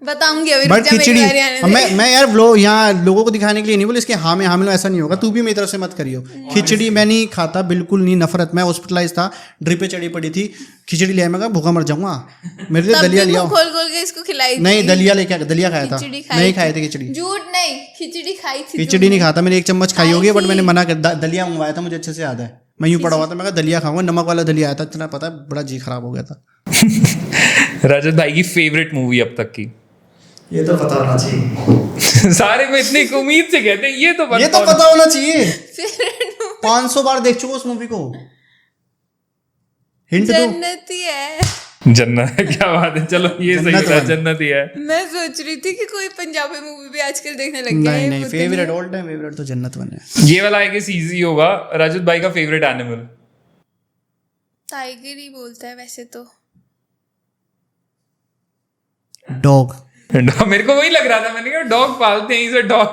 Speaker 3: बताऊंगी अभी,
Speaker 2: बट
Speaker 3: रुक जा, मेरी
Speaker 2: खिचड़ी
Speaker 3: बारी आने दे।
Speaker 2: मैं यार व्लॉग यहाँ लोगों को दिखाने के लिए नहीं बोले, इसके हाँ में हाँ मिलो ऐसा नहीं होगा, तू भी मेरी तरफ से मत करियो। खिचड़ी मैं नहीं खाता, बिल्कुल नहीं, नफरत। मैं हॉस्पिटलाइज था, ड्रिपें चढ़ी पड़ी थी, खिचड़ी लिया, मैं कहा भूखा मर जाऊंगा, मेरे लिए
Speaker 3: तब
Speaker 2: दलिया
Speaker 3: भी
Speaker 2: लिया।
Speaker 3: मुंह खोल खोल के इसको खिलाई थी।
Speaker 2: नहीं दलिया लेके दलिया खाया था,
Speaker 3: खिचड़ी खाई
Speaker 2: नहीं
Speaker 3: थी।
Speaker 2: खाए थे खिचड़ी।
Speaker 3: झूठ नहीं, खिचड़ी खाई थी
Speaker 2: खिचड़ी
Speaker 3: तूने।
Speaker 2: नहीं खाता मैंने, 1 चम्मच खाई
Speaker 3: खाई
Speaker 2: होगी, बट
Speaker 3: थी।
Speaker 2: मैंने मना कर दलिया मंगवाया था, मुझे अच्छे से याद है। मैं यूं पड़ा हुआ था, मैं कहा दलिया खाऊंगा, नमक वाला दलिया आया था, इतना पता है बड़ा जी खराब हो गया था।
Speaker 1: रजत भाई की फेवरेट मूवी अब तक की?
Speaker 2: ये तो पता होना चाहिए,
Speaker 1: सारे में इतनी उम्मीद से कहते हैं, ये तो
Speaker 2: ये तो पता होना चाहिए।
Speaker 3: फेवरेट
Speaker 2: 500 बार देख चुका उस मूवी को। हिंट दो।
Speaker 3: जन्नती है।
Speaker 1: जन्नत है, क्या बात है, चलो ये सही
Speaker 2: जन्नत
Speaker 1: था,
Speaker 2: वाली।
Speaker 1: जन्नत ही है।
Speaker 3: मैं सोच रही थी कि कोई पंजाबी मूवी भी आजकल देखने लग गया
Speaker 2: नहीं
Speaker 3: है।
Speaker 2: नहीं,
Speaker 3: वो तो
Speaker 2: फेवरेट
Speaker 3: नहीं।
Speaker 2: ऑल टाइम फेवरेट तो जन्नत बने है।
Speaker 1: ये वाला आएगा इजी होगा। रजत भाई का फेवरेट एनिमल?
Speaker 3: टाइगर ही बोलता है वैसे तो।
Speaker 2: डॉग।
Speaker 1: मेरे को वही लग रहा था, मैंने कहा डॉग पालते हैं इसे, डॉग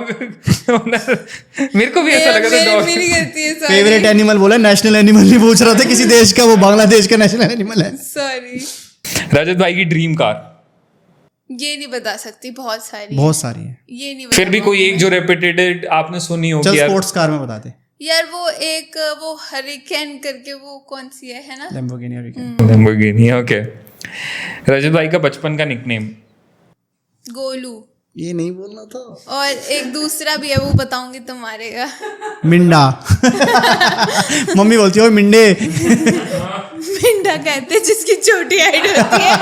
Speaker 1: मेरे को भी ऐसा लगा था डॉग।
Speaker 3: मेरी गलती है,
Speaker 2: फेवरेट एनिमल बोला, नेशनल एनिमल नहीं पूछ रहा था किसी देश का, वो बांग्लादेश का नेशनल एनिमल है।
Speaker 3: सॉरी।
Speaker 1: रजत भाई की ड्रीम कार?
Speaker 3: ये नहीं बता सकती, बहुत सारी
Speaker 2: बहुत सारी है।
Speaker 3: ये नहीं
Speaker 1: फिर
Speaker 3: बता
Speaker 1: भी कोई एक जो रेपिटेटेड आपने सुनी हो
Speaker 2: चल
Speaker 1: कि यार
Speaker 2: स्पोर्ट्स कार में बता दे।
Speaker 3: यार वो एक वो हरिकेन करके, वो कौन सी है ना?
Speaker 2: Lamborghini Huracan.
Speaker 1: Lamborghini, okay. Rajat भाई का बचपन का निकनेम?
Speaker 3: गोलू।
Speaker 2: ये नहीं बोलना था।
Speaker 3: और एक दूसरा भी है, वो बताऊंगी तुम्हारे का।
Speaker 2: मिंडा। मम्मी बोलती है "ओए मिंडे"।
Speaker 3: मिंडा कहते हैं जिसकी छोटी हाइट होती है।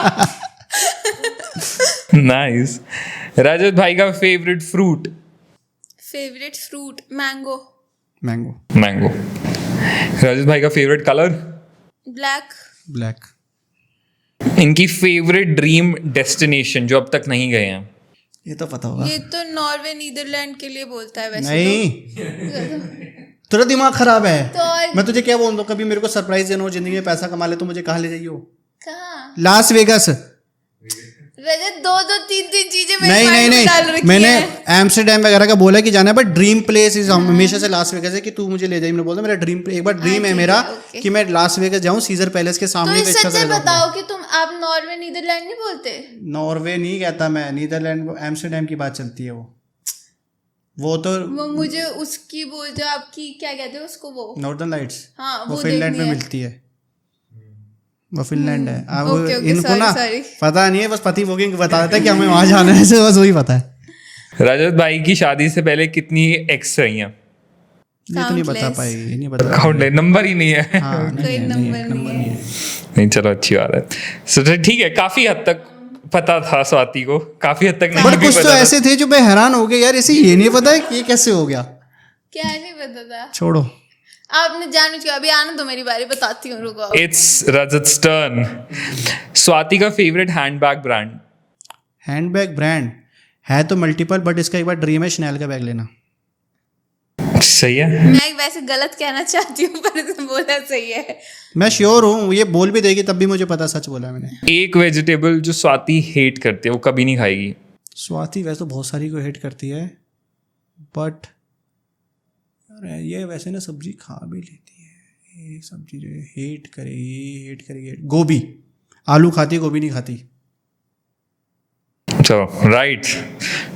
Speaker 1: नाइस। रजत भाई का favourite fruit?
Speaker 3: Favourite fruit mango.
Speaker 2: Mango.
Speaker 1: Mango. Rajat भाई का फेवरेट कलर?
Speaker 3: ब्लैक।
Speaker 2: ब्लैक।
Speaker 1: इनकी फेवरेट ड्रीम डेस्टिनेशन जो अब तक नहीं गए हैं?
Speaker 2: ये तो पता होगा।
Speaker 3: ये तो नॉर्वे नीदरलैंड के लिए बोलता है वैसे
Speaker 2: नहीं, तेरा दिमाग खराब है।
Speaker 3: तो और
Speaker 2: मैं तुझे क्या बोल दूं, कभी मेरे को सरप्राइज देना हो, जिंदगी में पैसा कमा ले तो मुझे कहाँ ले जाइयो?
Speaker 3: कहाँ?
Speaker 2: Las Vegas.
Speaker 3: रजत दो दो तीन तीन चीजें मेरे
Speaker 2: नहीं
Speaker 3: माइंड
Speaker 2: नहीं
Speaker 3: में डाल
Speaker 2: नहीं,
Speaker 3: रखी
Speaker 2: मैंने
Speaker 3: हैं।
Speaker 2: एम्स्टरडेम वगैरह का बोला कि जाना है, बट ड्रीम प्लेस इज हमेशा से लास वेगस है कि तू मुझे ले जाइए। मैंने बोला मेरा ड्रीम, एक बार ड्रीम है
Speaker 3: ठीक
Speaker 2: मेरा
Speaker 3: है, ओके।
Speaker 2: कि मैं लास वेगस जाऊं, सीजर पैलेस के
Speaker 3: तो
Speaker 2: सामने
Speaker 3: इस
Speaker 2: पे अच्छा
Speaker 3: सच से
Speaker 2: सा
Speaker 3: बताओ कि तुम आप नॉर्वे नीदरलैंड नहीं बोलते?
Speaker 2: नॉर्वे नहीं कहता मैं, नीदरलैंड एम्स्टरडेम की बात चलती है। वो तो
Speaker 3: वो मुझे उसकी वो जो आपकी क्या कहते हैं उसको, वो
Speaker 2: नॉर्दर्न लाइट्स,
Speaker 3: हाँ
Speaker 2: वो
Speaker 3: वो
Speaker 2: फिनलैंड
Speaker 3: देखनी
Speaker 2: में
Speaker 3: है।
Speaker 2: मिलती है, वो फिनलैंड है। अब
Speaker 3: ओके, ओके,
Speaker 2: इनको
Speaker 3: sorry,
Speaker 2: ना
Speaker 3: sorry।
Speaker 2: पता नहीं है, बस पति बुकिंग बता देता है कि हमें वहां जाना है, बस वही पता है।
Speaker 1: रजत भाई की शादी से पहले कितनी एक्स रही हैं?
Speaker 2: ये तो नहीं बता
Speaker 3: Countless।
Speaker 2: पाई, ये नहीं बता
Speaker 1: काउंट नंबर ही नहीं है।
Speaker 2: हाँ, नहीं
Speaker 3: कोई
Speaker 2: है, नहीं
Speaker 3: नंबर
Speaker 2: है,
Speaker 3: नहीं
Speaker 2: नंबर
Speaker 3: है।
Speaker 2: नहीं है।
Speaker 1: नहीं, चलो अच्छी बात है। So, ठीक है, काफी हद तक पता था स्वाति को, काफी हद तक नहीं
Speaker 2: बट
Speaker 1: भी
Speaker 2: कुछ तो
Speaker 1: पता था।
Speaker 2: ऐसे थे जो मैं हैरान हो गया यार, इसे ये नहीं पता है कि ये कैसे हो गया।
Speaker 3: क्या नहीं पता था?
Speaker 2: छोड़ो।
Speaker 3: आपने जानबूझ के, अभी आना तो मेरी बारी, बताती हूँ, रुको।
Speaker 1: It's Rajat turn. स्वाति का favourite handbag brand?
Speaker 2: Handbag brand है तो मल्टीपल, बट इसका एक बार ड्रीम है शनेल का बैग लेना।
Speaker 1: सही है।
Speaker 3: मैं वैसे गलत कहना चाहती हूँ पर इसने बोला सही है।
Speaker 2: मैं श्योर हूँ, ये बोल भी देगी तब भी मुझे पता, सच बोला मैंने।
Speaker 1: एक वेजिटेबल जो स्वाति हेट करती है, वो कभी नहीं खाएगी?
Speaker 2: स्वाति वैसे तो बहुत सारी को हेट करती है, बट यार ये वैसे ना सब्जी खा भी लेती है। ये सब्जी जो है हेट करेगी। गोभी, आलू खाती है, गोभी नहीं खाती।
Speaker 1: चलो राइट,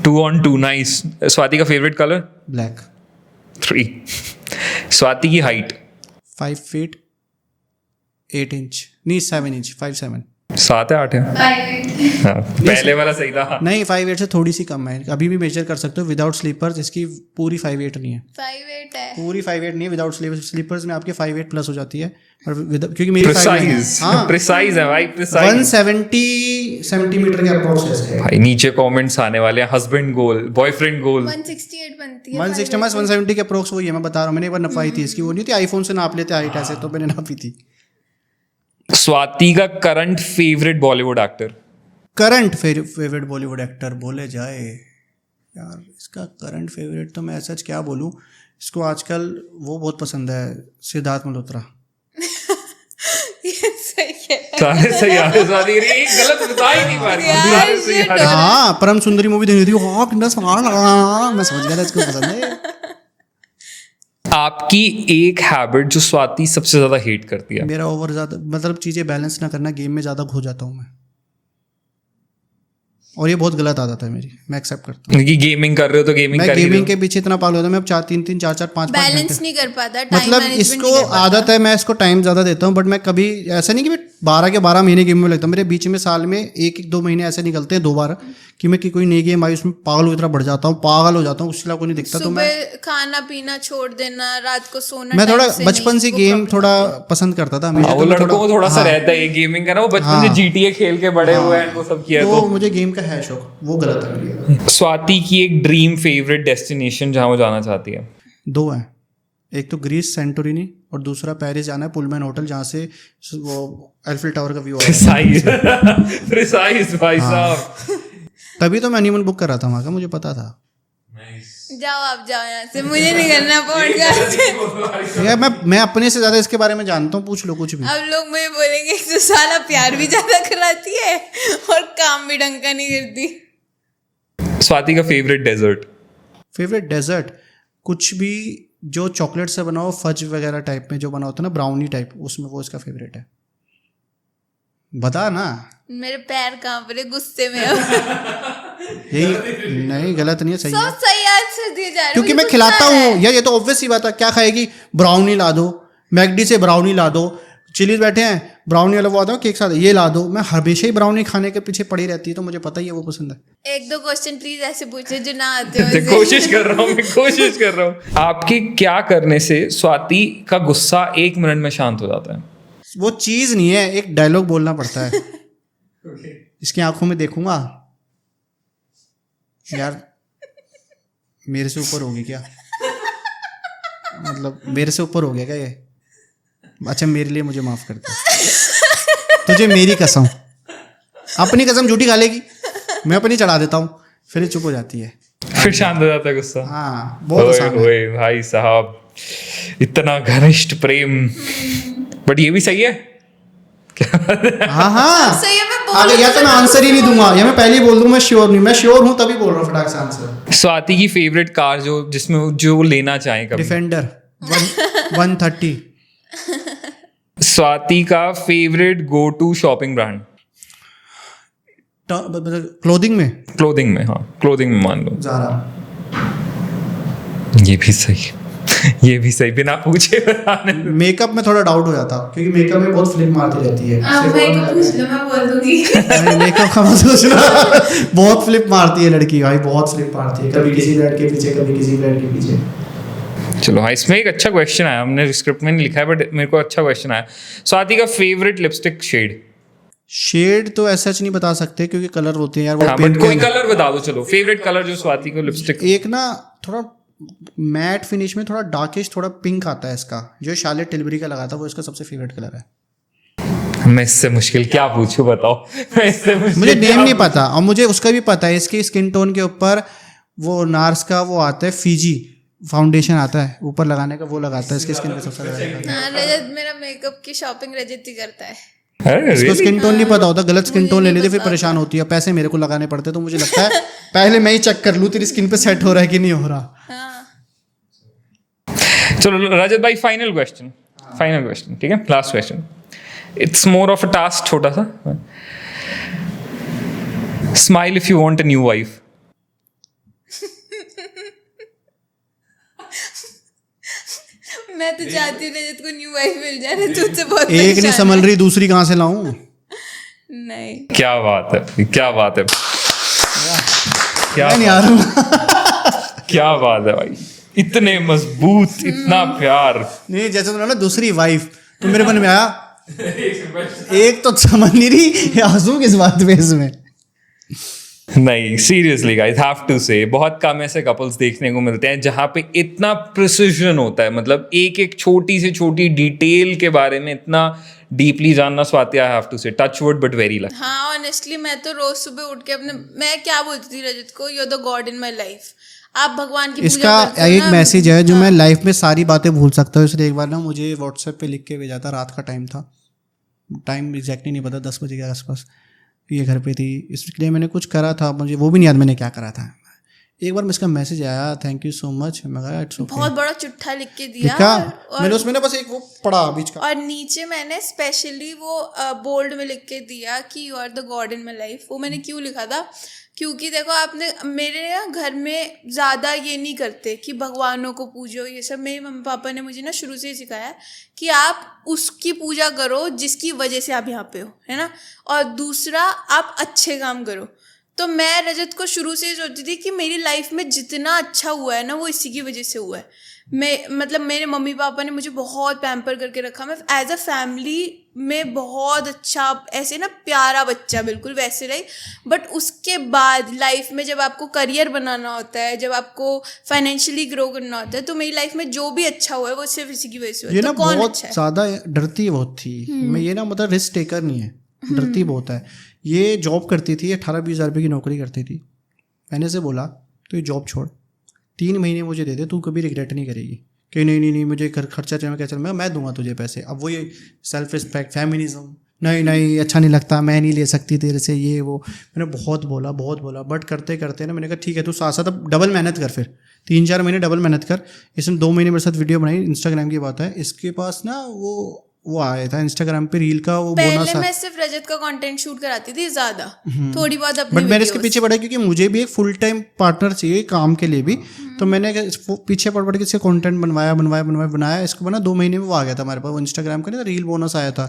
Speaker 1: 2 on 2, नाइस। स्वाति का फेवरेट कलर?
Speaker 2: ब्लैक।
Speaker 1: 3। स्वाति की हाइट?
Speaker 2: 5 feet 8 inch, नहीं 7 inch, 5'7".
Speaker 1: 7 है 8 है? हाँ, पहले वाला सही था।
Speaker 2: नहीं 5'8" से थोड़ी सी कम है, अभी भी मेजर कर सकते हो विदाउट स्लीपर्स। इसकी पूरी 5'8" नहीं है,
Speaker 3: 5'8" है।
Speaker 2: पूरी 5'8" नहीं है विदाउट स्लीपर्स में आपके 5'8" प्लस हो जाती है, और क्योंकि मेरी 5'9"
Speaker 1: प्रिसाइज,
Speaker 2: हाँ
Speaker 1: प्रिसाइज है भाई, प्रिसाइज।
Speaker 2: 170 सेंटीमीटर के अप्रोक्स है।
Speaker 1: भाई नीचे कमेंट्स आने वाले हैं, हस्बैंड गोल, बॉयफ्रेंड गोल।
Speaker 3: 168 बनती है।
Speaker 2: 160 में 170 के अप्रोक्स वही है, मैं बता रहा हूँ। मैंने एक बार नपाई थी इसकी, वो नहीं थी आईफोन से नाप लेते हाइट ऐसे, तो मैंने नापी थी।
Speaker 1: स्वाति का current favourite Bollywood actor?
Speaker 2: Current favourite Bollywood actor बोले जाए यार, इसका करंट फेवरेट तो मैं ऐसा क्या बोलूँ, इसको आजकल वो बहुत पसंद है, सिद्धार्थ मल्होत्रा।
Speaker 3: ये सही है।
Speaker 1: सारे सही आ रहे, स्वाति एक गलत बता ही नहीं पा रही।
Speaker 3: यार,
Speaker 1: सारे सही आ रहे।
Speaker 2: हाँ परम सुंदरी मूवी देखी थी, मैं समझ गया था इसको पसंद है।
Speaker 1: आपकी एक हैबिट जो स्वाति सबसे ज्यादा हेट करती है?
Speaker 2: मेरा ओवर ज्यादा मतलब चीजें बैलेंस ना करना, गेम में ज्यादा खो जाता हूँ मैं। और ये बहुत गलत आदत है मेरी, मैं एक्सेप्ट करता हूँ।
Speaker 1: कि गेमिंग कर रहे हो तो गेमिंग
Speaker 2: मैं
Speaker 1: कर ही रहे
Speaker 2: गेमिंग
Speaker 1: हो।
Speaker 2: के पीछे इतना पागल होता हूँ, मैं अब 4 4 5
Speaker 3: बैलेंस नहीं कर पाता, टाइम
Speaker 2: मतलब
Speaker 3: मैनेजमेंट
Speaker 2: इसको
Speaker 3: नहीं कर पाता।
Speaker 2: आदत है, मैं इसको टाइम ज़्यादा देता हूँ, बट मैं कभी ऐसा नहीं कि मैं 12 के 12 महीने गेम में लगता हूँ। मेरे बीच में साल में 1-2 महीने ऐसे निकलते हैं 2 बार कि मैं कोई नई गेम आई उसमें पागल की तरह बढ़ जाता हूँ, पागल हो जाता हूँ, उसके अलावा कोई नहीं दिखता। तो मैं
Speaker 3: सुबह खाना पीना छोड़ देना, रात को सोना
Speaker 2: मैं थोड़ा
Speaker 3: time से
Speaker 2: बचपन
Speaker 3: नहीं,
Speaker 2: से
Speaker 3: वो
Speaker 2: गेम
Speaker 3: problem
Speaker 2: थोड़ा
Speaker 3: होती है।
Speaker 2: पसंद करता था हमेशा।
Speaker 1: हाँ, वो
Speaker 2: तो मैं
Speaker 1: लड़कों को थोड़ा सा
Speaker 2: हाँ,
Speaker 1: रहता है ये गेमिंग का ना, वो बचपन से GTA खेल के बड़े हुए हैं, वो सब किया।
Speaker 2: तो मुझे गेम का है शौक, वो गलत है मेरे लिए।
Speaker 1: स्वाति की एक ड्रीम फेवरेट डेस्टिनेशन जहाँ वो जाना चाहती है?
Speaker 2: 2 हैं, एक तो ग्रीस सेंटोरिनी और दूसरा पेरिस जाना है, पुलमैन होटल, जहाँ से वो एल्फिल टावर का व्यू आ रहा है।
Speaker 1: प्रिसाइज भाई साहब।
Speaker 2: तभी तो मैं हनीमून बुक कर रहा था वहाँ का, मुझे पता था।
Speaker 3: जाओ आप जाओ यहाँ से, मुझे नहीं करना पॉडकास्ट।
Speaker 2: यार मैं अपने से ज़्यादा इसके बारे में जानता हूँ, पूछ लो कुछ भी।
Speaker 3: अब लोग मुझे बोलेंगे कि तो साला प्यार भी ज्यादा कराती है और काम भी ढंग का नहीं करती।
Speaker 1: स्वाति का फेवरेट डेजर्ट?
Speaker 2: फेवरेट डेजर्ट कुछ भी जो चॉकलेट से बना हो, फज वगैरह टाइप में जो बना होता है ना, ब्राउनी टाइप, उसमें वो इसका फेवरेट है। बता ना।
Speaker 3: मेरे पैर कांप रहे गुस्से में अब।
Speaker 2: यही नहीं, गलत नहीं है, सही है।
Speaker 3: सब सही आंसर दिए जा रहे हैं,
Speaker 2: क्योंकि
Speaker 3: मुझे
Speaker 2: मैं खिलाता
Speaker 3: गुस्सा आ रहा
Speaker 2: हूँ
Speaker 3: है।
Speaker 2: यार, ये तो ऑब्वियस सी बात है। क्या खाएगी? ब्राउनी ला दो, मैकडी से ब्राउनी ला दो, चिलीज बैठे हैं ब्राउनी वाला वो आता है केक साथ, ये ला दो। मैं हमेशा ही ब्राउनी खाने के पीछे पड़ी रहती है, तो मुझे पता ही है वो पसंद है।
Speaker 3: 1-2 क्वेश्चन प्लीज ऐसे पूछे जो ना आते हो
Speaker 1: तो कोशिश कर रहा हूँ, मैं कोशिश कर रहा हूँ। आपके क्या करने से स्वाति का गुस्सा 1 मिनट में शांत हो जाता है?
Speaker 2: वो चीज़ नहीं है, एक डायलॉग बोलना पड़ता है। इसकी आंखों में देखूंगा, यार मेरे से ऊपर होगी क्या? मतलब मेरे से ऊपर हो गया क्या ये? अच्छा मेरे लिए मुझे माफ कर दे, तुझे मेरी कसम, अपनी कसम झूठी खा लेगी, मैं अपनी चढ़ा देता हूँ, फिर ये चुप हो जाती है।
Speaker 1: फिर शांत हो जाता है गुस्सा?
Speaker 2: हाँ बहुत
Speaker 1: ओए
Speaker 2: आसान है।
Speaker 1: ओए भाई साहब, इतना घनिष्ठ प्रेम। बट ये भी सही है।
Speaker 2: हाँ हाँ,
Speaker 3: सही है, मैं बोल
Speaker 2: आगे या तो मैं आंसर ही नहीं दूंगा या मैं पहले ही बोल दूंगा मैं श्योर नहीं। मैं श्योर हूँ तभी बोल रहा हूँ फटाक से आंसर।
Speaker 1: स्वाति की फेवरेट कार जो जिसमें जो वो लेना चाहे कभी?
Speaker 2: डिफेंडर 130।
Speaker 1: स्वाति का favourite go to shopping brand?
Speaker 2: Clothing में
Speaker 1: क्लोथिंग में, हाँ क्लोथिंग में मान लो।
Speaker 2: ज़ारा।
Speaker 1: ये भी सही, ये भी सही, बिना पूछे बताने।
Speaker 2: मेकअप में थोड़ा डाउट हो जाता क्योंकि मेकअप में बहुत फ्लिप मारती रहती है।
Speaker 3: आप भाई को पूछ लो, मैं बोल दूंगी।
Speaker 2: नहीं, मेकअप का मत सोचना। बहुत फ्लिप मारती है लड़की भाई, बहुत फ्लिप मारती है, कभी किसी ब्रांड के पीछे कभी किसी ब्रांड के पीछे।
Speaker 1: चलो हाँ, इसमें एक अच्छा क्वेश्चन आया, हमने स्क्रिप्ट में नहीं लिखा है बट मेरे को अच्छा क्वेश्चन आया। स्वाति का फेवरेट लिपस्टिक शेड?
Speaker 2: शेड तो ऐसा नहीं बता सकते क्योंकि कलर होते हैं यार, वो
Speaker 1: हाँ बट कोई कलर बता दो। चलो फेवरेट कलर जो स्वाति को लिपस्टिक।
Speaker 2: एक ना थोड़ा मैट फिनिश में थोड़ा डार्किश थोड़ा पिंक आता है इसका, जो शार्लेट टिलबरी का लगा था, वो इसका सबसे फेवरेट कलर है।
Speaker 1: मैं इससे मुश्किल क्या पूछूं बताओ। मैं इससे मुश्किल
Speaker 2: मुझे नेम नहीं पता और मुझे उसका भी पता है, इसकी स्किन टोन के ऊपर वो नार्स का वो आता है, फीजी फाउंडेशन आता है ऊपर लगाने का, वो लगाता है इसकी स्किन पे सबसे ज्यादा।
Speaker 3: हाँ, रजत मेरा मेकअप की शॉपिंग रजत ही करता है।
Speaker 1: अरे
Speaker 2: इसको स्किन टोन नहीं पता होता, गलत स्किन
Speaker 3: मुझे
Speaker 2: टोन ले
Speaker 3: नहीं
Speaker 2: लेती, फिर
Speaker 3: पता
Speaker 2: परेशान होती है, पैसे मेरे को लगाने पड़ते, तो मुझे लगता है पहले मैं ही चेक कर लूँ तेरी स्किन पे सेट हो रहा है कि नहीं हो रहा।
Speaker 3: हाँ,
Speaker 1: चलो रजत भाई, फाइनल क्वेश्चन, ठीक है, last question. It's more of a task, छोटा सा। Smile if you want a new wife.
Speaker 3: मैं तो चाहती हूँ रजत को न्यू वाइफ मिल जाए, रजत तुझसे बहुत
Speaker 2: एक नहीं
Speaker 3: परेशान
Speaker 2: संभल रही, दूसरी कहाँ से लाऊं?
Speaker 3: है। नहीं,
Speaker 1: क्या बात है, क्या बात है, क्या
Speaker 2: मैं नहीं आ रहा।
Speaker 1: क्या बात है भाई, इतने मजबूत, इतना प्यार।
Speaker 2: नहीं जैसे तुमने बोला दूसरी वाइफ, तो मेरे मन में आया एक तो समझ नहीं रही, आंसू किस बात पे इसमें।
Speaker 1: नहीं सीरियसली गाइस, हैव टू से बहुत कम ऐसे कपल्स देखने को मिलते हैं जहां पे इतना प्रिसिजन होता है, मतलब एक एक छोटी से छोटी डिटेल के बारे में इतना डीपली जानना। स्वाति, आई हैव टू से touch wood but very lucky.
Speaker 3: हाँ ऑनेस्टली मैं तो रोज सुबह उठ के अपने, मैं क्या बोलती थी रजत को, you are the god in my life. आप भगवान की
Speaker 2: इसका
Speaker 3: पूजा करते हो
Speaker 2: एक
Speaker 3: ना।
Speaker 2: मैसेज है जो मैं लाइफ में सारी बातें भूल सकता हूँ, इसलिए एक बार ना मुझे व्हाट्सएप पे लिख के भेजा था, रात का टाइम था, टाइम एग्जैक्टली नहीं पता, 10 बजे के आसपास, ये घर पे थी, इसलिए मैंने कुछ करा था, मुझे वो भी नहीं याद मैंने क्या करा था। एक बार इसका मैसेज आया, थैंक यू सो मच, मैं कहा इट्स ओके,
Speaker 3: बहुत बड़ा चिट्ठा लिख के दिया।
Speaker 2: मैंने उसमें ना बस एक वो पढ़ा बीच का, और
Speaker 3: नीचे मैंने स्पेशली वो बोल्ड में लिख के दिया कि you are the god in my life. वो मैंने क्यों लिखा था, क्योंकि देखो आपने, मेरे ना घर में ज़्यादा ये नहीं करते कि भगवानों को पूजो, ये सब मेरे मम्मी पापा ने मुझे ना शुरू से ही सिखाया है कि आप उसकी पूजा करो जिसकी वजह से आप यहाँ पे हो, है ना, और दूसरा आप अच्छे काम करो। तो मैं रजत को शुरू से सोचती थी कि मेरी लाइफ में जितना अच्छा हुआ है ना वो इसी की वजह से हुआ है। मतलब मेरे मम्मी पापा ने मुझे बहुत पैम्पर करके रखा, मैं एज अ फैमिली में बहुत अच्छा, ऐसे ना प्यारा बच्चा बिल्कुल वैसे रही। बट उसके बाद लाइफ में जब आपको करियर बनाना होता है, जब आपको फाइनेंशियली ग्रो करना होता है, तो मेरी लाइफ में जो भी अच्छा हुआ है वो सिर्फ इसी की वजह से हुआ है।
Speaker 2: ये
Speaker 3: तो
Speaker 2: ना
Speaker 3: कौन
Speaker 2: बहुत
Speaker 3: अच्छा है?
Speaker 2: ज़्यादा डरती बहुत थी, मैं ये ना मतलब रिस्क टेकर नहीं है, डरती बहुत है। ये जॉब करती थी, 18-20 हज़ार रुपये की नौकरी करती थी। मैंने से बोला तो ये जॉब छोड़, 3 महीने मुझे दे दे, तू कभी रिग्रेट नहीं करेगी कि नहीं मुझे खर्चा चाहिए, क्या चल मैं दूंगा तुझे पैसे। अब वो ये सेल्फ रिस्पेक्ट, फेमिनिज्म, नहीं अच्छा नहीं लगता, मैं नहीं ले सकती तेरे से, ये वो मैंने बहुत बोला। बट करते करते ना मैंने कहा ठीक है, तू साथ साथ अब डबल मेहनत कर, फिर 3-4 महीने डबल मेहनत कर। इसने 2 महीने मेरे साथ वीडियो बनाई, इंस्टाग्राम की बात है, इसके पास ना वो आया था इंस्टाग्राम पे रील का वो बोनस।
Speaker 3: पहले मैं सिर्फ रजत का कंटेंट शूट कराती थी ज़्यादा, थोड़ी बहुत अपनी
Speaker 2: बट मैंने इसके पीछे पड़ा क्योंकि मुझे भी एक फुल टाइम पार्टनर चाहिए काम के लिए भी, तो मैंने पीछे पड़ के इसके कंटेंट बनाया। इसको बना 2 महीने में वो आ गया था हमारे पास, वो इंस्टाग्राम का ना रील बोनस आया था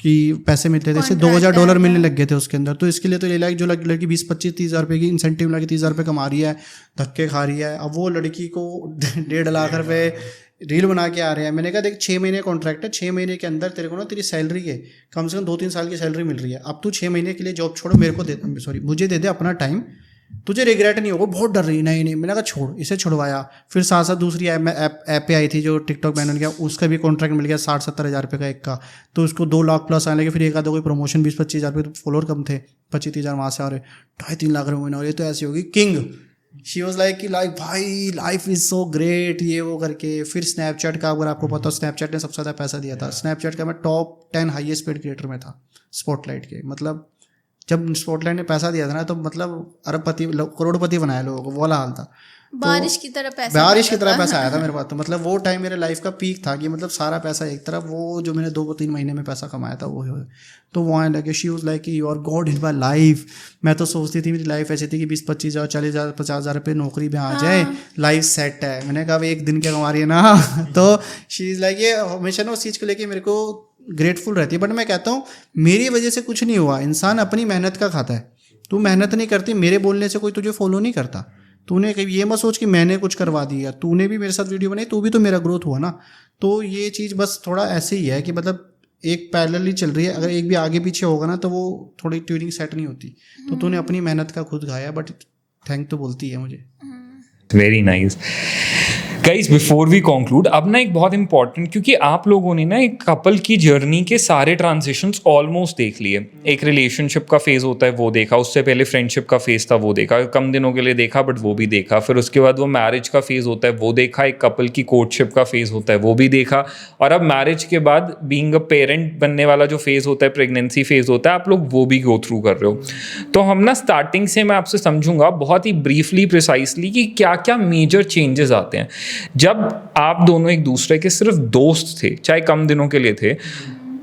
Speaker 2: कि पैसे मिलते थे, इससे $2,000 मिलने लग गए थे उसके अंदर। तो इसके लिए तो ये लाइक जो लड़की 20-25-30 हज़ार रुपये की इंसेंटिव लगे, 30 हज़ार रुपये कमा रही है, धक्के खा रही है, अब वो लड़की को 1.5 लाख रुपये रील बना के आ रहे हैं। मैंने कहा देख 6 महीने कॉन्ट्रैक्ट है, 6 महीने के अंदर तेरे को ना तेरी सैलरी है कम से कम 2-3 साल की सैलरी मिल रही है। अब तू 6 महीने के लिए जॉब छोड़ो, मुझे दे दे अपना टाइम, तुझे रिग्रेट नहीं होगा। बहुत डर रही, नहीं मैंने कहा छोड़, इसे छुड़वाया। फिर साथ साथ दूसरी ऐप पे आई थी जो टिकटॉक बैन हो गया, उसका भी कॉन्ट्रैक्ट मिल गया 60-70 हज़ार रुपये का एक का, तो उसको 2 लाख प्लस आने लगे। फिर एक आधा कोई प्रमोशन 20-25 हज़ार रुपये, फॉलोअर कम थे, 25-30 हज़ार वहाँ से आ रहे, 2.5-3 लाख रुपये महीना, और ये तो ऐसी होगी किंग। शी वॉज लाइक कि लाइक भाई लाइफ इज़ सो ग्रेट, ये वो करके। फिर स्नैपचैट का, अगर आपको पता हो, स्नैपचैट ने सबसे ज़्यादा पैसा दिया था। स्नैपचैट का मैं टॉप 10 हाईएस्ट पेड क्रिएटर में था स्पॉटलाइट के। मतलब जब स्पॉटलाइट ने पैसा दिया था ना, तो मतलब अरबपति करोड़पति बनाया लोगों को, वो वाला हाल था।
Speaker 3: बारिश की तरह पैसा
Speaker 2: आया था मेरे पास। तो मतलब वो टाइम मेरे लाइफ का पीक था कि मतलब सारा पैसा एक तरफ, वो जो मैंने 2-3 महीने में पैसा कमाया था वो तो वो आने लगे। शी वाज लाइक कि you are god in my life. मैं तो सोचती थी मेरी लाइफ ऐसी थी कि 20-25 हज़ार 40 हज़ार 50 हज़ार रुपये नौकरी में आ जाए, लाइफ सेट है। मैंने कहा एक दिन क्या कमा रही है ना तो शी इज़ लाइक, ये हमेशा ना उस चीज़ को लेके मेरे को ग्रेटफुल रहती है। बट मैं कहता हूँ मेरी वजह से कुछ नहीं हुआ, इंसान अपनी मेहनत का खाता है। तू मेहनत नहीं करती, मेरे बोलने से कोई तुझे फॉलो नहीं करता। तूने ये मत सोच कि मैंने कुछ करवा दिया, तूने भी मेरे साथ वीडियो बनाई, तू भी तो मेरा ग्रोथ हुआ ना। तो ये चीज़ बस थोड़ा ऐसे ही है कि मतलब एक पैरेलली चल रही है, अगर एक भी आगे पीछे होगा ना तो वो थोड़ी ट्यूनिंग सेट नहीं होती। तो तूने अपनी मेहनत का खुद खाया, बट थैंक तो बोलती है मुझे।
Speaker 1: Very nice guys. Before we conclude, अब ना एक बहुत इंपॉर्टेंट, क्योंकि आप लोगों ने ना एक कपल की जर्नी के सारे ट्रांजिशंस ऑलमोस्ट देख लिए। एक रिलेशनशिप का फेज़ होता है वो देखा, उससे पहले फ्रेंडशिप का फेज़ था वो देखा, कम दिनों के लिए देखा बट वो भी देखा। फिर उसके बाद वो मैरिज का फेज़ होता है वो देखा, एक कपल की कोर्टशिप का फेज़ होता है वो भी देखा, और अब मैरिज के बाद बीइंग अ पेरेंट बनने वाला जो फेज़ होता है, प्रेगनेंसी फेज़ होता है, आप लोग वो भी गो थ्रू कर रहे हो। तो हम ना स्टार्टिंग से मैं आपसे समझूंगा बहुत ही ब्रीफली प्रिसाइसली कि क्या क्या मेजर चेंजेस आते हैं जब आप दोनों एक दूसरे के सिर्फ दोस्त थे, चाहे कम दिनों के लिए थे,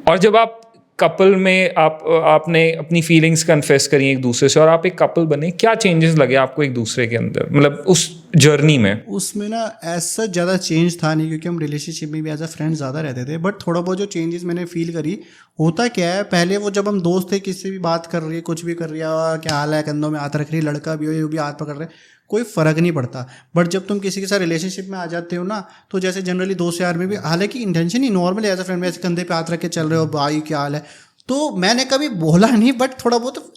Speaker 1: और जब आप कपल में आपने अपनी फीलिंग्स कन्फेस करी एक दूसरे से और आप एक कपल बने। क्या चेंजेस लगे आपको एक दूसरे के अंदर, मतलब उस जर्नी में?
Speaker 2: उसमें ना ऐसा ज़्यादा चेंज था नहीं, क्योंकि हम रिलेशनशिप में भी एज अ फ्रेंड ज़्यादा रहते थे। बट थोड़ा बहुत जो चेंजेस मैंने फील करी, होता क्या है, पहले वो जब हम दोस्त थे, किसी से भी बात कर रही है, कुछ भी कर रही है, क्या हाल है, कंधों में हाथ रख रही है, लड़का भी हो ये भी हाथ पकड़ रहे, कोई फ़र्क नहीं पड़ता। बट जब तुम किसी के साथ रिलेशनशिप में आ जाते हो ना, तो जैसे जनरली दोस्त यार में भी, हालांकि इंटेंशन ही नॉर्मल एज अ फ्रेंड में ऐसे कंधे पे हाथ रख के चल रहे हो, भाई क्या हाल है, तो मैंने कभी बोला नहीं। बट थोड़ा बहुत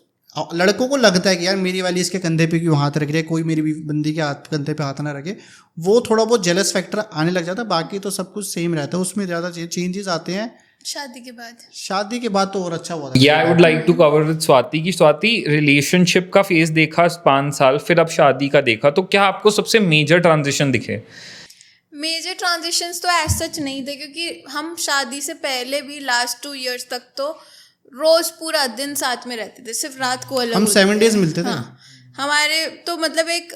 Speaker 2: लड़कों को लगता है कि यार मेरी वाली इसके कंधे पे क्यों हाथ रख रही है, कोई मेरी बंदी के हाथ कंधे पे हाथ ना रखे, वो थोड़ा बहुत जेलस फैक्टर आने लग जाता है। बाकी तो सब कुछ सेम रहता है, उसमें ज़्यादा चेंजेस आते हैं शादी के बाद तो और अच्छा हुआ था।
Speaker 1: I would like to cover with Swati की स्वाति रिलेशनशिप का फेज देखा 5 साल, फिर अब शादी का देखा, तो क्या आपको सबसे मेजर ट्रांजिशन दिखे?
Speaker 3: मेजर ट्रांजिशंस तो ऐसा सच नहीं थे, क्योंकि हम शादी से पहले भी लास्ट 2 years तक तो रोज पूरा दिन साथ में रहते थे, सिर्फ रात को अलग।
Speaker 2: हम 7 days मिलते थे।
Speaker 3: हमारे तो मतलब एक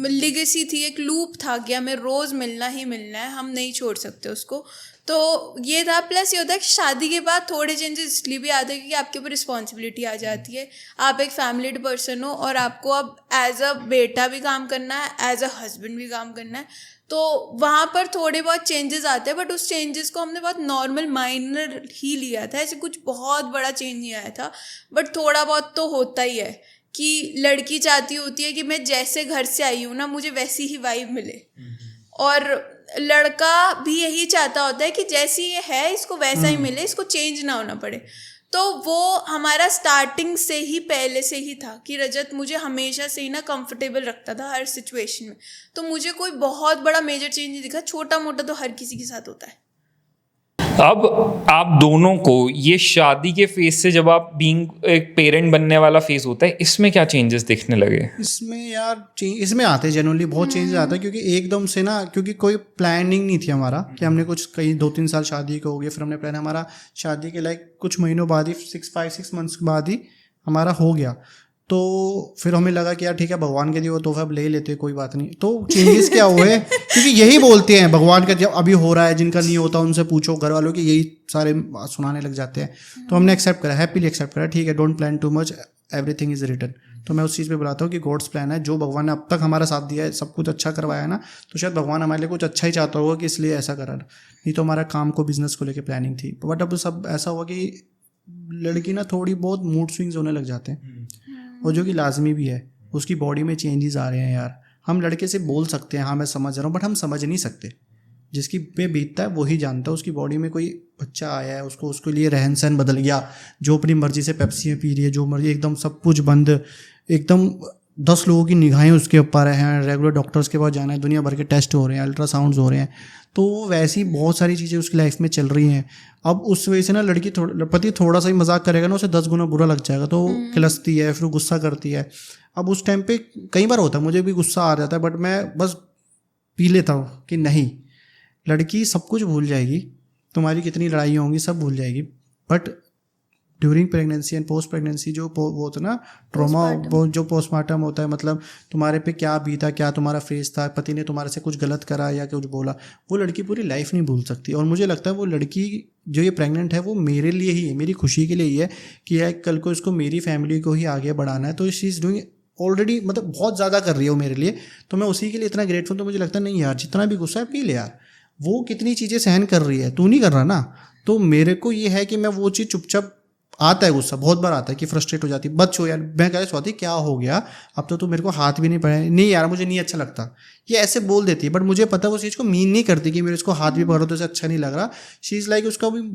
Speaker 3: लिगेसी थी, एक लूप था कि हमें रोज़ मिलना ही मिलना है, हम नहीं छोड़ सकते उसको। तो ये था। प्लस ये होता है कि शादी के बाद थोड़े चेंजेस इसलिए भी आते हैं क्योंकि आपके ऊपर रिस्पॉन्सिबिलिटी आ जाती है। आप एक फैमिलीड पर्सन हो और आपको अब एज अ बेटा भी काम करना है, एज अ हस्बैंड भी काम करना है। तो वहाँ पर थोड़े बहुत चेंजेस आते हैं, बट उस चेंजेस को हमने बहुत नॉर्मल माइनर ही लिया था, ऐसे कुछ बहुत बड़ा चेंज नहीं आया था। बट थोड़ा बहुत तो होता ही है कि लड़की चाहती होती है कि मैं जैसे घर से आई हूँ ना, मुझे वैसी ही वाइब मिले, और लड़का भी यही चाहता होता है कि जैसी ये है इसको वैसा ही मिले, इसको चेंज ना होना पड़े। तो वो हमारा स्टार्टिंग से ही पहले से ही था कि रजत मुझे हमेशा से ही ना कंफर्टेबल रखता था हर सिचुएशन में। तो मुझे कोई बहुत बड़ा मेजर चेंज नहीं दिखा, छोटा मोटा तो हर किसी के साथ होता है।
Speaker 1: अब आप दोनों को ये शादी के फेज से जब आप बीइंग एक पेरेंट बनने वाला फेज होता है, इसमें क्या चेंजेस दिखने लगे?
Speaker 2: इसमें यार इसमें आते हैं जनरली बहुत चेंजेस आता है, क्योंकि एकदम से ना, क्योंकि कोई प्लानिंग नहीं थी हमारा कि हमने कुछ कहीं 2-3 साल शादी को हो गया, फिर हमने प्लान, हमारा शादी के लाइक कुछ महीनों बाद ही 6 मंथ्स बाद ही हमारा हो गया। तो फिर हमें लगा कि यार ठीक है, भगवान के दिए वो तोहफा अब ले ही लेते हैं, कोई बात नहीं। तो चेंजेस क्या हुए, क्योंकि यही बोलते हैं भगवान का जब अभी हो रहा है, जिनका नहीं होता उनसे पूछो, घर वालों की यही सारे सुनाने लग जाते हैं। तो हमने एक्सेप्ट करा, हैप्पीली एक्सेप्ट करा, ठीक है, don't plan too much, everything is written. तो मैं उस चीज़ पे बुलाता हूँ कि गॉड्स प्लान है, जो भगवान ने अब तक हमारा साथ दिया है, सब कुछ अच्छा करवाया है ना, तो शायद भगवान हमारे लिए कुछ अच्छा ही चाहता होगा कि इसलिए ऐसा करा। नहीं तो हमारा काम को, बिजनेस को लेकर प्लानिंग थी, बट अब सब ऐसा हुआ कि लड़की ना थोड़ी बहुत मूड स्विंग्स होने लग जाते हैं, और जो कि लाजमी भी है। उसकी बॉडी में चेंजेस आ रहे हैं यार। हम लड़के से बोल सकते हैं हाँ मैं समझ रहा हूँ, बट हम समझ नहीं सकते। जिसकी पे बीतता है वही जानता है। उसकी बॉडी में कोई बच्चा आया है, उसको उसके लिए रहन सहन बदल गया, जो अपनी मर्जी से पेप्सी पी रही है, जो मर्जी, एकदम सब कुछ बंद, एकदम 10 लोगों की निगाहें उसके ऊपर हैं, रेगुलर डॉक्टर्स के पास जाना है, दुनिया भर के टेस्ट हो रहे हैं, अल्ट्रासाउंड्स हो रहे हैं। तो वैसी बहुत सारी चीज़ें उसकी लाइफ में चल रही हैं। अब उस वजह से ना लड़की पति थोड़ा सा ही मजाक करेगा ना, उसे 10 गुना बुरा लग जाएगा, तो खिलसती है, फिर गुस्सा करती है। अब उस टाइम पे कई बार होता है, मुझे भी गुस्सा आ जाता है, बट मैं बस पी लेता हूँ कि नहीं, लड़की सब कुछ भूल जाएगी, तुम्हारी कितनी लड़ाई होंगी सब भूल जाएगी, but during pregnancy and post pregnancy जो वो होता है ना ट्रॉमा, वो जो पोस्टमार्टम होता है, मतलब तुम्हारे पे क्या बीता, क्या तुम्हारा फेस था, पति ने तुम्हारे से कुछ गलत करा या कुछ बोला, वो लड़की पूरी लाइफ नहीं भूल सकती। और मुझे लगता है वो लड़की जो ये प्रेग्नेंट है वो मेरे लिए ही है, मेरी खुशी के लिए ही है कि यार कल को इसको मेरी फैमिली को ही आगे बढ़ाना है। तो शी इज़ डूइंग ऑलरेडी, मतलब बहुत ज़्यादा कर रही है वो मेरे लिए, तो मैं उसी के लिए इतना ग्रेटफुल। तो मुझे लगता है नहीं यार, जितना भी गुस्सा है पी ले यार, वो कितनी चीज़ें सहन कर रही है, तू नहीं कर रहा ना। तो मेरे को ये है कि मैं वो चीज़ चुपचाप, आता है गुस्सा बहुत बार आता है कि फ्रस्ट्रेट हो जाती है, बच्चो यार, मैं कह रहा स्वाति क्या हो गया, अब तो तू मेरे को हाथ भी नहीं पड़े, नहीं यार मुझे नहीं अच्छा लगता, ये ऐसे बोल देती है, बट मुझे पता है वो चीज़ को मीन नहीं करती कि मेरे इसको हाथ भी पकड़ो तो इसे अच्छा नहीं लग रहा। शी इज़ लाइक उसका भी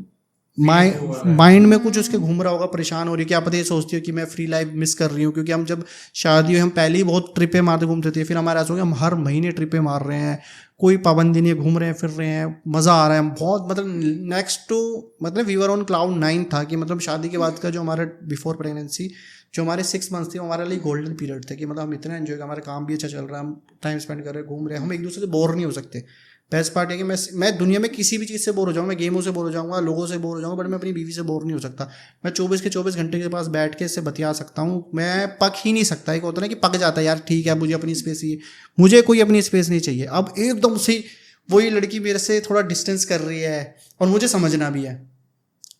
Speaker 2: माइंड में कुछ उसके घूम रहा होगा, परेशान हो रही है, क्या पता ये सोचती हो कि मैं फ्री लाइफ मिस कर रही हूँ। क्योंकि हम जब शादी हुई, हम पहले ही बहुत ट्रिपें मारते घूमते थे, फिर हमारा ऐसा हो गया हम हर महीने ट्रिपें मार रहे हैं, कोई पाबंदी नहीं है, घूम रहे हैं, फिर रहे हैं, मज़ा आ रहा है बहुत, मतलब नेक्स्ट टू, मतलब वी वर ऑन क्लाउड 9 था कि मतलब शादी के बाद का जो हमारा बिफोर प्रेगनेंसी जो हमारे 6 मंथ्स थे, हमारे लिए गोल्डन पीरियड थे कि मतलब हम इतना एंजॉय कर, हमारा काम भी अच्छा चल रहा है, हम टाइम स्पेंड कर रहे हैं, घूम रहे हैं, हम एक दूसरे से बोर नहीं हो सकते। बेस्ट पार्ट है कि मैं दुनिया में किसी भी चीज़ से बोर हो जाऊँ, मैं गेमों से बोर हो जाऊँगा, लोगों से बोर हो जाऊँगा, बट मैं अपनी बीवी से बोर नहीं हो सकता। मैं 24 के 24 घंटे के पास बैठ के इससे बतिया सकता हूँ, मैं पक ही नहीं सकता। एक होता है ना कि पक जाता है यार, ठीक है मुझे अपनी स्पेस चाहिए, मुझे कोई अपनी स्पेस नहीं चाहिए। अब एकदम से वही लड़की मेरे से थोड़ा डिस्टेंस कर रही है, और मुझे समझना भी है।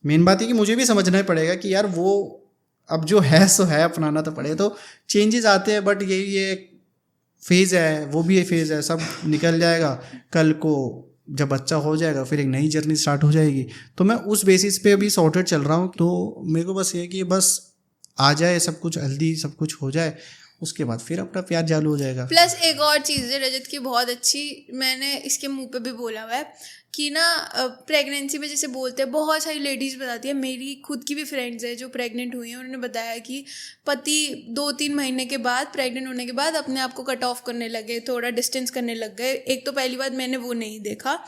Speaker 2: मेन बात है कि मुझे भी समझना ही पड़ेगा कि यार वो अब जो है सो है, अपनाना तो पड़ेगा। तो चेंजेस आते हैं, बट ये फेज़ है, वो भी ये फेज़ है, सब निकल जाएगा। कल को जब बच्चा हो जाएगा फिर एक नई जर्नी स्टार्ट हो जाएगी। तो मैं उस बेसिस पे अभी सॉर्टेड चल रहा हूँ। तो मेरे को बस ये कि बस आ जाए सब कुछ, हेल्दी सब कुछ हो जाए, उसके बाद फिर अपना प्यार चालू हो जाएगा।
Speaker 3: प्लस एक और चीज़ है रजत की बहुत अच्छी, मैंने इसके मुंह पे भी बोला हुआ है कि ना प्रेगनेंसी में जैसे बोलते हैं, बहुत सारी लेडीज़ बताती है, मेरी खुद की भी फ्रेंड्स है जो प्रेग्नेंट हुई हैं, उन्होंने बताया कि पति 2-3 महीने के बाद, प्रेग्नेंट होने के बाद अपने आप को कट ऑफ करने लगे, थोड़ा डिस्टेंस करने लग गए। एक तो पहली बात मैंने वो नहीं देखा,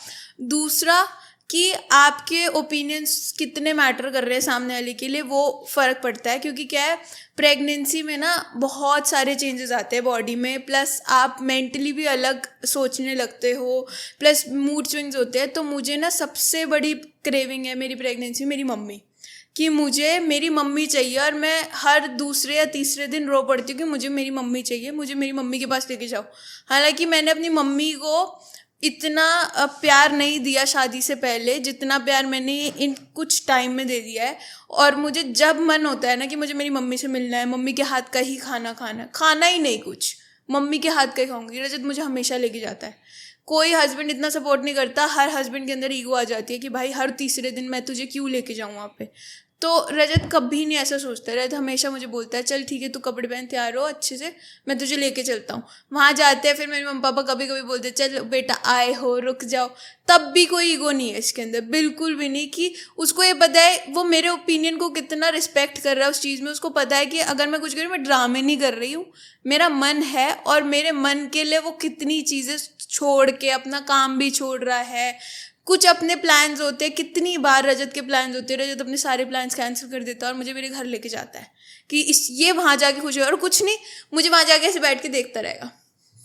Speaker 3: दूसरा कि आपके ओपिनियंस कितने मैटर कर रहे हैं सामने वाले के लिए, वो फ़र्क पड़ता है। क्योंकि क्या है, प्रेगनेंसी में ना बहुत सारे चेंजेस आते हैं बॉडी में, प्लस आप मेंटली भी अलग सोचने लगते हो, प्लस मूड स्विंग्स होते हैं। तो मुझे ना सबसे बड़ी क्रेविंग है मेरी प्रेगनेंसी, मेरी मम्मी, कि मुझे मेरी मम्मी चाहिए, और मैं हर दूसरे या तीसरे दिन रो पड़ती हूँ कि मुझे मेरी मम्मी चाहिए, मुझे मेरी मम्मी के पास लेके जाओ। हालांकि मैंने अपनी मम्मी को इतना प्यार नहीं दिया शादी से पहले जितना प्यार मैंने इन कुछ टाइम में दे दिया है। और मुझे जब मन होता है ना कि मुझे मेरी मम्मी से मिलना है, मम्मी के हाथ का ही खाना ही नहीं, कुछ मम्मी के हाथ का ही खाऊंगी, रजत मुझे हमेशा लेके जाता है। कोई हस्बैंड इतना सपोर्ट नहीं करता, हर हस्बैंड के अंदर ईगो आ जाती है कि भाई हर तीसरे दिन मैं तुझे क्यों लेके जाऊँ वहाँ पे। तो रजत कभी नहीं ऐसा सोचता, रजत हमेशा मुझे बोलता है चल ठीक है, तू कपड़े पहन तैयार हो अच्छे से, मैं तुझे लेके चलता हूँ। वहाँ जाते हैं, फिर मेरे मम्मी पापा कभी कभी बोलते हैं चल बेटा आए हो रुक जाओ, तब भी कोई ईगो नहीं है इसके अंदर, बिल्कुल भी नहीं। कि उसको ये पता है वो मेरे ओपिनियन को कितना रिस्पेक्ट कर रहा है उस चीज़ में। उसको पता है कि अगर मैं कुछ करूँ, मैं ड्रामे नहीं कर रही हूँ, मेरा मन है, और मेरे मन के लिए वो कितनी चीज़ें छोड़ के अपना काम भी छोड़ रहा है। कुछ अपने प्लान्स होते हैं, कितनी बार रजत के प्लान्स होते हैं, रजत अपने सारे प्लान्स कैंसिल कर देता है और मुझे मेरे घर लेके जाता है कि ये वहाँ जाके खुश हो, और कुछ नहीं, मुझे वहाँ जाके ऐसे बैठ के देखता रहेगा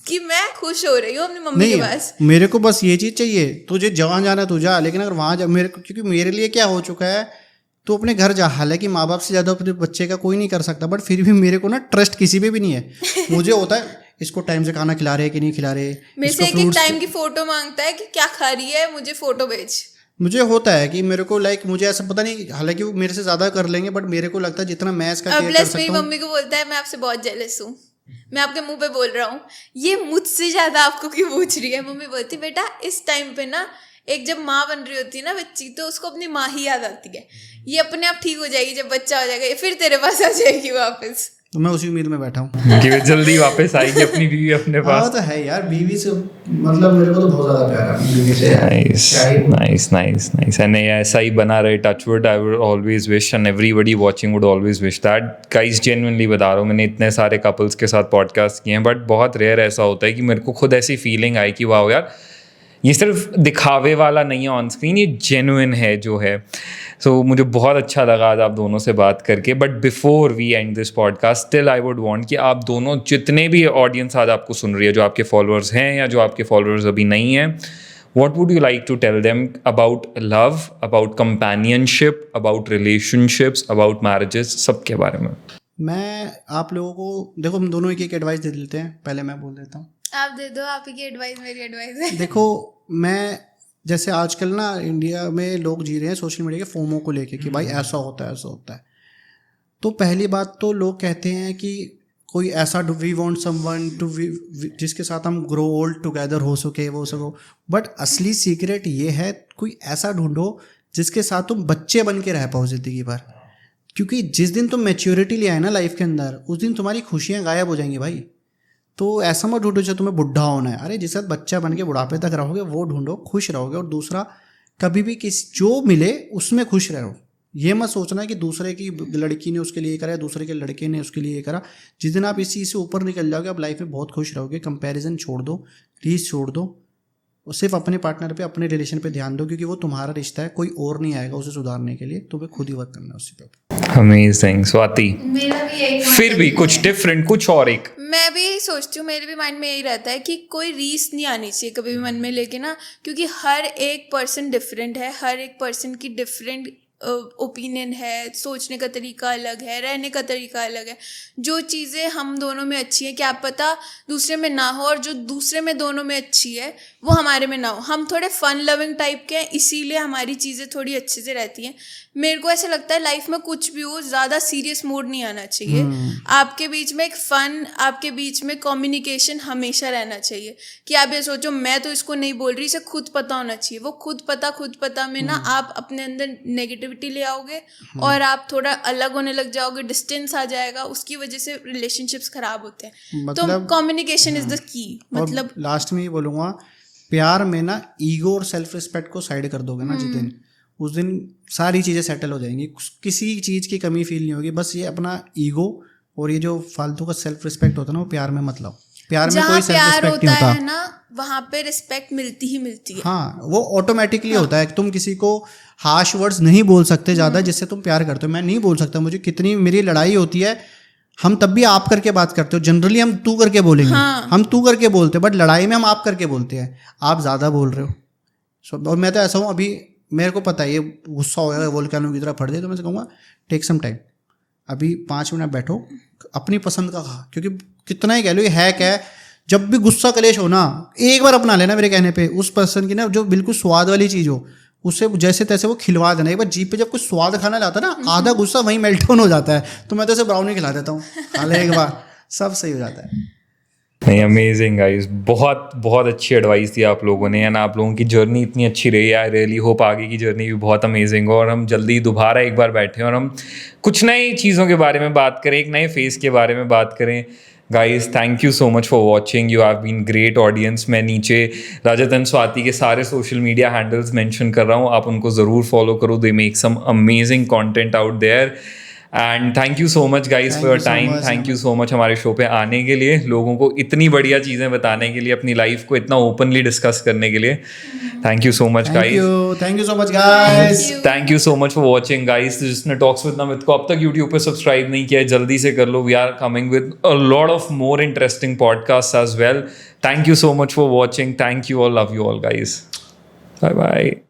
Speaker 3: कि मैं खुश हो रही हूँ अपनी मम्मी के पास।
Speaker 2: मेरे को बस ये चीज़ चाहिए, तुझे जहाँ जाना तू जा, लेकिन अगर वहाँ जा मेरे को, क्योंकि मेरे लिए क्या हो चुका है, तो अपने घर जा। हालांकि माँ बाप से ज़्यादा अपने बच्चे का कोई नहीं कर सकता, बट फिर भी मेरे को ना ट्रस्ट किसी पे भी नहीं है। मुझे होता है इसको टाइम से खाना खिला रहे कि नहीं खिला रहे,
Speaker 3: मेरे से एक टाइम की फोटो मांगता है कि क्या खा रही है, मुझे फोटो भेज।
Speaker 2: मुझे होता है कि मेरे को मुझे ऐसा पता नहीं, हालांकि वो मेरे से ज़्यादा कर लेंगे, बट मेरे को लगता है जितना मैं इसका केयर कर सकता हूँ।
Speaker 3: मेरी मम्मी को बोलता है मैं आपसे बहुत जेलस हूँ, मैं आपके मुंह पे बोल रहा हूँ, ये मुझसे ज़्यादा आपको क्यों पूछ रही है। मम्मी बोलती बेटा इस टाइम पे ना, एक जब माँ बन रही होती है ना बच्ची, तो उसको अपनी माँ ही याद आती है। ये अपने आप ठीक हो जाएगी, जब बच्चा हो जाएगा फिर तेरे पास आ जाएगी वापस।
Speaker 2: तो मैं उसी उम्मीद में बैठा हूँ
Speaker 1: कि वे जल्दी वापस आएगी अपनी बीवी अपने पास।
Speaker 2: तो है यार, बीवी से मतलब मेरे को तो बहुत ज़्यादा प्यार है बीवी से।
Speaker 1: नाइस एंड ऐसा ही बना रहे, touchwood. I would always wish and everybody watching would always wish that. Guys genuinely बता रहा हूँ, मैंने इतने सारे कपल्स के साथ पॉडकास्ट किए हैं, बट बहुत रेयर ऐसा होता है कि मेरे को खुद ऐसी फीलिंग आई कि वाह यार, ये सिर्फ दिखावे वाला नहीं है ऑन स्क्रीन, ये जेन्युइन है जो है। सो मुझे बहुत अच्छा लगा आज आप दोनों से बात करके। But before we end this podcast, still I would want कि आप दोनों, जितने भी ऑडियंस आज आपको सुन रही है, जो आपके फॉलोअर्स हैं या जो आपके फॉलोअर्स अभी नहीं हैं, what would you like to tell them about love, about companionship, about relationships, about marriages, सब के बारे में?
Speaker 2: मैं आप लोगों को, देखो हम दोनों एक एडवाइस दे देते हैं। पहले मैं बोल देता हूँ,
Speaker 3: आप दे दो, आप की एडवाइस मेरी एडवाइस है।
Speaker 2: देखो मैं, जैसे आजकल ना इंडिया में लोग जी रहे हैं सोशल मीडिया के फोमो को लेके कि भाई ऐसा होता है ऐसा होता है। तो पहली बात तो लोग कहते हैं कि कोई ऐसा, वी वांट समवन टू जिसके साथ हम ग्रो ओल्ड टुगेदर हो सके, वो सको। बट असली सीक्रेट ये है, कोई ऐसा ढूंढो जिसके साथ तुम बच्चे बन के रह पाओ जिंदगी भर। क्योंकि जिस दिन तुम मैच्योरिटी ले आए ना लाइफ के अंदर, उस दिन तुम्हारी खुशियाँ गायब हो जाएंगी भाई। तो ऐसा मत ढूंढो जो तुम्हें बुढ़ा होना है, अरे जिस साथ बच्चा बन के बुढ़ापे तक रहोगे वो ढूंढो, खुश रहोगे। और दूसरा, कभी भी जो मिले उसमें खुश रहो। ये मत सोचना कि दूसरे की लड़की ने उसके लिए करा, दूसरे के लड़के ने उसके लिए करा। जिस दिन आप इस चीज़ से ऊपर निकल जाओगे, आप लाइफ में बहुत खुश रहोगे। कंपैरिजन छोड़ दो, रीस छोड़ दो, और सिर्फ अपने पार्टनर पे, अपने रिलेशन पे ध्यान दो, क्योंकि वो तुम्हारा रिश्ता है, कोई और नहीं आएगा उसे सुधारने के लिए। तुम्हें खुद ही वर्क करना है उसी पे।
Speaker 1: अमेजिंग। स्वाति,
Speaker 3: मेरा भी यही,
Speaker 1: फिर भी कुछ डिफरेंट, कुछ और एक,
Speaker 3: मैं भी सोचती हूँ, मेरे भी माइंड में यही रहता है कि कोई रीस नहीं आनी चाहिए कभी भी मन में लेके ना, क्योंकि हर एक पर्सन डिफरेंट है, हर एक पर्सन की डिफरेंट ओपिनियन है, सोचने का तरीका अलग है, रहने का तरीका अलग है। जो चीज़ें हम दोनों में अच्छी है, क्या पता दूसरे में ना हो, और जो दूसरे में दोनों में अच्छी है वो हमारे में ना हो। हम थोड़े फन लविंग टाइप के हैं, इसीलिए हमारी चीज़ें थोड़ी अच्छे से रहती हैं। मेरे को ऐसा लगता है लाइफ में कुछ भी हो, ज़्यादा सीरियस मूड नहीं आना चाहिए। आपके बीच में एक फ़न, आपके बीच में कम्युनिकेशन हमेशा रहना चाहिए। कि आप ये सोचो मैं तो इसको नहीं बोल रही, इसे खुद पता होना चाहिए। वो खुद पता में ना आप अपने अंदर नेगेटिविटी ले आओगे और आप थोड़ा अलग होने लग जाओगे, डिस्टेंस आ जाएगा, उसकी वजह से रिलेशनशिप्स खराब होते हैं। तो कम्युनिकेशन इज द की। मतलब
Speaker 2: लास्ट में ये बोलूँगा, प्यार में ना ईगो और सेल्फ रिस्पेक्ट को साइड कर दोगे ना जिस दिन, उस दिन सारी चीज़ें सेटल हो जाएंगी। किसी चीज़ की कमी फील नहीं होगी। बस ये अपना ईगो और ये जो फालतू का सेल्फ रिस्पेक्ट होता है ना, वो प्यार में मत लाओ। प्यार में कोई सेल्फ रिस्पेक्ट नहीं होता
Speaker 3: है ना, वहाँ पे रिस्पेक्ट मिलती ही मिलती है।
Speaker 2: हाँ, वो ऑटोमेटिकली होता है। तुम किसी को हार्श वर्ड्स नहीं बोल सकते ज़्यादा जिससे तुम प्यार करते हो। मैं नहीं बोल सकता, मुझे कितनी मेरी लड़ाई होती है, हम तब भी आप करके बात करते हो। जनरली हम तू करके बोलेंगे, हम तू करके बोलते हैं, बट लड़ाई में हम आप करके बोलते हैं। आप ज़्यादा बोल रहे हो। और मैं तो ऐसा हूँ, अभी मेरे को पता है ये गुस्सा होगा वोल्केनो की तरह फट दे, तो मैं से कहूँगा टेक सम टाइम, अभी 5 मिनट बैठो, अपनी पसंद का खा, क्योंकि कितना ही कह लो ये हैक है, जब भी गुस्सा कलेश हो ना एक बार अपना लेना मेरे कहने पे, उस पर्सन की ना जो बिल्कुल स्वाद वाली चीज़ हो उससे जैसे तैसे वो खिलवा देना। एक बार जीप पे जब कुछ स्वाद खाना लाता है ना, आधा गुस्सा वहीं मेल्ट डाउन हो जाता है। तो मैं तो ऐसे ब्राउनी खिला देता हूँ, खा ले एक बार, सब सही हो जाता है।
Speaker 1: नहीं, अमेजिंग गाइस, बहुत बहुत अच्छी एडवाइस दी आप लोगों ने, एंड आप लोगों की जर्नी इतनी अच्छी रही है। आई रियली होप आगे की जर्नी भी बहुत अमेजिंग हो और हम जल्दी दोबारा एक बार बैठें और हम कुछ नई चीज़ों के बारे में बात करें, एक नए फेस के बारे में बात करें। Guys, thank you so much for watching, you have been great audience. मैं नीचे रजत एंड स्वाति के सारे सोशल मीडिया हैंडल्स मेंशन कर रहा हूँ, आप उनको ज़रूर फॉलो करो, they make some amazing content out there. And thank you so much guys for your time, thank you so much हमारे शो पे आने के लिए, लोगों को इतनी बढ़िया चीज़ें बताने के लिए, अपनी लाइफ को इतना ओपनली डिस्कस करने के लिए। Thank you so much guys,
Speaker 2: thank you so much guys,
Speaker 1: thank you so much for watching guys. जिसने टॉक्स विद नमित को अब तक यूट्यूब पे सब्सक्राइब नहीं किया है, जल्दी से कर लो। We are coming with a lot of more interesting podcast as well. Thank you so much for watching, thank you all, love you all guys, bye bye.